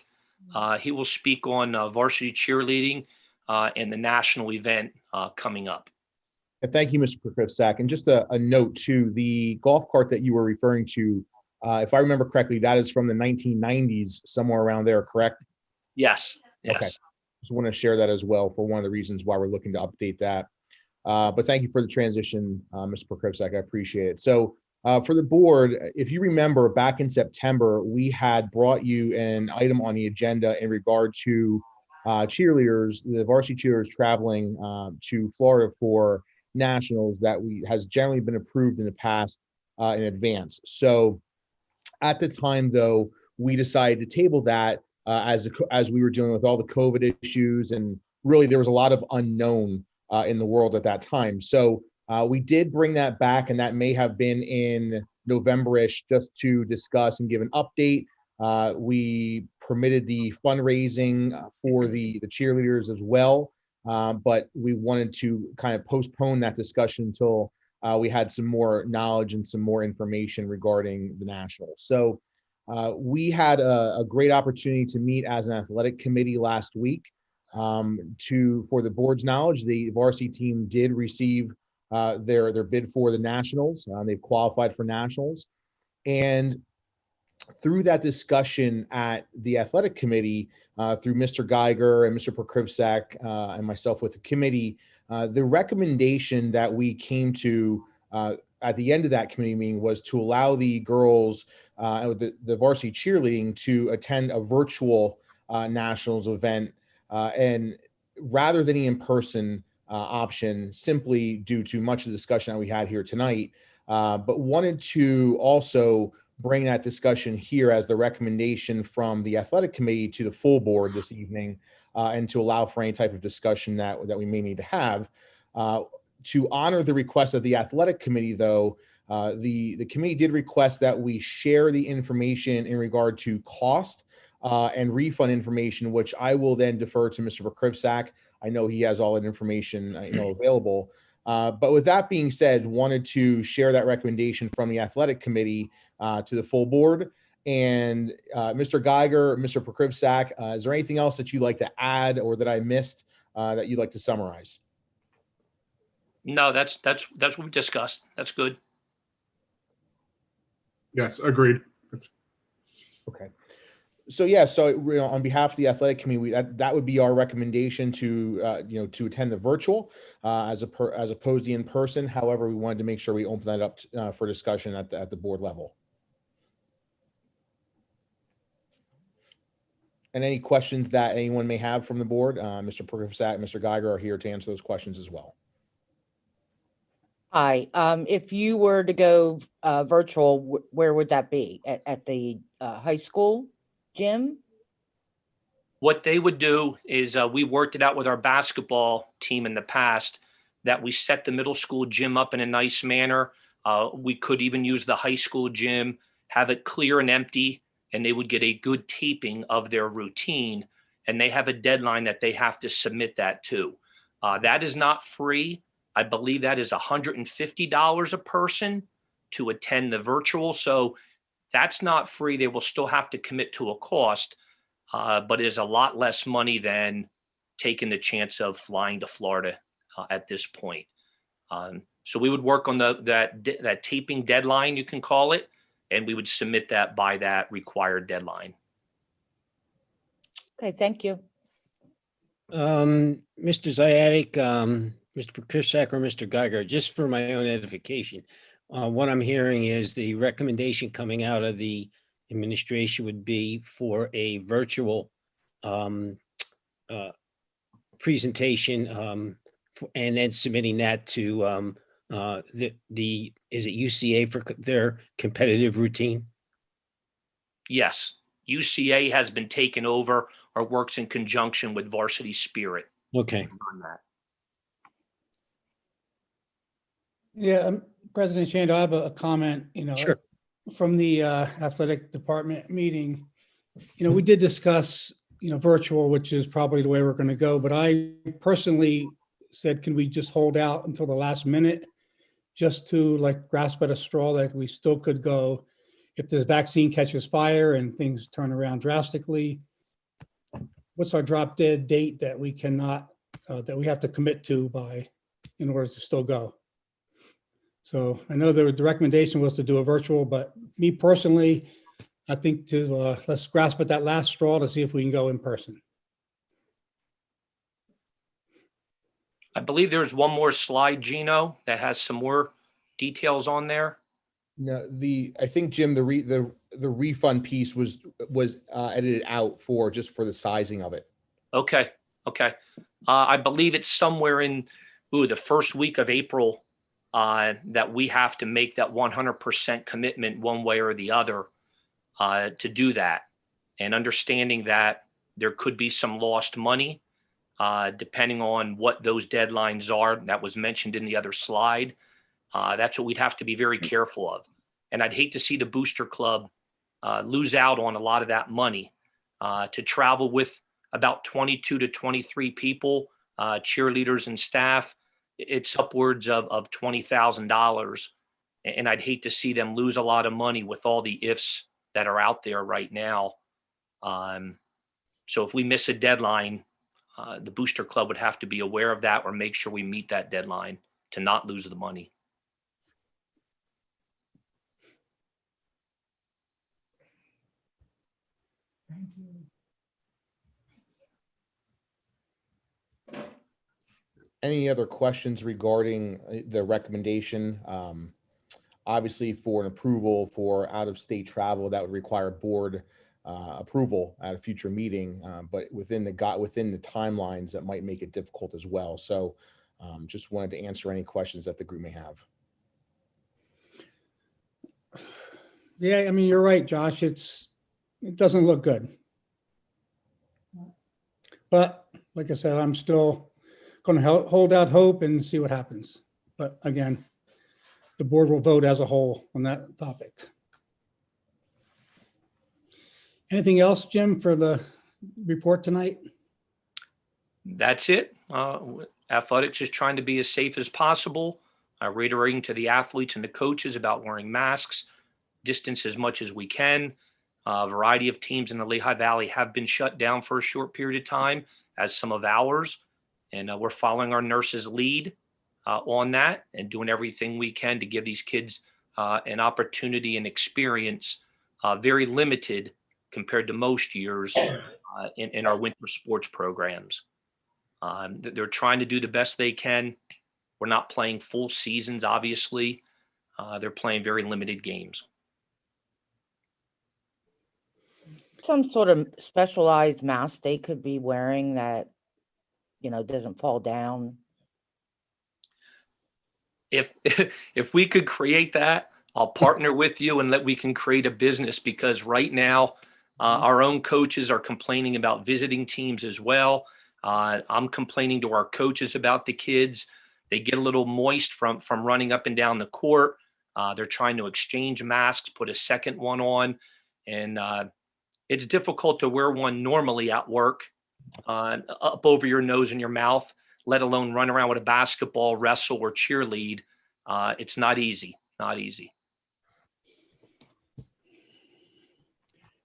He will speak on varsity cheerleading and the national event coming up. Thank you, Mr. Prokrivsak. And just a note too, the golf cart that you were referring to, if I remember correctly, that is from the 1990s, somewhere around there, correct? Yes. Okay. Just want to share that as well for one of the reasons why we're looking to update that. But thank you for the transition, Mr. Prokrivsak. I appreciate it. So for the board, if you remember back in September, we had brought you an item on the agenda in regard to cheerleaders, the varsity cheerleaders traveling to Florida for nationals that has generally been approved in the past in advance. So at the time, though, we decided to table that as we were dealing with all the COVID issues, and really there was a lot of unknown in the world at that time. So we did bring that back, and that may have been in November-ish, just to discuss and give an update. We permitted the fundraising for the cheerleaders as well, but we wanted to kind of postpone that discussion until we had some more knowledge and some more information regarding the nationals. So we had a great opportunity to meet as an athletic committee last week. For the board's knowledge, the varsity team did receive their bid for the nationals. They've qualified for nationals. And through that discussion at the athletic committee, through Mr. Geiger and Mr. Prokrivsak and myself with the committee, the recommendation that we came to at the end of that committee meeting was to allow the girls, the varsity cheerleading, to attend a virtual nationals event, and rather than the in-person option, simply due to much of the discussion that we had here tonight, but wanted to also bring that discussion here as the recommendation from the athletic committee to the full board this evening, and to allow for any type of discussion that we may need to have. To honor the request of the athletic committee, though, the committee did request that we share the information in regard to cost and refund information, which I will then defer to Mr. Prokrivsak. I know he has all that information available. But with that being said, wanted to share that recommendation from the athletic committee to the full board. And Mr. Geiger, Mr. Prokrivsak, is there anything else that you'd like to add or that I missed that you'd like to summarize? No, that's what we discussed. That's good. Yes, agreed. Okay. So yeah, so on behalf of the athletic committee, that would be our recommendation to to attend the virtual as opposed to in person. However, we wanted to make sure we open that up for discussion at the board level. And any questions that anyone may have from the board, Mr. Prokrivsak, Mr. Geiger are here to answer those questions as well. Hi, if you were to go virtual, where would that be? At the high school gym? What they would do is we worked it out with our basketball team in the past that we set the middle school gym up in a nice manner. We could even use the high school gym, have it clear and empty, and they would get a good taping of their routine. And they have a deadline that they have to submit that to. That is not free. I believe that is $150 a person to attend the virtual. So that's not free. They will still have to commit to a cost, but it is a lot less money than taking the chance of flying to Florida at this point. So we would work on that taping deadline, you can call it, and we would submit that by that required deadline. Okay, thank you. Mr. Ziadic, Mr. Krisak, or Mr. Geiger, just for my own edification, what I'm hearing is the recommendation coming out of the administration would be for a virtual presentation, and then submitting that to is it UCA for their competitive routine? Yes, UCA has been taken over or works in conjunction with Varsity Spirit Okay. on that. Yeah, President Shando, I have a comment, Sure. from the athletic department meeting. We did discuss, virtual, which is probably the way we're going to go. But I personally said, can we just hold out until the last minute just to grasp at a straw that we still could go if this vaccine catches fire and things turn around drastically? What's our drop dead date that we cannot, that we have to commit to by in order to still go? So I know the recommendation was to do a virtual, but me personally, I think to let's grasp at that last straw to see if we can go in person. I believe there's one more slide, Gino, that has some more details on there. No, I think, Jim, the refund piece was edited out for just for the sizing of it. Okay. I believe it's somewhere in the first week of April that we have to make that 100% commitment one way or the other to do that. And understanding that there could be some lost money depending on what those deadlines are that was mentioned in the other slide. That's what we'd have to be very careful of. And I'd hate to see the Booster Club lose out on a lot of that money to travel with about 22 to 23 people, cheerleaders and staff. It's upwards of $20,000. And I'd hate to see them lose a lot of money with all the ifs that are out there right now. So if we miss a deadline, the Booster Club would have to be aware of that or make sure we meet that deadline to not lose the money. Any other questions regarding the recommendation? Obviously, for an approval for out-of-state travel, that would require board approval at a future meeting, but within the timelines, that might make it difficult as well. So just wanted to answer any questions that the group may have. Yeah, I mean, you're right, Josh. It doesn't look good. But like I said, I'm still going to hold out hope and see what happens. But again, the board will vote as a whole on that topic. Anything else, Jim, for the report tonight? That's it. Athletics is trying to be as safe as possible, reiterating to the athletes and the coaches about wearing masks, distance as much as we can. A variety of teams in the Lehigh Valley have been shut down for a short period of time, as some of ours. And we're following our nurses' lead on that and doing everything we can to give these kids an opportunity and experience, very limited compared to most years in our winter sports programs. They're trying to do the best they can. We're not playing full seasons, obviously. They're playing very limited games. Some sort of specialized mask they could be wearing that, doesn't fall down. If we could create that, I'll partner with you and we can create a business, because right now our own coaches are complaining about visiting teams as well. I'm complaining to our coaches about the kids. They get a little moist from running up and down the court. They're trying to exchange masks, put a second one on, and it's difficult to wear one normally at work up over your nose and your mouth, let alone run around with a basketball, wrestle, or cheerlead. It's not easy, not easy.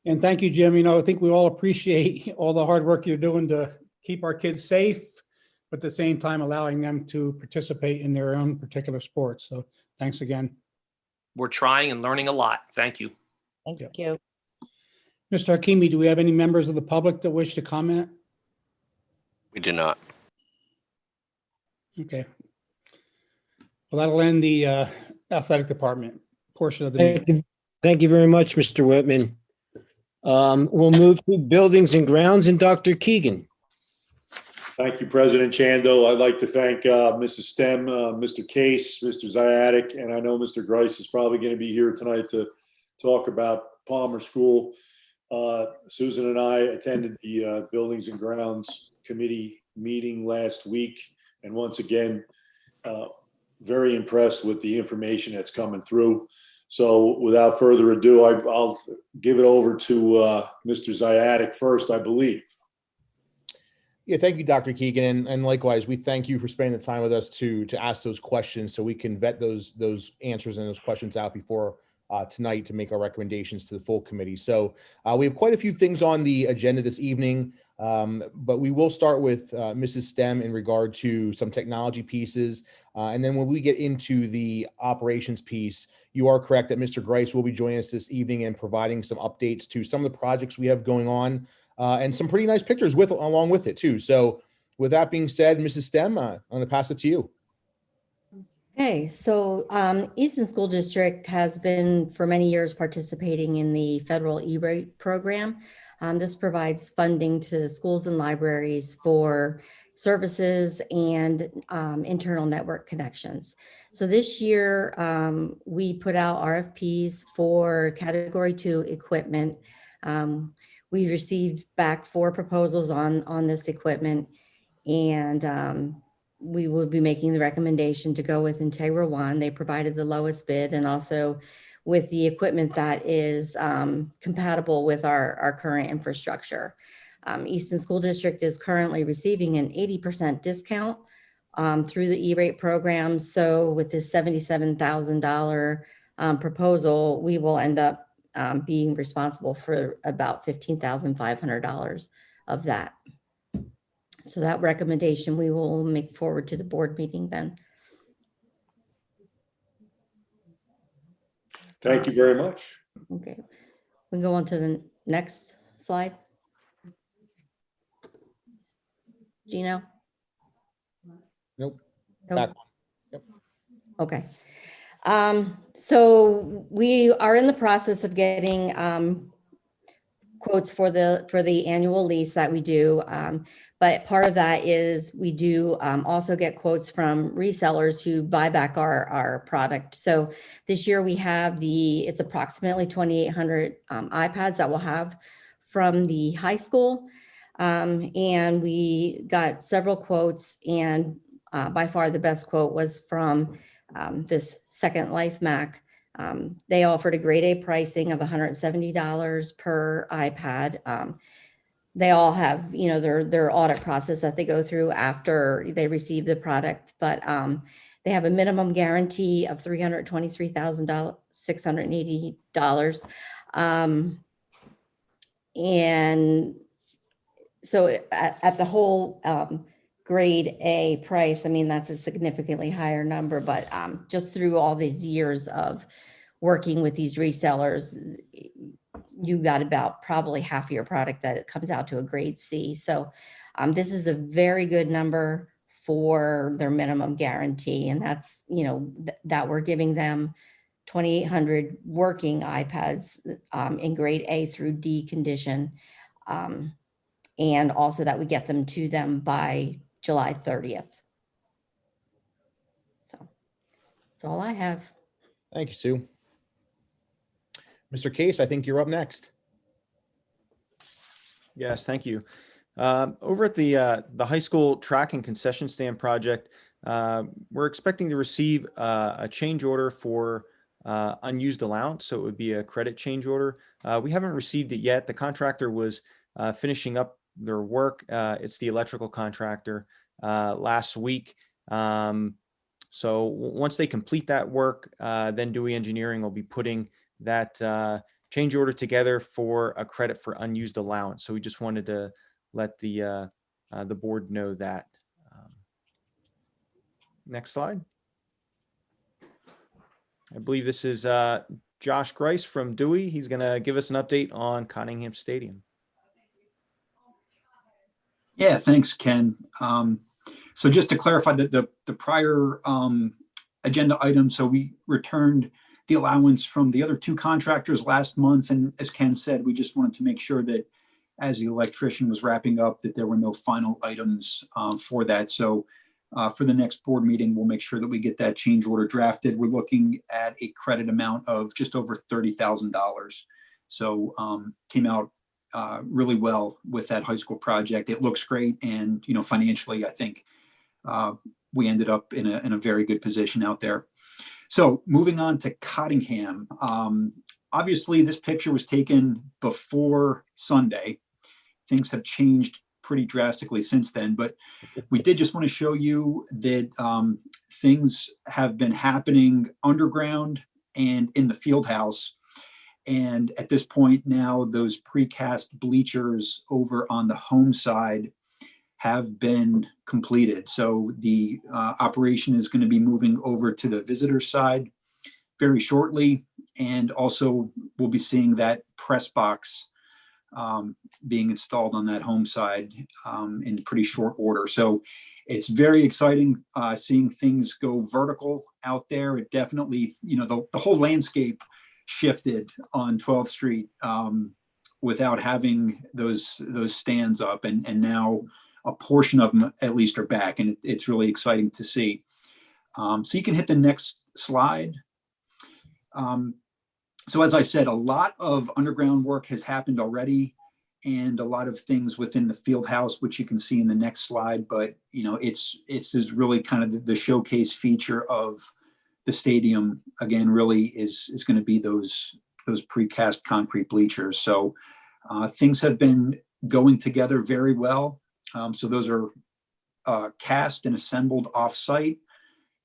And thank you, Jim. I think we all appreciate all the hard work you're doing to keep our kids safe, but at the same time allowing them to participate in their own particular sports. So thanks again. We're trying and learning a lot. Thank you. Thank you. Mr. Hakimi, do we have any members of the public that wish to comment? We do not. Okay. Well, that'll end the athletic department portion of the meeting. Thank you very much, Mr. Whitman. We'll move to buildings and grounds and Dr. Keegan. Thank you, President Chando. I'd like to thank Mrs. Stem, Mr. Case, Mr. Ziatic, and I know Mr. Grice is probably going to be here tonight to talk about Palmer School. Susan and I attended the Buildings and Grounds Committee meeting last week, and once again, very impressed with the information that's coming through. So without further ado, I'll give it over to Mr. Ziatic first, I believe. Yeah, thank you, Dr. Keegan, and likewise, we thank you for spending the time with us to ask those questions, so we can vet those answers and those questions out before tonight to make our recommendations to the full committee. So we have quite a few things on the agenda this evening, but we will start with Mrs. Stem in regard to some technology pieces, and then when we get into the operations piece, you are correct that Mr. Grice will be joining us this evening and providing some updates to some of the projects we have going on. And some pretty nice pictures along with it too. So with that being said, Mrs. Stem, I'm going to pass it to you. Okay, so Easton School District has been for many years participating in the federal E-rate program. This provides funding to schools and libraries for services and internal network connections. So this year we put out RFPs for Category 2 equipment. We received back 4 proposals on this equipment, and we will be making the recommendation to go with Integra One. They provided the lowest bid, and also with the equipment that is compatible with our current infrastructure. Easton School District is currently receiving an 80% discount through the E-rate program. So with this $77,000 proposal, we will end up being responsible for about $15,500 of that. So that recommendation we will make forward to the board meeting then. Thank you very much. Okay, we can go on to the next slide. Gino? Nope. Nope. Back one. Yep. Okay. So we are in the process of getting quotes for the annual lease that we do. But part of that is we do also get quotes from resellers who buy back our product. So this year we have it's approximately 2,800 iPads that we'll have from the high school. And we got several quotes, and by far the best quote was from this Second Life Mac. They offered a grade A pricing of $170 per iPad. They all have, their audit process that they go through after they receive the product, but they have a minimum guarantee of $323,680. And so at the whole grade A price, I mean, that's a significantly higher number, but just through all these years of working with these resellers, you got about probably half of your product that it comes out to a grade C. So this is a very good number for their minimum guarantee. And that's, that we're giving them 2,800 working iPads in grade A through D condition. And also that we get them to them by July 30th. So that's all I have. Thank you, Sue. Mr. Case, I think you're up next. Yes, thank you. Over at the high school track and concession stand project, we're expecting to receive a change order for unused allowance. So it would be a credit change order. We haven't received it yet. The contractor was finishing up their work. It's the electrical contractor last week. So once they complete that work, then Dewey Engineering will be putting that change order together for a credit for unused allowance. So we just wanted to let the board know that. Next slide. I believe this is Josh Grice from Dewey. He's going to give us an update on Cottingham Stadium. Yeah, thanks, Ken. So just to clarify that the prior agenda item, so we returned the allowance from the other two contractors last month. And as Ken said, we just wanted to make sure that as the electrician was wrapping up, that there were no final items for that. So for the next board meeting, we'll make sure that we get that change order drafted. We're looking at a credit amount of just over $30,000. So came out really well with that high school project. It looks great. And, you know, financially, I think we ended up in a very good position out there. So moving on to Cottingham. Obviously, this picture was taken before Sunday. Things have changed pretty drastically since then, but we did just want to show you that things have been happening underground and in the field house. And at this point now, those precast bleachers over on the home side have been completed. So the operation is going to be moving over to the visitor side very shortly. And also we'll be seeing that press box being installed on that home side in pretty short order. So it's very exciting seeing things go vertical out there. It definitely, you know, the whole landscape shifted on 12th Street without having those stands up, and now a portion of them at least are back, and it's really exciting to see. So you can hit the next slide. So as I said, a lot of underground work has happened already, and a lot of things within the field house, which you can see in the next slide. But you know, it's is really kind of the showcase feature of the stadium. Again, really is going to be those precast concrete bleachers. So things have been going together very well. So those are cast and assembled off-site,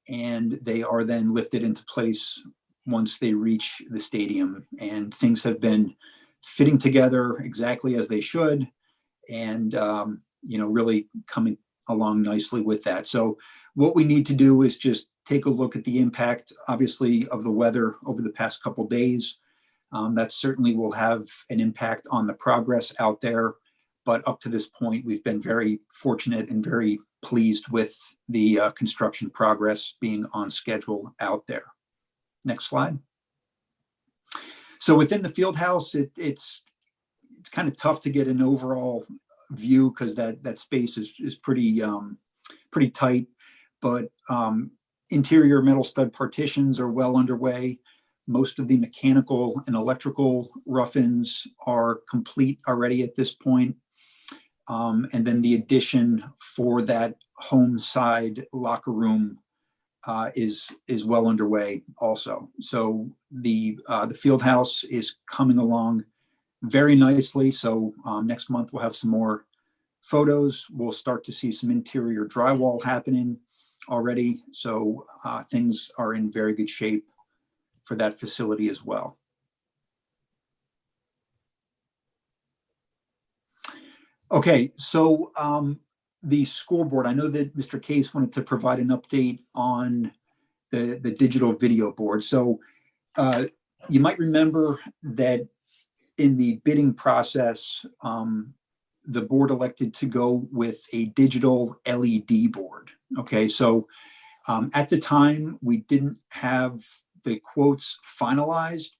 and they are then lifted into place once they reach the stadium. And things have been fitting together exactly as they should, and you know, really coming along nicely with that. So what we need to do is just take a look at the impact, obviously, of the weather over the past couple of days. That certainly will have an impact on the progress out there. But up to this point, we've been very fortunate and very pleased with the construction progress being on schedule out there. Next slide. So within the field house, it's kind of tough to get an overall view because that space is pretty tight. But interior metal stud partitions are well underway. Most of the mechanical and electrical rough-ins are complete already at this point. And then the addition for that home side locker room is well underway also. So the field house is coming along very nicely. So next month we'll have some more photos. We'll start to see some interior drywall happening already. So things are in very good shape for that facility as well. Okay, so the scoreboard, I know that Mr. Case wanted to provide an update on the digital video board. So you might remember that in the bidding process, the board elected to go with a digital LED board. Okay, so at the time, we didn't have the quotes finalized.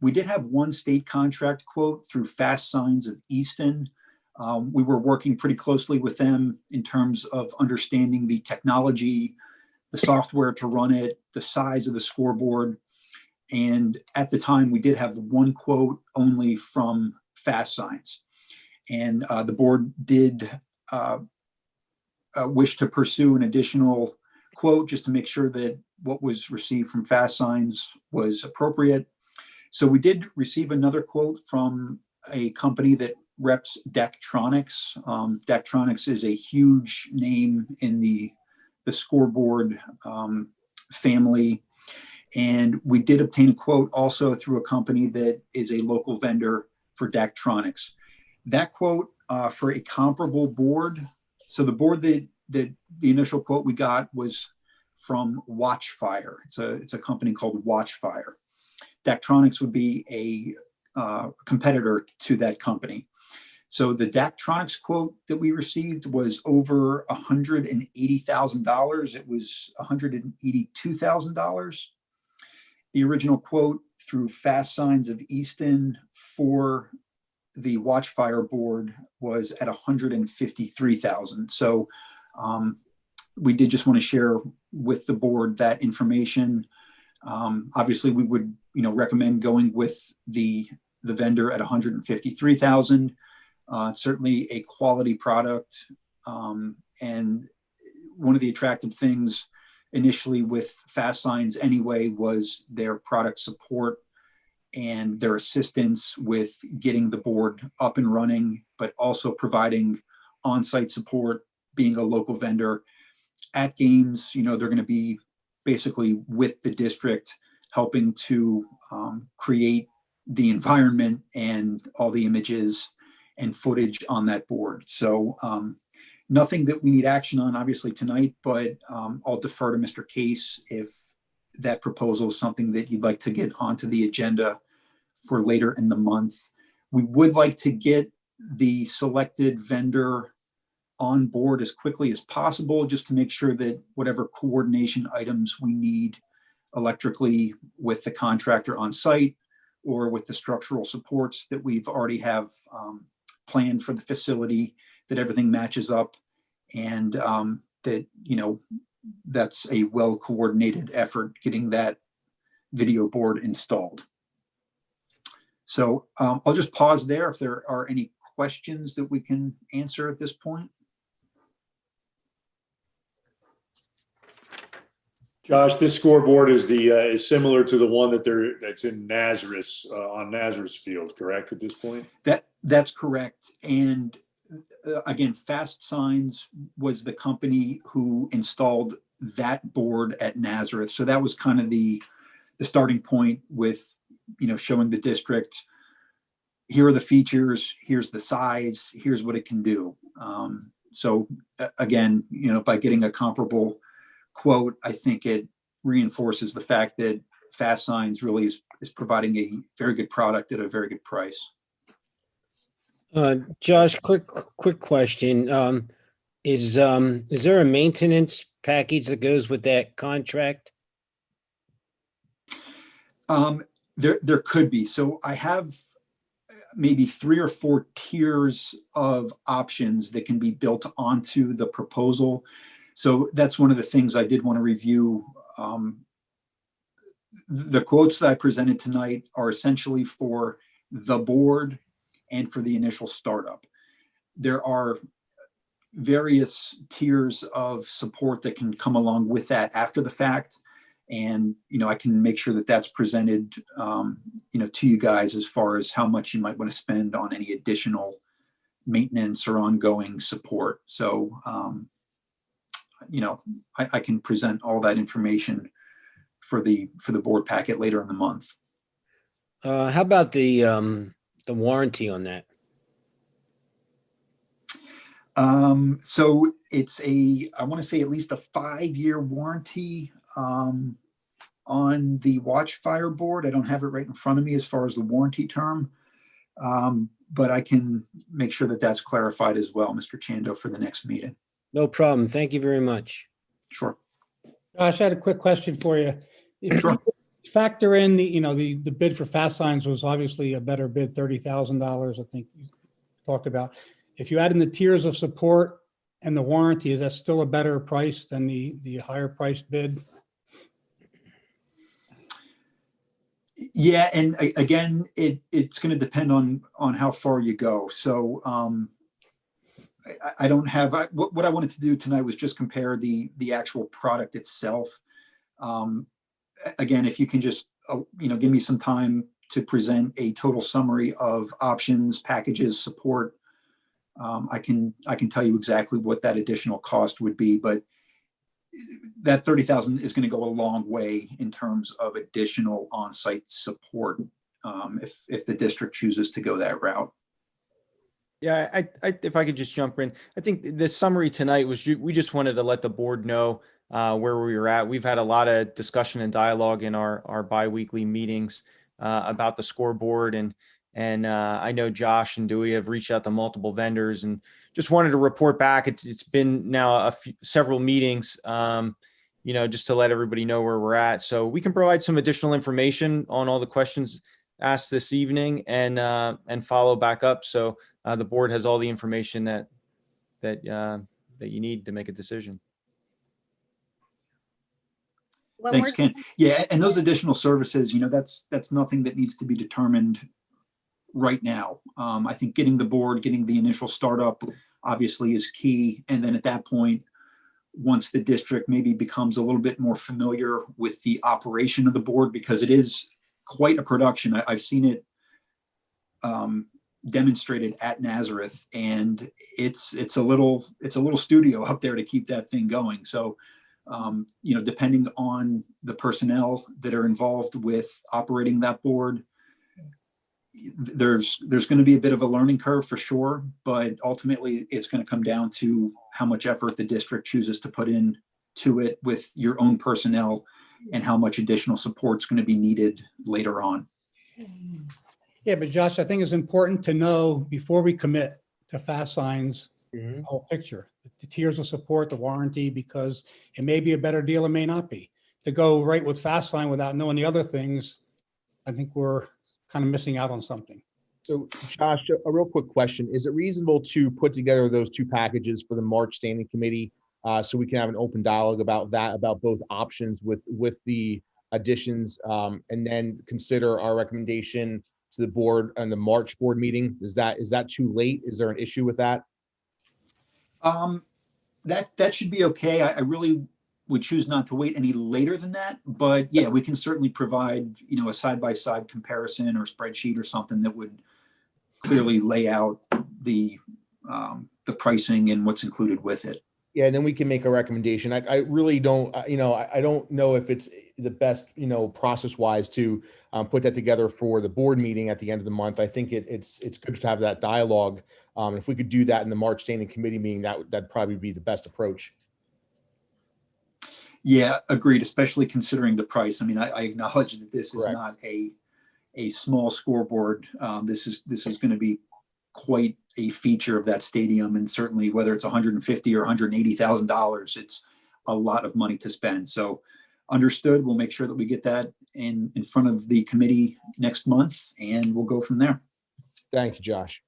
We did have one state contract quote through Fast Signs of Easton. We were working pretty closely with them in terms of understanding the technology, the software to run it, the size of the scoreboard. And at the time, we did have one quote only from Fast Signs. And the board did wish to pursue an additional quote just to make sure that what was received from Fast Signs was appropriate. So we did receive another quote from a company that reps Daktronics. Daktronics is a huge name in the scoreboard family. And we did obtain a quote also through a company that is a local vendor for Daktronics. That quote for a comparable board, so the board that the initial quote we got was from Watchfire. It's a company called Watchfire. Daktronics would be a competitor to that company. So the Daktronics quote that we received was over $180,000. It was $182,000. The original quote through Fast Signs of Easton for the Watchfire board was at $153,000. So we did just want to share with the board that information. Obviously, we would recommend going with the vendor at $153,000. Certainly a quality product. And one of the attractive things initially with Fast Signs anyway was their product support and their assistance with getting the board up and running, but also providing on-site support, being a local vendor. At games, they're going to be basically with the district, helping to create the environment and all the images and footage on that board. So nothing that we need action on obviously tonight, but I'll defer to Mr. Case if that proposal is something that you'd like to get onto the agenda for later in the month. We would like to get the selected vendor on board as quickly as possible, just to make sure that whatever coordination items we need electrically with the contractor on site or with the structural supports that we've already have planned for the facility, that everything matches up, and that that's a well-coordinated effort getting that video board installed. So I'll just pause there if there are any questions that we can answer at this point. Josh, this scoreboard is is similar to the one that's in Nazareth on Nazareth Field, correct at this point? That's correct. And again, Fast Signs was the company who installed that board at Nazareth. So that was kind of the starting point with showing the district, here are the features, here's the size, here's what it can do. So again, by getting a comparable quote, I think it reinforces the fact that Fast Signs really is providing a very good product at a very good price. Josh, quick question. Is there a maintenance package that goes with that contract? There could be. So I have maybe 3 or 4 tiers of options that can be built onto the proposal. So that's one of the things I did want to review. The quotes that I presented tonight are essentially for the board and for the initial startup. There are various tiers of support that can come along with that after the fact. And, I can make sure that that's presented, to you guys as far as how much you might want to spend on any additional maintenance or ongoing support. So, I can present all that information for the board packet later in the month. How about the warranty on that? So it's I want to say at least a 5-year warranty on the Watchfire board. I don't have it right in front of me as far as the warranty term, but I can make sure that that's clarified as well, Mr. Chando, for the next meeting. No problem. Thank you very much. Sure. Josh, I had a quick question for you. If Sure. you factor in the bid for Fast Signs was obviously a better bid, $30,000, I think you talked about. If you add in the tiers of support and the warranty, is that still a better price than the higher priced bid? Yeah, and again, it's going to depend on how far you go. So I don't have what I wanted to do tonight was just compare the actual product itself. Again, if you can just give me some time to present a total summary of options, packages, support, I can tell you exactly what that additional cost would be. But that $30,000 is going to go a long way in terms of additional on-site support if the district chooses to go that route. Yeah, if I could just jump in, I think the summary tonight was we just wanted to let the board know where we were at. We've had a lot of discussion and dialogue in our bi-weekly meetings. about the scoreboard. And I know Josh and Dewey have reached out to multiple vendors and just wanted to report back. It's been now several meetings, just to let everybody know where we're at. So we can provide some additional information on all the questions asked this evening and follow back up. So the board has all the information that you need to make a decision. Thanks, Ken. Yeah, and those additional services, that's nothing that needs to be determined right now. I think getting the board, getting the initial startup obviously is key. And then at that point, once the district maybe becomes a little bit more familiar with the operation of the board, because it is quite a production. I've seen it demonstrated at Nazareth, and it's a little studio up there to keep that thing going. So depending on the personnel that are involved with operating that board, there's going to be a bit of a learning curve for sure, but ultimately it's going to come down to how much effort the district chooses to put in to it with your own personnel and how much additional support is going to be needed later on. Yeah, but Josh, I think it's important to know before we commit to fast signs, the whole picture, the tiers of support, the warranty, because it may be a better deal, it may not be. To go right with fast sign without knowing the other things, I think we're kind of missing out on something. So Josh, a real quick question. Is it reasonable to put together those two packages for the March Standing Committee so we can have an open dialogue about that, about both options with the additions, and then consider our recommendation to the board on the March board meeting? Is that too late? Is there an issue with that? That should be okay. I really would choose not to wait any later than that, but yeah, we can certainly provide, a side-by-side comparison or spreadsheet or something that would clearly lay out the pricing and what's included with it. Yeah, and then we can make a recommendation. I really don't, I don't know if it's the best, process-wise to put that together for the board meeting at the end of the month. I think it's good to have that dialogue. If we could do that in the March Standing Committee meeting, that'd probably be the best approach. Yeah, agreed, especially considering the price. I mean, I acknowledge that this is not a small scoreboard. This is going to be quite a feature of that stadium, and certainly whether it's $150,000 or $180,000, it's a lot of money to spend. So understood. We'll make sure that we get that in front of the committee next month, and we'll go from there. Thank you, Josh.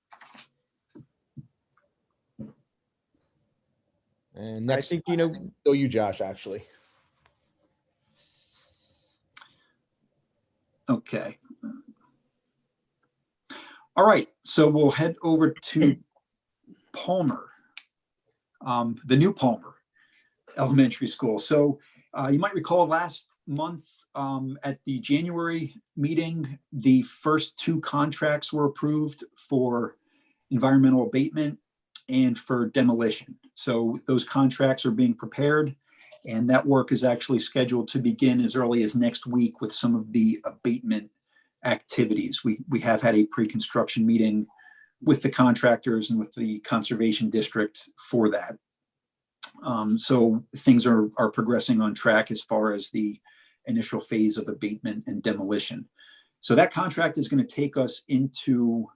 And next, I think, you, Josh, actually. Okay. All right, so we'll head over to Palmer, the new Palmer Elementary School. So you might recall last month at the January meeting, the first two contracts were approved for environmental abatement and for demolition. So those contracts are being prepared, and that work is actually scheduled to begin as early as next week with some of the abatement activities. We have had a pre-construction meeting with the contractors and with the conservation district for that. So things are progressing on track as far as the initial phase of abatement and demolition. So that contract is going to take us into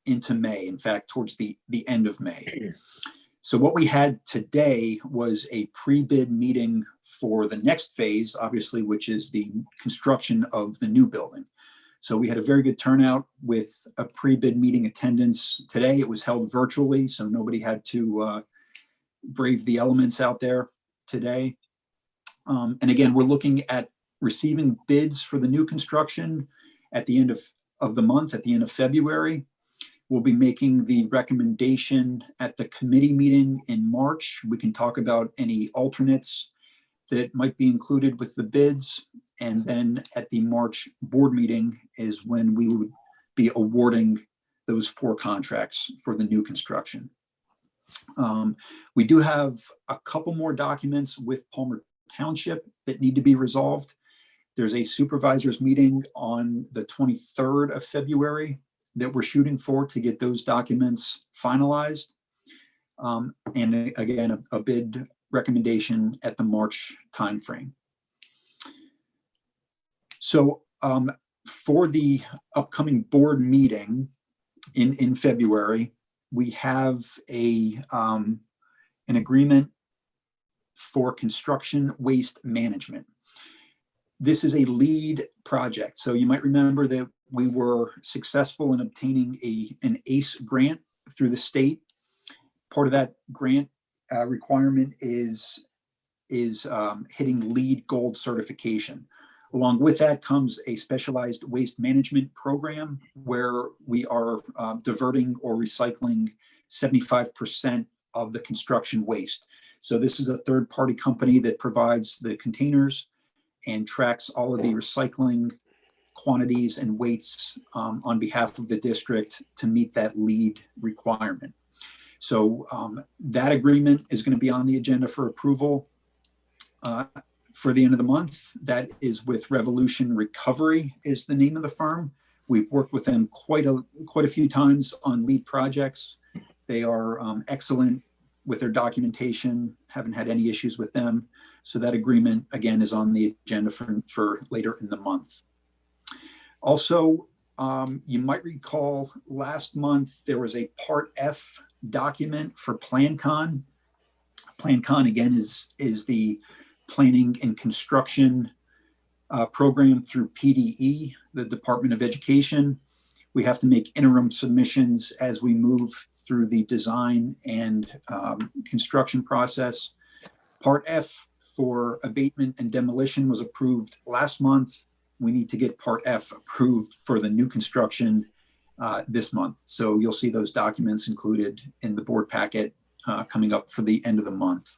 May, in fact, towards the end of May. So what we had today was a pre-bid meeting for the next phase, obviously, which is the construction of the new building. So we had a very good turnout with a pre-bid meeting attendance today. It was held virtually, so nobody had to brave the elements out there today. And again, we're looking at receiving bids for the new construction at the end of the month, at the end of February. We'll be making the recommendation at the committee meeting in March. We can talk about any alternates that might be included with the bids. And then at the March board meeting is when we would be awarding those 4 contracts for the new construction. We do have a couple more documents with Palmer Township that need to be resolved. There's a supervisors meeting on the 23rd of February that we're shooting for to get those documents finalized. And again, a bid recommendation at the March timeframe. So For the upcoming board meeting in February, we have an agreement for construction waste management. This is a lead project. So you might remember that we were successful in obtaining an ACE grant through the state. Part of that grant requirement is hitting LEED Gold certification. Along with that comes a specialized waste management program where we are diverting or recycling 75% of the construction waste. So this is a third-party company that provides the containers and tracks all of the recycling quantities and weights on behalf of the district to meet that LEED requirement. So that agreement is going to be on the agenda for approval for the end of the month. That is with Revolution Recovery is the name of the firm. We've worked with them quite a few times on LEED projects. They are excellent with their documentation, haven't had any issues with them. So that agreement, again, is on the agenda for later in the month. Also, you might recall last month, there was a Part F document for PlanCon. PlanCon, again, is the planning and construction program through PDE, the Department of Education. We have to make interim submissions as we move through the design and construction process. Part F for abatement and demolition was approved last month. We need to get Part F approved for the new construction this month. So you'll see those documents included in the board packet coming up for the end of the month.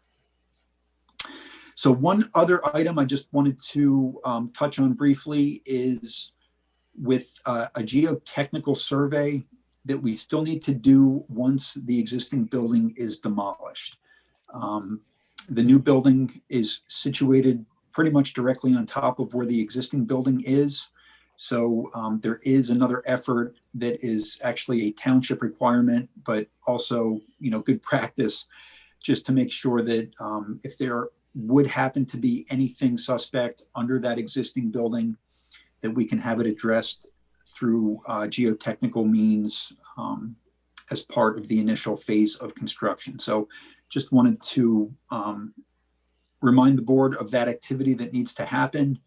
So one other item I just wanted to touch on briefly is with a geotechnical survey that we still need to do once the existing building is demolished. The new building is situated pretty much directly on top of where the existing building is. So there is another effort that is actually a township requirement, but also, good practice just to make sure that if there would happen to be anything suspect under that existing building, that we can have it addressed through geotechnical means as part of the initial phase of construction. So just wanted to remind the board of that activity that needs to happen,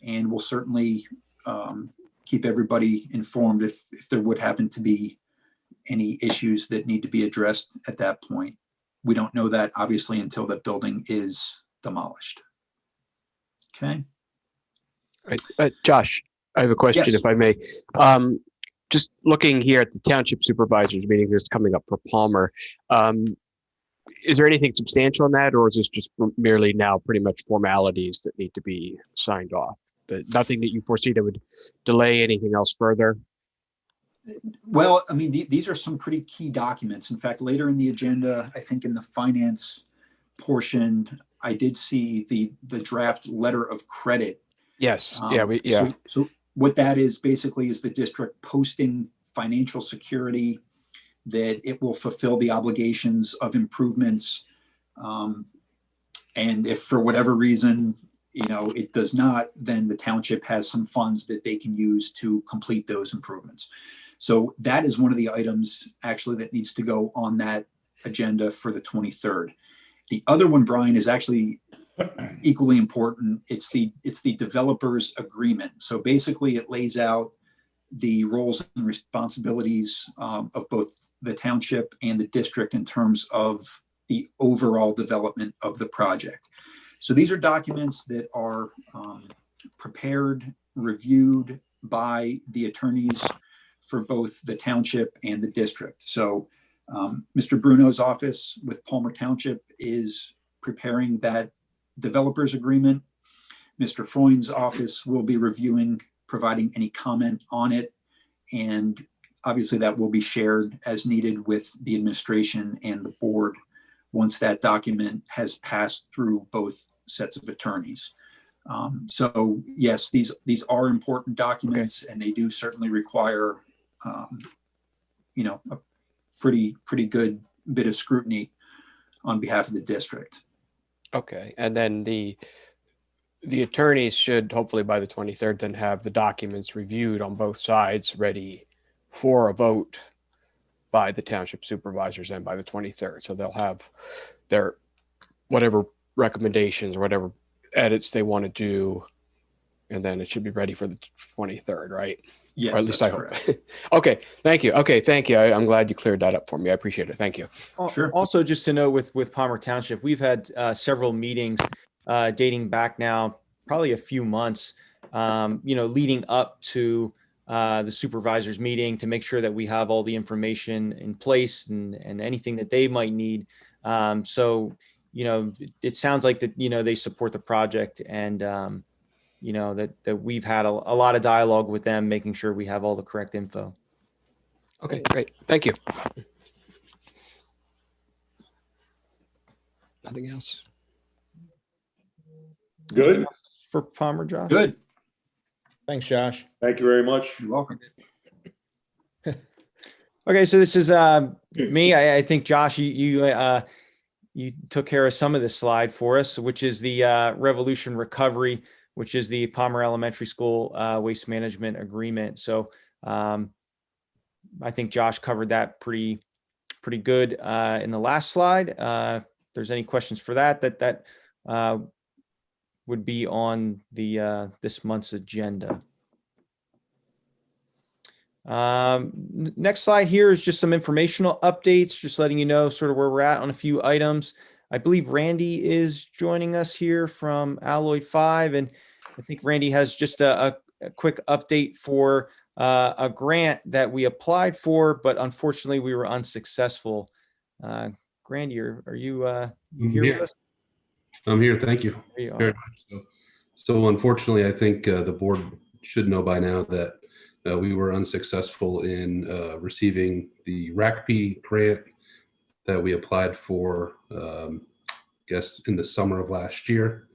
and we'll certainly keep everybody informed if there would happen to be any issues that need to be addressed at that point. We don't know that obviously until the building is demolished. Okay. Josh, I have a question, Yes. if I may. Just looking here at the township supervisors meeting that's coming up for Palmer, is there anything substantial in that, or is this just merely now pretty much formalities that need to be signed off? But nothing that you foresee that would delay anything else further? Well, I mean, these are some pretty key documents. In fact, later in the agenda, I think in the finance portion, I did see the draft letter of credit. Yes. So what that is basically is the district posting financial security that it will fulfill the obligations of improvements. And if for whatever reason, it does not, then the township has some funds that they can use to complete those improvements. So that is one of the items actually that needs to go on that agenda for the 23rd. The other one, Brian, is actually equally important. It's the developers agreement. So basically it lays out the roles and responsibilities of both the township and the district in terms of the overall development of the project. So these are documents that are prepared, reviewed by the attorneys for both the township and the district. So Mr. Bruno's office with Palmer Township is preparing that developers agreement. Mr. Freund's office will be reviewing, providing any comment on it. And obviously that will be shared as needed with the administration and the board once that document has passed through both sets of attorneys. So yes, these are important documents, and they do certainly require, a pretty good bit of scrutiny on behalf of the district. Okay. And then the attorneys should hopefully by the 23rd then have the documents reviewed on both sides ready for a vote by the township supervisors and by the 23rd. So they'll have their whatever recommendations or whatever edits they want to do, and then it should be ready for the 23rd, right? Yes, Or at least that's I hope. correct. Okay, thank you. Okay, thank you. I'm glad you cleared that up for me. I appreciate it. Thank you. Sure. Also, just to note with Palmer Township, we've had several meetings dating back now, probably a few months, leading up to the supervisors meeting to make sure that we have all the information in place and anything that they might need. So, it sounds like that, they support the project and, that we've had a lot of dialogue with them, making sure we have all the correct info. Okay, great. Thank you. Nothing else. Good. For Palmer, Josh? Good. Thanks, Josh. Thank you very much. You're welcome. Okay, so this is me. I think Josh, you took care of some of this slide for us, which is the Revolution Recovery, which is the Palmer Elementary School waste management agreement. So I think Josh covered that pretty good in the last slide. If there's any questions for that would be on the this month's agenda. Next slide here is just some informational updates, just letting you know sort of where we're at on a few items. I believe Randy is joining us here from Alloy 5, and I think Randy has just a quick update for a grant that we applied for, but unfortunately we were unsuccessful. Randy, are you here with us? I'm here. Thank you There you very are. much. So unfortunately, I think the board should know by now that we were unsuccessful in receiving the RACP grant that we applied for, I guess, in the summer of last year.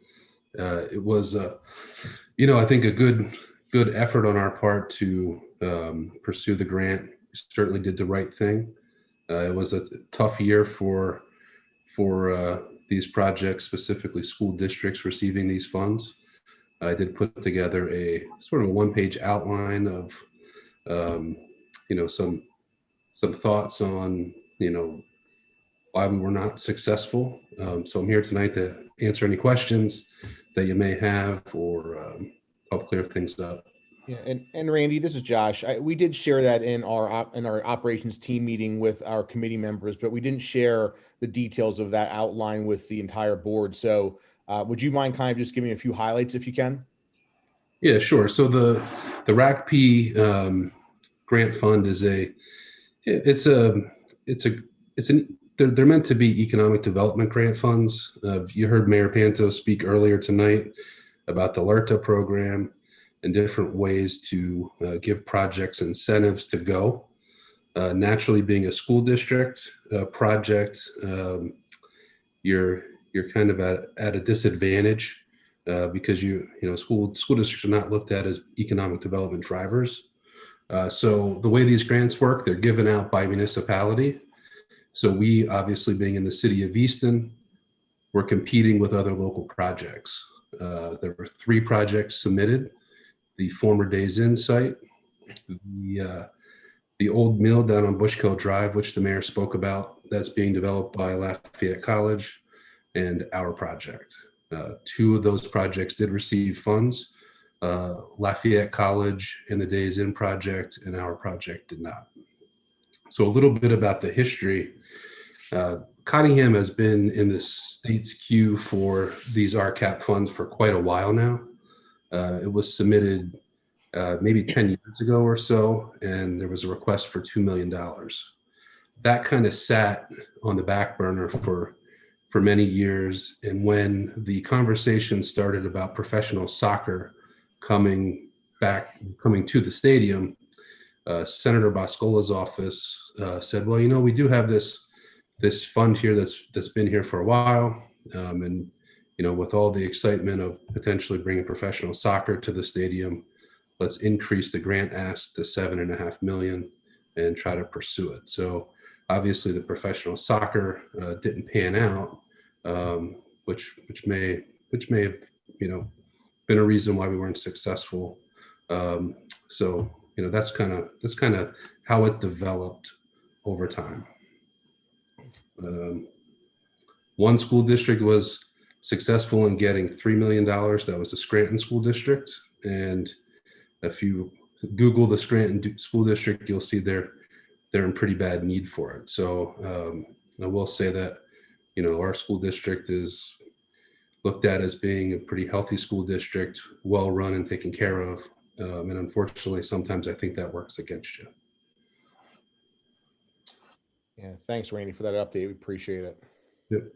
It was, I think a good effort on our part to pursue the grant. We certainly did the right thing. It was a tough year for these projects, specifically school districts receiving these funds. I did put together a sort of a one-page outline of, some thoughts on, why we were not successful. So I'm here tonight to answer any questions that you may have or help clear things up. Yeah, and Randy, this is Josh. We did share that in our operations team meeting with our committee members, but we didn't share the details of that outline with the entire board. So would you mind kind of just giving a few highlights if you can? Yeah, sure. So the RACP grant fund is they're meant to be economic development grant funds. You heard Mayor Panto speak earlier tonight about the LERTA program and different ways to give projects incentives to go. Naturally, being a school district project, you're kind of at a disadvantage because school districts are not looked at as economic development drivers. So the way these grants work, they're given out by municipality. So we, obviously being in the city of Easton, we're competing with other local projects. There were 3 projects submitted: the former Days Inn site, the old mill down on Bushkill Drive, which the mayor spoke about, that's being developed by Lafayette College, and our project. 2 of those projects did receive funds. Lafayette College and the Days Inn project, and our project did not. So a little bit about the history. Cottingham has been in the state's queue for these RCAP funds for quite a while now. It was submitted maybe 10 years ago or so, and there was a request for $2 million. That kind of sat on the back burner for many years. And when the conversation started about professional soccer coming to the stadium, Senator Boscola's office said, well, we do have this fund here that's been here for a while. And with all the excitement of potentially bringing professional soccer to the stadium, let's increase the grant ask to $7.5 million and try to pursue it. So obviously the professional soccer didn't pan out, which may have, been a reason why we weren't successful. So, that's kind of how it developed over time. One school district was successful in getting $3 million. That was the Scranton School District. And if you Google the Scranton School District, you'll see they're in pretty bad need for it. So I will say that, our school district is looked at as being a pretty healthy school district, well run and taken care of. And unfortunately, sometimes I think that works against you. Yeah, thanks, Randy, for that update. We appreciate it. Yep.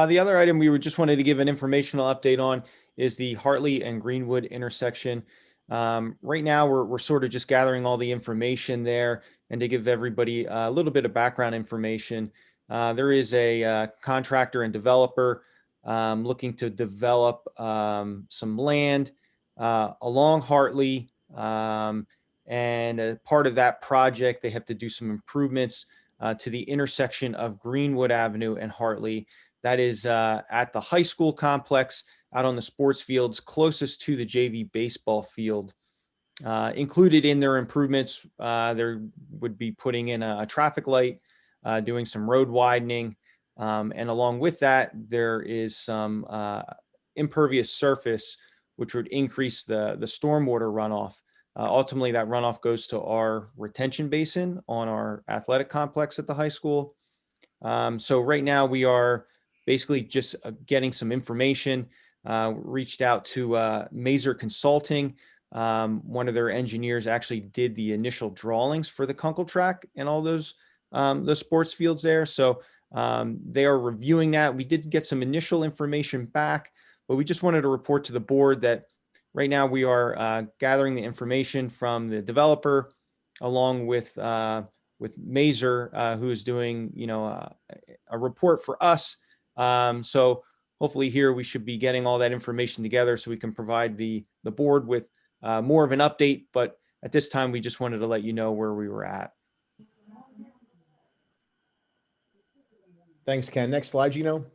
The other item we just wanted to give an informational update on is the Hartley and Greenwood intersection. Right now, we're sort of just gathering all the information there, and to give everybody a little bit of background information, there is a contractor and developer looking to develop some land along Hartley, and as part of that project, they have to do some improvements to the intersection of Greenwood Avenue and Hartley. That is at the high school complex out on the sports fields closest to the JV baseball field. Included in their improvements, there would be putting in a traffic light, doing some road widening, and along with that, there is some impervious surface, which would increase the stormwater runoff. Ultimately, that runoff goes to our retention basin on our athletic complex at the high school. So right now we are basically just getting some information. Reached out to Mazer Consulting. One of their engineers actually did the initial drawings for the Kunkel track and all those the sports fields there. So they are reviewing that. We did get some initial information back, but we just wanted to report to the board that right now we are gathering the information from the developer along with Mazer, who is doing, a report for us. So hopefully here we should be getting all that information together so we can provide the board with more of an update. But at this time, we just wanted to let you know where we were at. Thanks, Ken. Next slide, Gino.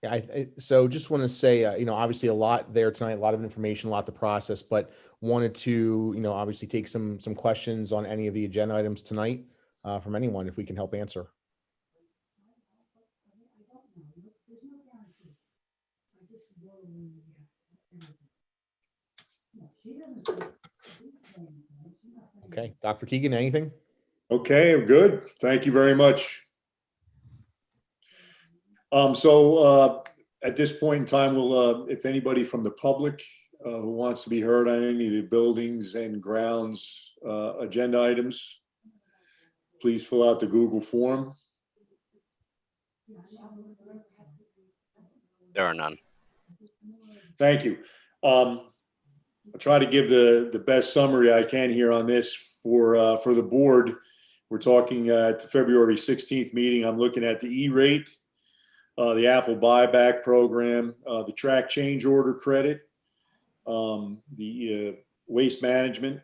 Yeah, so just want to say, obviously a lot there tonight, a lot of information, a lot to process, but wanted to, obviously take some questions on any of the agenda items tonight from anyone, if we can help answer. Okay, Dr. Keegan, anything? Okay, I'm good. Thank you very much. So at this point in time, we'll, if anybody from the public who wants to be heard on any of the buildings and grounds agenda items, please fill out the Google form. There are none. Thank you. I'll try to give the best summary I can here on this for the board. We're talking at the February 16th meeting. I'm looking at the E-rate, the Apple buyback program, the track change order credit, the waste management,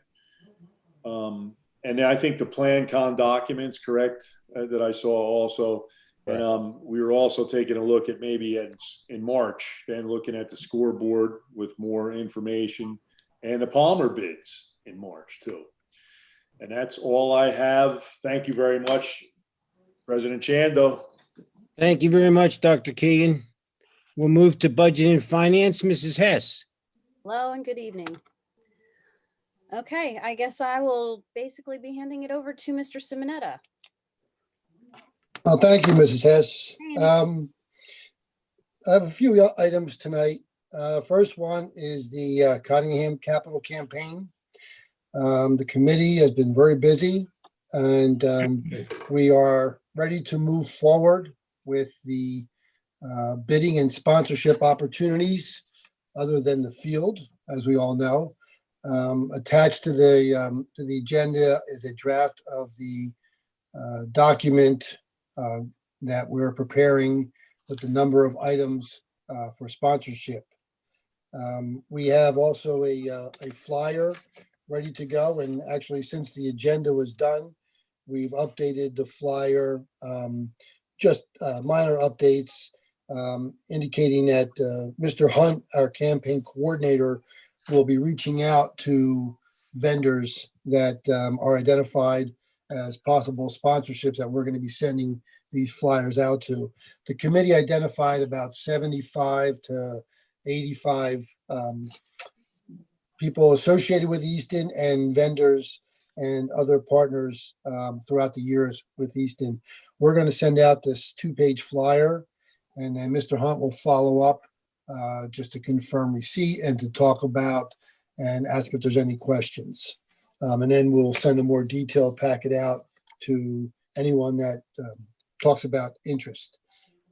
and then I think the Plan Con documents, correct, that I saw also. And we were also taking a look at maybe in March, then looking at the scoreboard with more information, and the Palmer bids in March too. And that's all I have. Thank you very much, President Chando. Thank you very much, Dr. Keegan. We'll move to Budget and Finance. Mrs. Hess. Hello and good evening. Okay, I guess I will basically be handing it over to Mr. Simonetta. Well, thank you, Mrs. Hess. I have a few items tonight. First one is the Cottingham Capital Campaign. The committee has been very busy, and we are ready to move forward with the bidding and sponsorship opportunities other than the field, as we all know. Attached to the agenda is a draft of the document that we're preparing with the number of items for sponsorship. We have also a flyer ready to go, and actually since the agenda was done, we've updated the flyer, just minor updates indicating that Mr. Hunt, our campaign coordinator, will be reaching out to vendors that are identified as possible sponsorships that we're going to be sending these flyers out to. The committee identified about 75 to 85 people associated with Easton and vendors and other partners throughout the years with Easton. We're going to send out this 2-page flyer, and then Mr. Hunt will follow up just to confirm receipt and to talk about and ask if there's any questions. And then we'll send a more detailed packet out to anyone that talks about interest.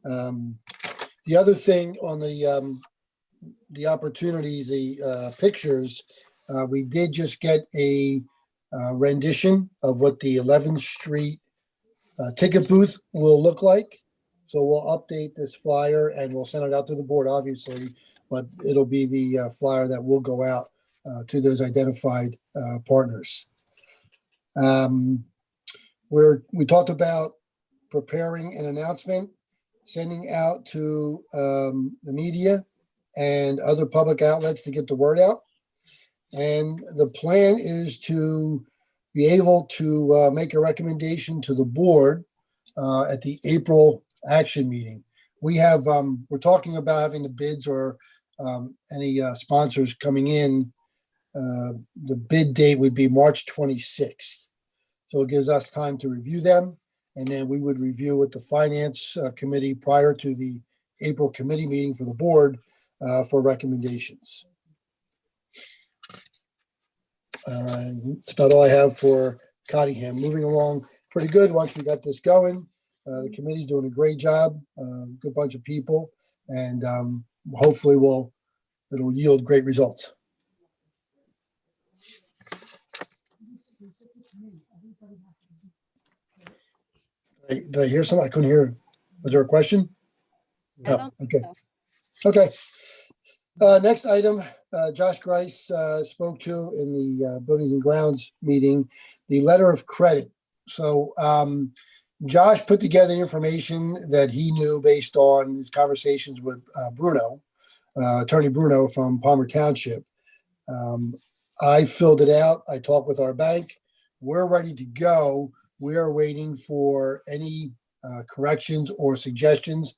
The other thing on the opportunities, the pictures, we did just get a rendition of what the 11th Street ticket booth will look like. So we'll update this flyer and we'll send it out to the board, obviously, but it'll be the flyer that will go out to those identified partners. We talked about preparing an announcement, sending out to the media and other public outlets to get the word out. And the plan is to be able to make a recommendation to the board at the April action meeting. We have, we're talking about having the bids or any sponsors coming in. The bid date would be March 26th. So it gives us time to review them. And then we would review with the finance committee prior to the April committee meeting for the board for recommendations. That's about all I have for Cottingham. Moving along pretty good once we got this going. The committee's doing a great job, good bunch of people, and hopefully it'll yield great results. Did I hear something? I couldn't hear. Was there a question? No. Okay. Okay. Next item, Josh Grice spoke to in the Buildings and Grounds meeting, the letter of credit. So Josh put together information that he knew based on his conversations with Bruno, Attorney Bruno from Palmer Township. I filled it out. I talked with our bank. We're ready to go. We are waiting for any corrections or suggestions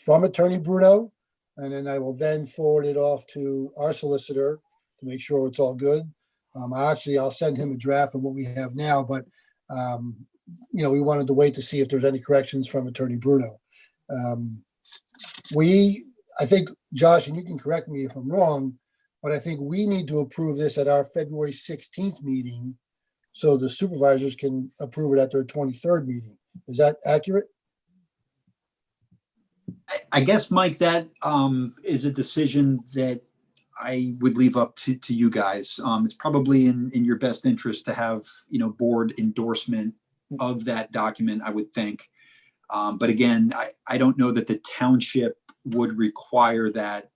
from Attorney Bruno. And then I will then forward it off to our solicitor to make sure it's all good. I'll send him a draft of what we have now, but we wanted to wait to see if there's any corrections from Attorney Bruno. I think, Josh, and you can correct me if I'm wrong, but I think we need to approve this at our February 16th meeting so the supervisors can approve it at their 23rd meeting. Is that accurate? I guess, Mike, that is a decision that I would leave up to you guys. It's probably in your best interest to have, board endorsement of that document, I would think. But again, I don't know that the township would require that,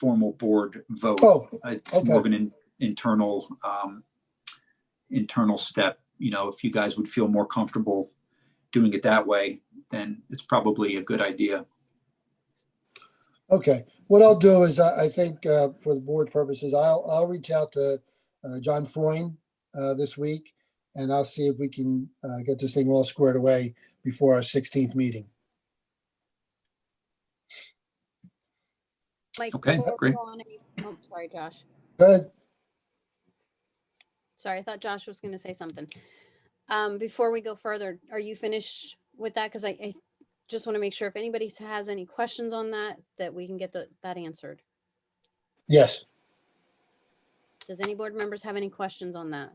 formal board vote. Oh, it's okay. more of an internal step. If you guys would feel more comfortable doing it that way, then it's probably a good idea. Okay. What I'll do is I think for the board purposes, I'll reach out to John Freund this week, and I'll see if we can get this thing all squared away before our 16th meeting. Mike, Okay, before we great. go on sorry, Josh. Good. Sorry, I thought Josh was going to say something. Before we go further, are you finished with that? Because I just want to make sure if anybody has any questions on that we can get that answered. Yes. Does any board members have any questions on that?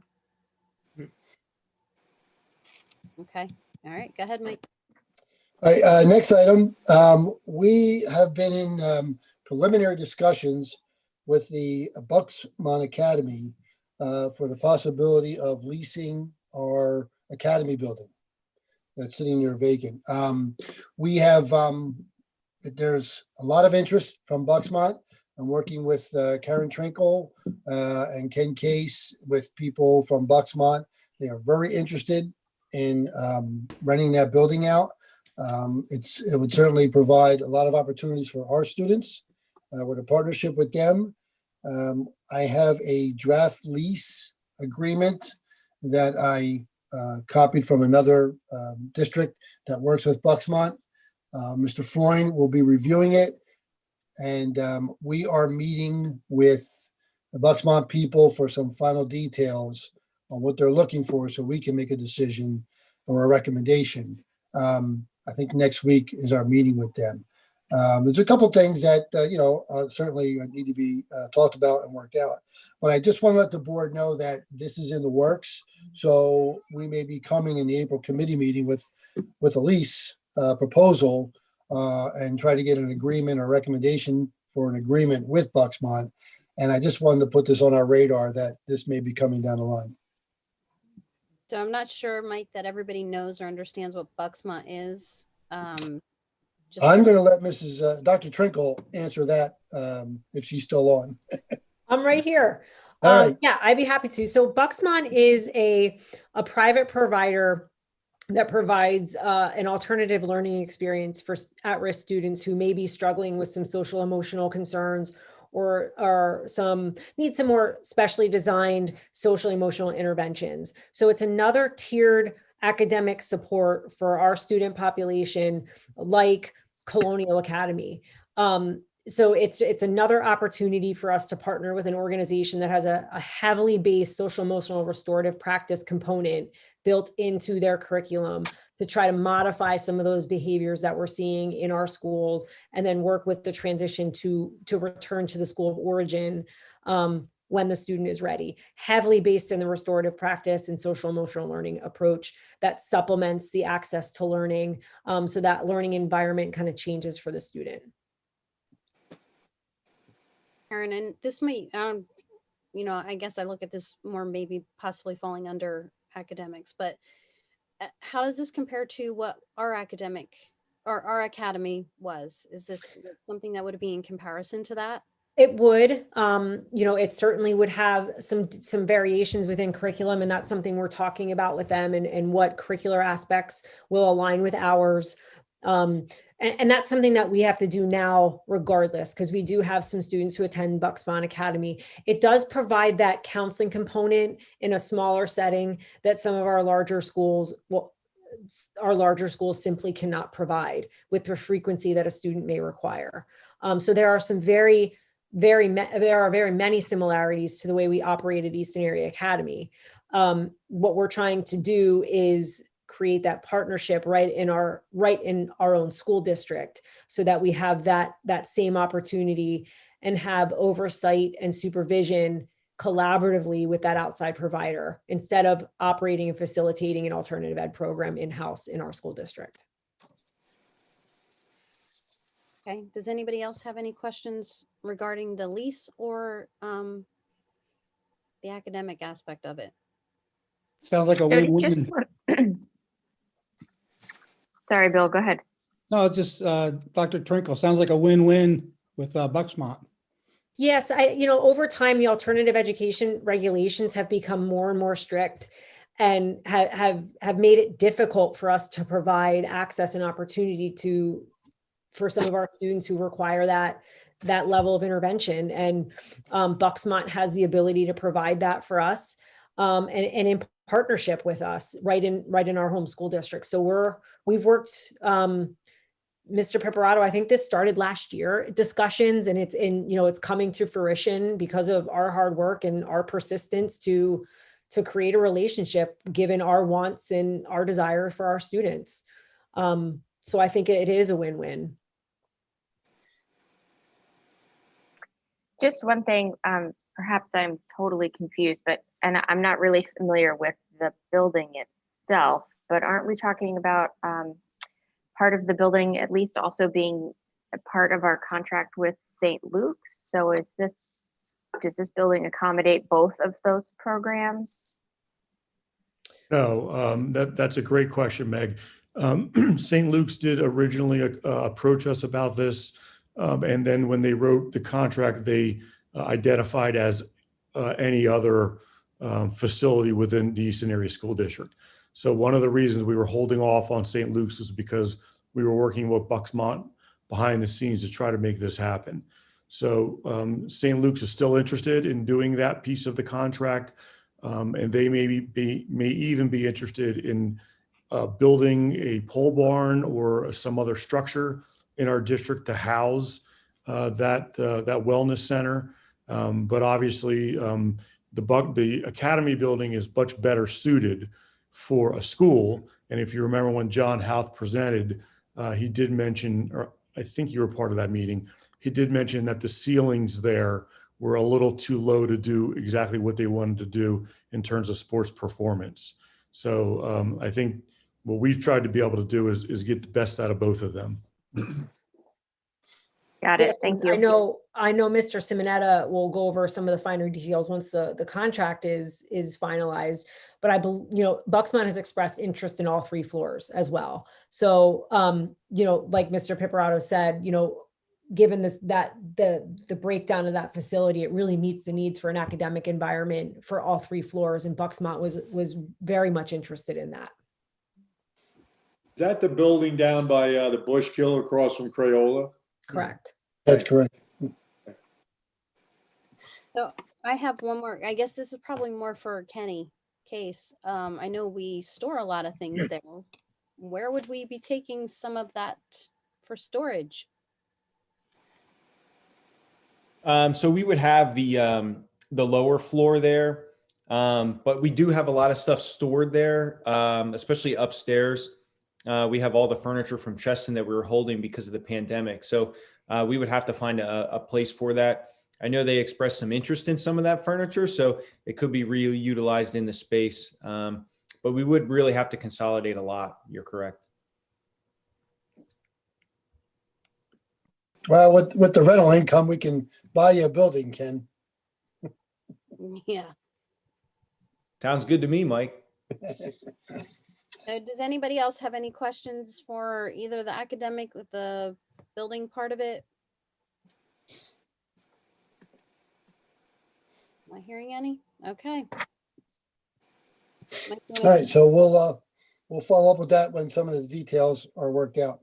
Okay. All right. Go ahead, Mike. All right, next item. We have been in preliminary discussions with the Bucksmont Academy for the possibility of leasing our academy building that's sitting there vacant. We have, there's a lot of interest from Bucksmont. I'm working with Karen Trinkle and Ken Case with people from Bucksmont. They are very interested in renting that building out. It would certainly provide a lot of opportunities for our students with a partnership with them. I have a draft lease agreement that I copied from another district that works with Bucksmont. Mr. Freund will be reviewing it. And we are meeting with the Bucksmont people for some final details on what they're looking for so we can make a decision or a recommendation. I think next week is our meeting with them. There's a couple things that, certainly need to be talked about and worked out. But I just want to let the board know that this is in the works. So we may be coming in the April committee meeting with a lease proposal and try to get an agreement or recommendation for an agreement with Bucksmont. And I just wanted to put this on our radar that this may be coming down the line. So I'm not sure, Mike, that everybody knows or understands what Bucksmont is. I'm going to let Dr. Trinkle answer that if she's still on. I'm right here. All right. Yeah, I'd be happy to. So Bucksmont is a private provider that provides an alternative learning experience for at-risk students who may be struggling with some social emotional concerns or need some more specially designed social emotional interventions. So it's another tiered academic support for our student population, like Colonial Academy. So it's another opportunity for us to partner with an organization that has a heavily based social emotional restorative practice component built into their curriculum to try to modify some of those behaviors that we're seeing in our schools, and then work with the transition to return to the school of origin when the student is ready. Heavily based in the restorative practice and social emotional learning approach that supplements the access to learning, so that learning environment kind of changes for the student. Erin, and this might, I guess I look at this more maybe possibly falling under academics, but how does this compare to what our academy was? Is this something that would be in comparison to that? It would, it certainly would have some variations within curriculum, and that's something we're talking about with them, and what curricular aspects will align with ours. And that's something that we have to do now regardless, because we do have some students who attend Bucksmont Academy. It does provide that counseling component in a smaller setting that some of our larger schools simply cannot provide with the frequency that a student may require. So there are some very many similarities to the way we operate at Easton Area Academy. What we're trying to do is create that partnership right in our own school district, so that we have that same opportunity and have oversight and supervision collaboratively with that outside provider, instead of operating and facilitating an alternative ed program in-house in our school district. Okay, does anybody else have any questions regarding the lease or the academic aspect of it? Sounds like a win-win. Sorry, Bill, go ahead. No, just Dr. Trinkle, sounds like a win-win with Bucksmont. Yes, over time, the alternative education regulations have become more and more strict, and have made it difficult for us to provide access and opportunity for some of our students who require that level of intervention. And Bucksmont has the ability to provide that for us, and in partnership with us right in our home school district. So we've worked, Mr. Peperato, I think this started last year, discussions, and it's coming to fruition because of our hard work and our persistence to create a relationship given our wants and our desire for our students. So I think it is a win-win. Just one thing, perhaps I'm totally confused, and I'm not really familiar with the building itself, but aren't we talking about part of the building at least also being a part of our contract with St. Luke's? So does this building accommodate both of those programs? No, that's a great question, Meg. St. Luke's did originally approach us about this. And then when they wrote the contract, they identified as any other facility within the Easton Area School District. So one of the reasons we were holding off on St. Luke's is because we were working with Bucksmont behind the scenes to try to make this happen. So St. Luke's is still interested in doing that piece of the contract, and they may even be interested in building a pole barn or some other structure in our district to house that wellness center. But obviously, the academy building is much better suited for a school. And if you remember when John Houth presented, he did mention, or I think you were part of that meeting, he did mention that the ceilings there were a little too low to do exactly what they wanted to do in terms of sports performance. So I think what we've tried to be able to do is get the best out of both of them. Got it. Yes, Thank and you. I know Mr. Simonetta will go over some of the finer details once the contract is finalized. But I believe, Bucksmont has expressed interest in all 3 floors as well. So, like Mr. Pipperato said, given the breakdown of that facility, it really meets the needs for an academic environment for all 3 floors. And Bucksmont was very much interested in that. Is that the building down by the Bushkill across from Crayola? Correct. That's correct. So I have one more. I guess this is probably more for Kenny Case. I know we store a lot of things there. Where would we be taking some of that for storage? So we would have the lower floor there, but we do have a lot of stuff stored there, especially upstairs. We have all the furniture from Cheston that we were holding because of the pandemic. So we would have to find a place for that. I know they expressed some interest in some of that furniture, so it could be reutilized in the space. But we would really have to consolidate a lot. You're correct. Well, with the rental income, we can buy you a building, Ken. Yeah. Sounds good to me, Mike. So does anybody else have any questions for either the academic with the building part of it? Am I hearing any? Okay. Mike, you All wanna- right, so we'll follow up with that when some of the details are worked out.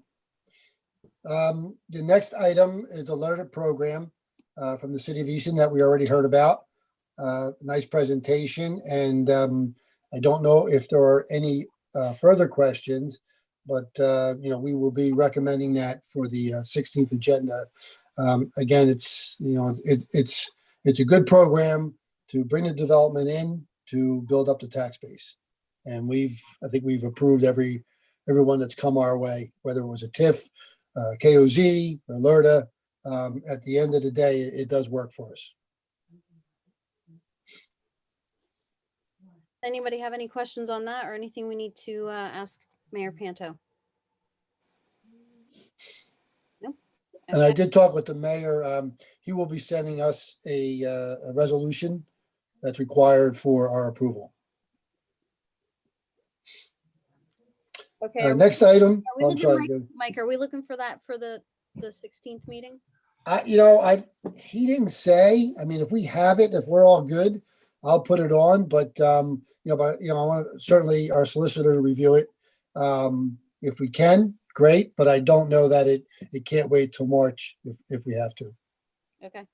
The next item is the LERNIT program from the city of Easton that we already heard about. Nice presentation, and I don't know if there are any further questions, but we will be recommending that for the 16th agenda. Again, it's a good program to bring the development in to build up the tax base, and I think we've approved everyone that's come our way, whether it was a TIF, KOZ, or LERTA. At the end of the day, it does work for us. Anybody have any questions on that or anything we need to ask Mayor Panto? No? And I did talk with the mayor. He will be sending us a resolution that's required for our approval. Okay. Next item. Are we I'm looking, sorry. Mike, Jim. Mike, are we looking for that for the 16th meeting? He didn't say. I mean, if we have it, if we're all good, I'll put it on. But I want certainly our solicitor to review it. If we can, great. But I don't know that it can't wait till March if we have to. Okay.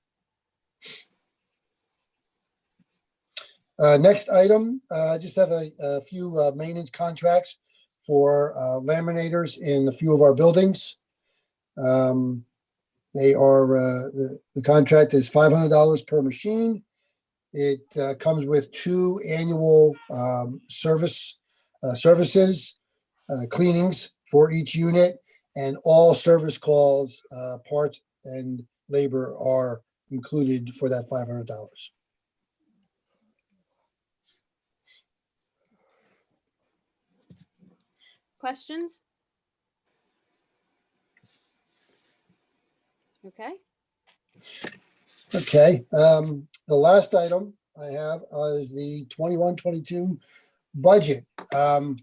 Next item, I just have a few maintenance contracts for laminators in a few of our buildings. They are, the contract is $500 per machine. It comes with 2 annual services, cleanings for each unit, and all service calls, parts and labor are included for that $500. Questions? Okay. Okay, the last item I have is the 21-22 budget.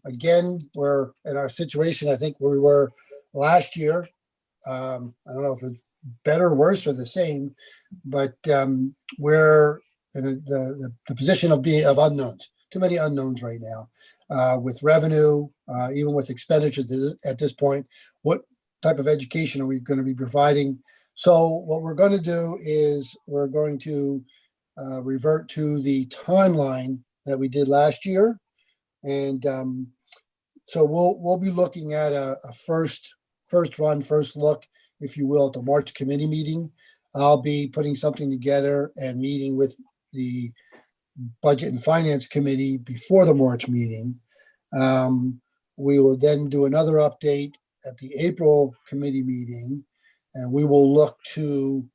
Again, we're in our situation, I think, where we were last year. I don't know if it's better, worse, or the same, but we're in the position of unknowns. many unknowns right now with revenue, even with expenditures at this point. What type of education are we going to be providing? So what we're going to do is we're going to revert to the timeline that we did last year. And so we'll be looking at a first look, if you will, at the March committee meeting. I'll be putting something together and meeting with the Budget and Finance Committee before the March meeting. We will then do another update at the April committee meeting, and we will look to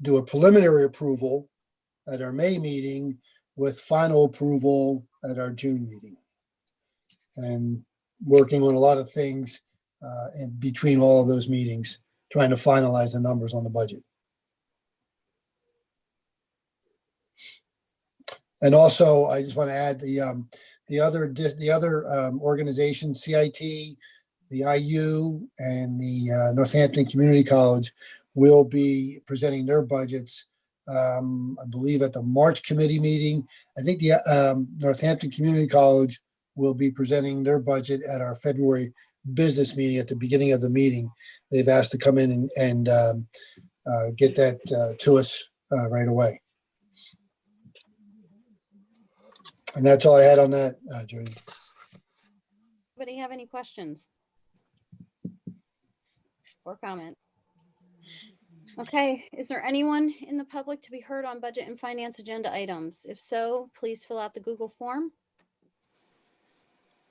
do a preliminary approval at our May meeting with final approval at our June meeting. And working on a lot of things in between all of those meetings, trying to finalize the numbers on the budget. And also, I just want to add the other organizations, CIT, the IU, and the Northampton Community College will be presenting their budgets, I believe, at the March committee meeting. I think the Northampton Community College will be presenting their budget at our February business meeting at the beginning of the meeting. They've asked to come in and get that to us right away. And that's all I had on that, Jody. Anybody have any questions or comments? Okay, is there anyone in the public to be heard on budget and finance agenda items? If so, please fill out the Google form.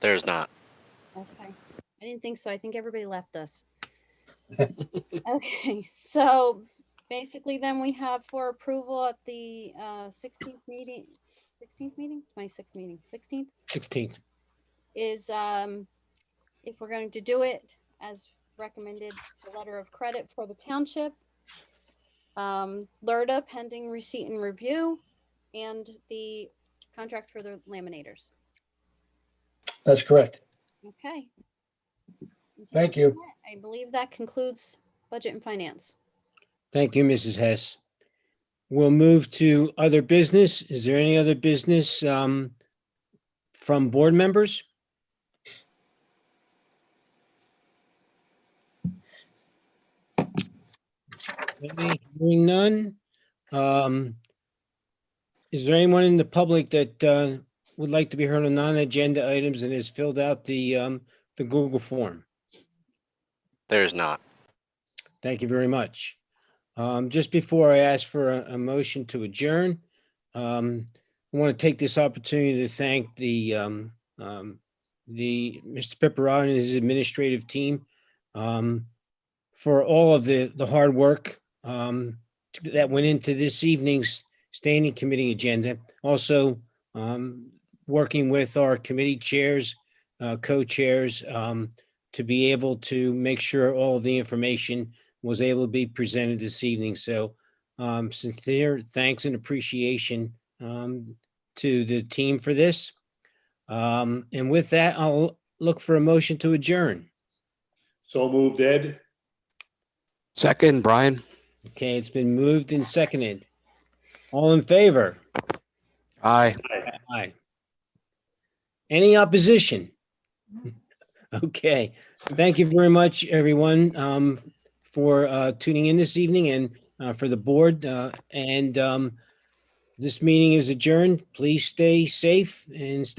There's not. Okay, I didn't think so. I think everybody left us. Okay, so basically then we have for approval at the 16th meeting, 26th meeting, 16th is if we're going to do it as recommended, the letter of credit for the township, LERDA pending receipt and review, and the contract for the laminators. That's correct. Okay. Thank you. I believe that concludes budget and finance. Thank you, Mrs. Hess. We'll move to other business. Is there any other business from board members? Hearing none. Is there anyone in the public that would like to be heard on non-agenda items and has filled out the Google form? There's not. Thank you very much. Just before I ask for a motion to adjourn, I want to take this opportunity to thank the Mr. Pipperod and his administrative team for all of the hard work that went into this evening's standing committee agenda. Also, working with our committee chairs, co-chairs, to be able to make sure all of the information was able to be presented this evening. So sincere thanks and appreciation to the team for this. And with that, I'll look for a motion to adjourn. So moved, Ed. Second, Brian. Okay, it's been moved and seconded. All in favor? Aye. Aye. Any opposition? Okay, thank you very much, everyone, for tuning in this evening and for the board. This meeting is adjourned. Please stay safe and stay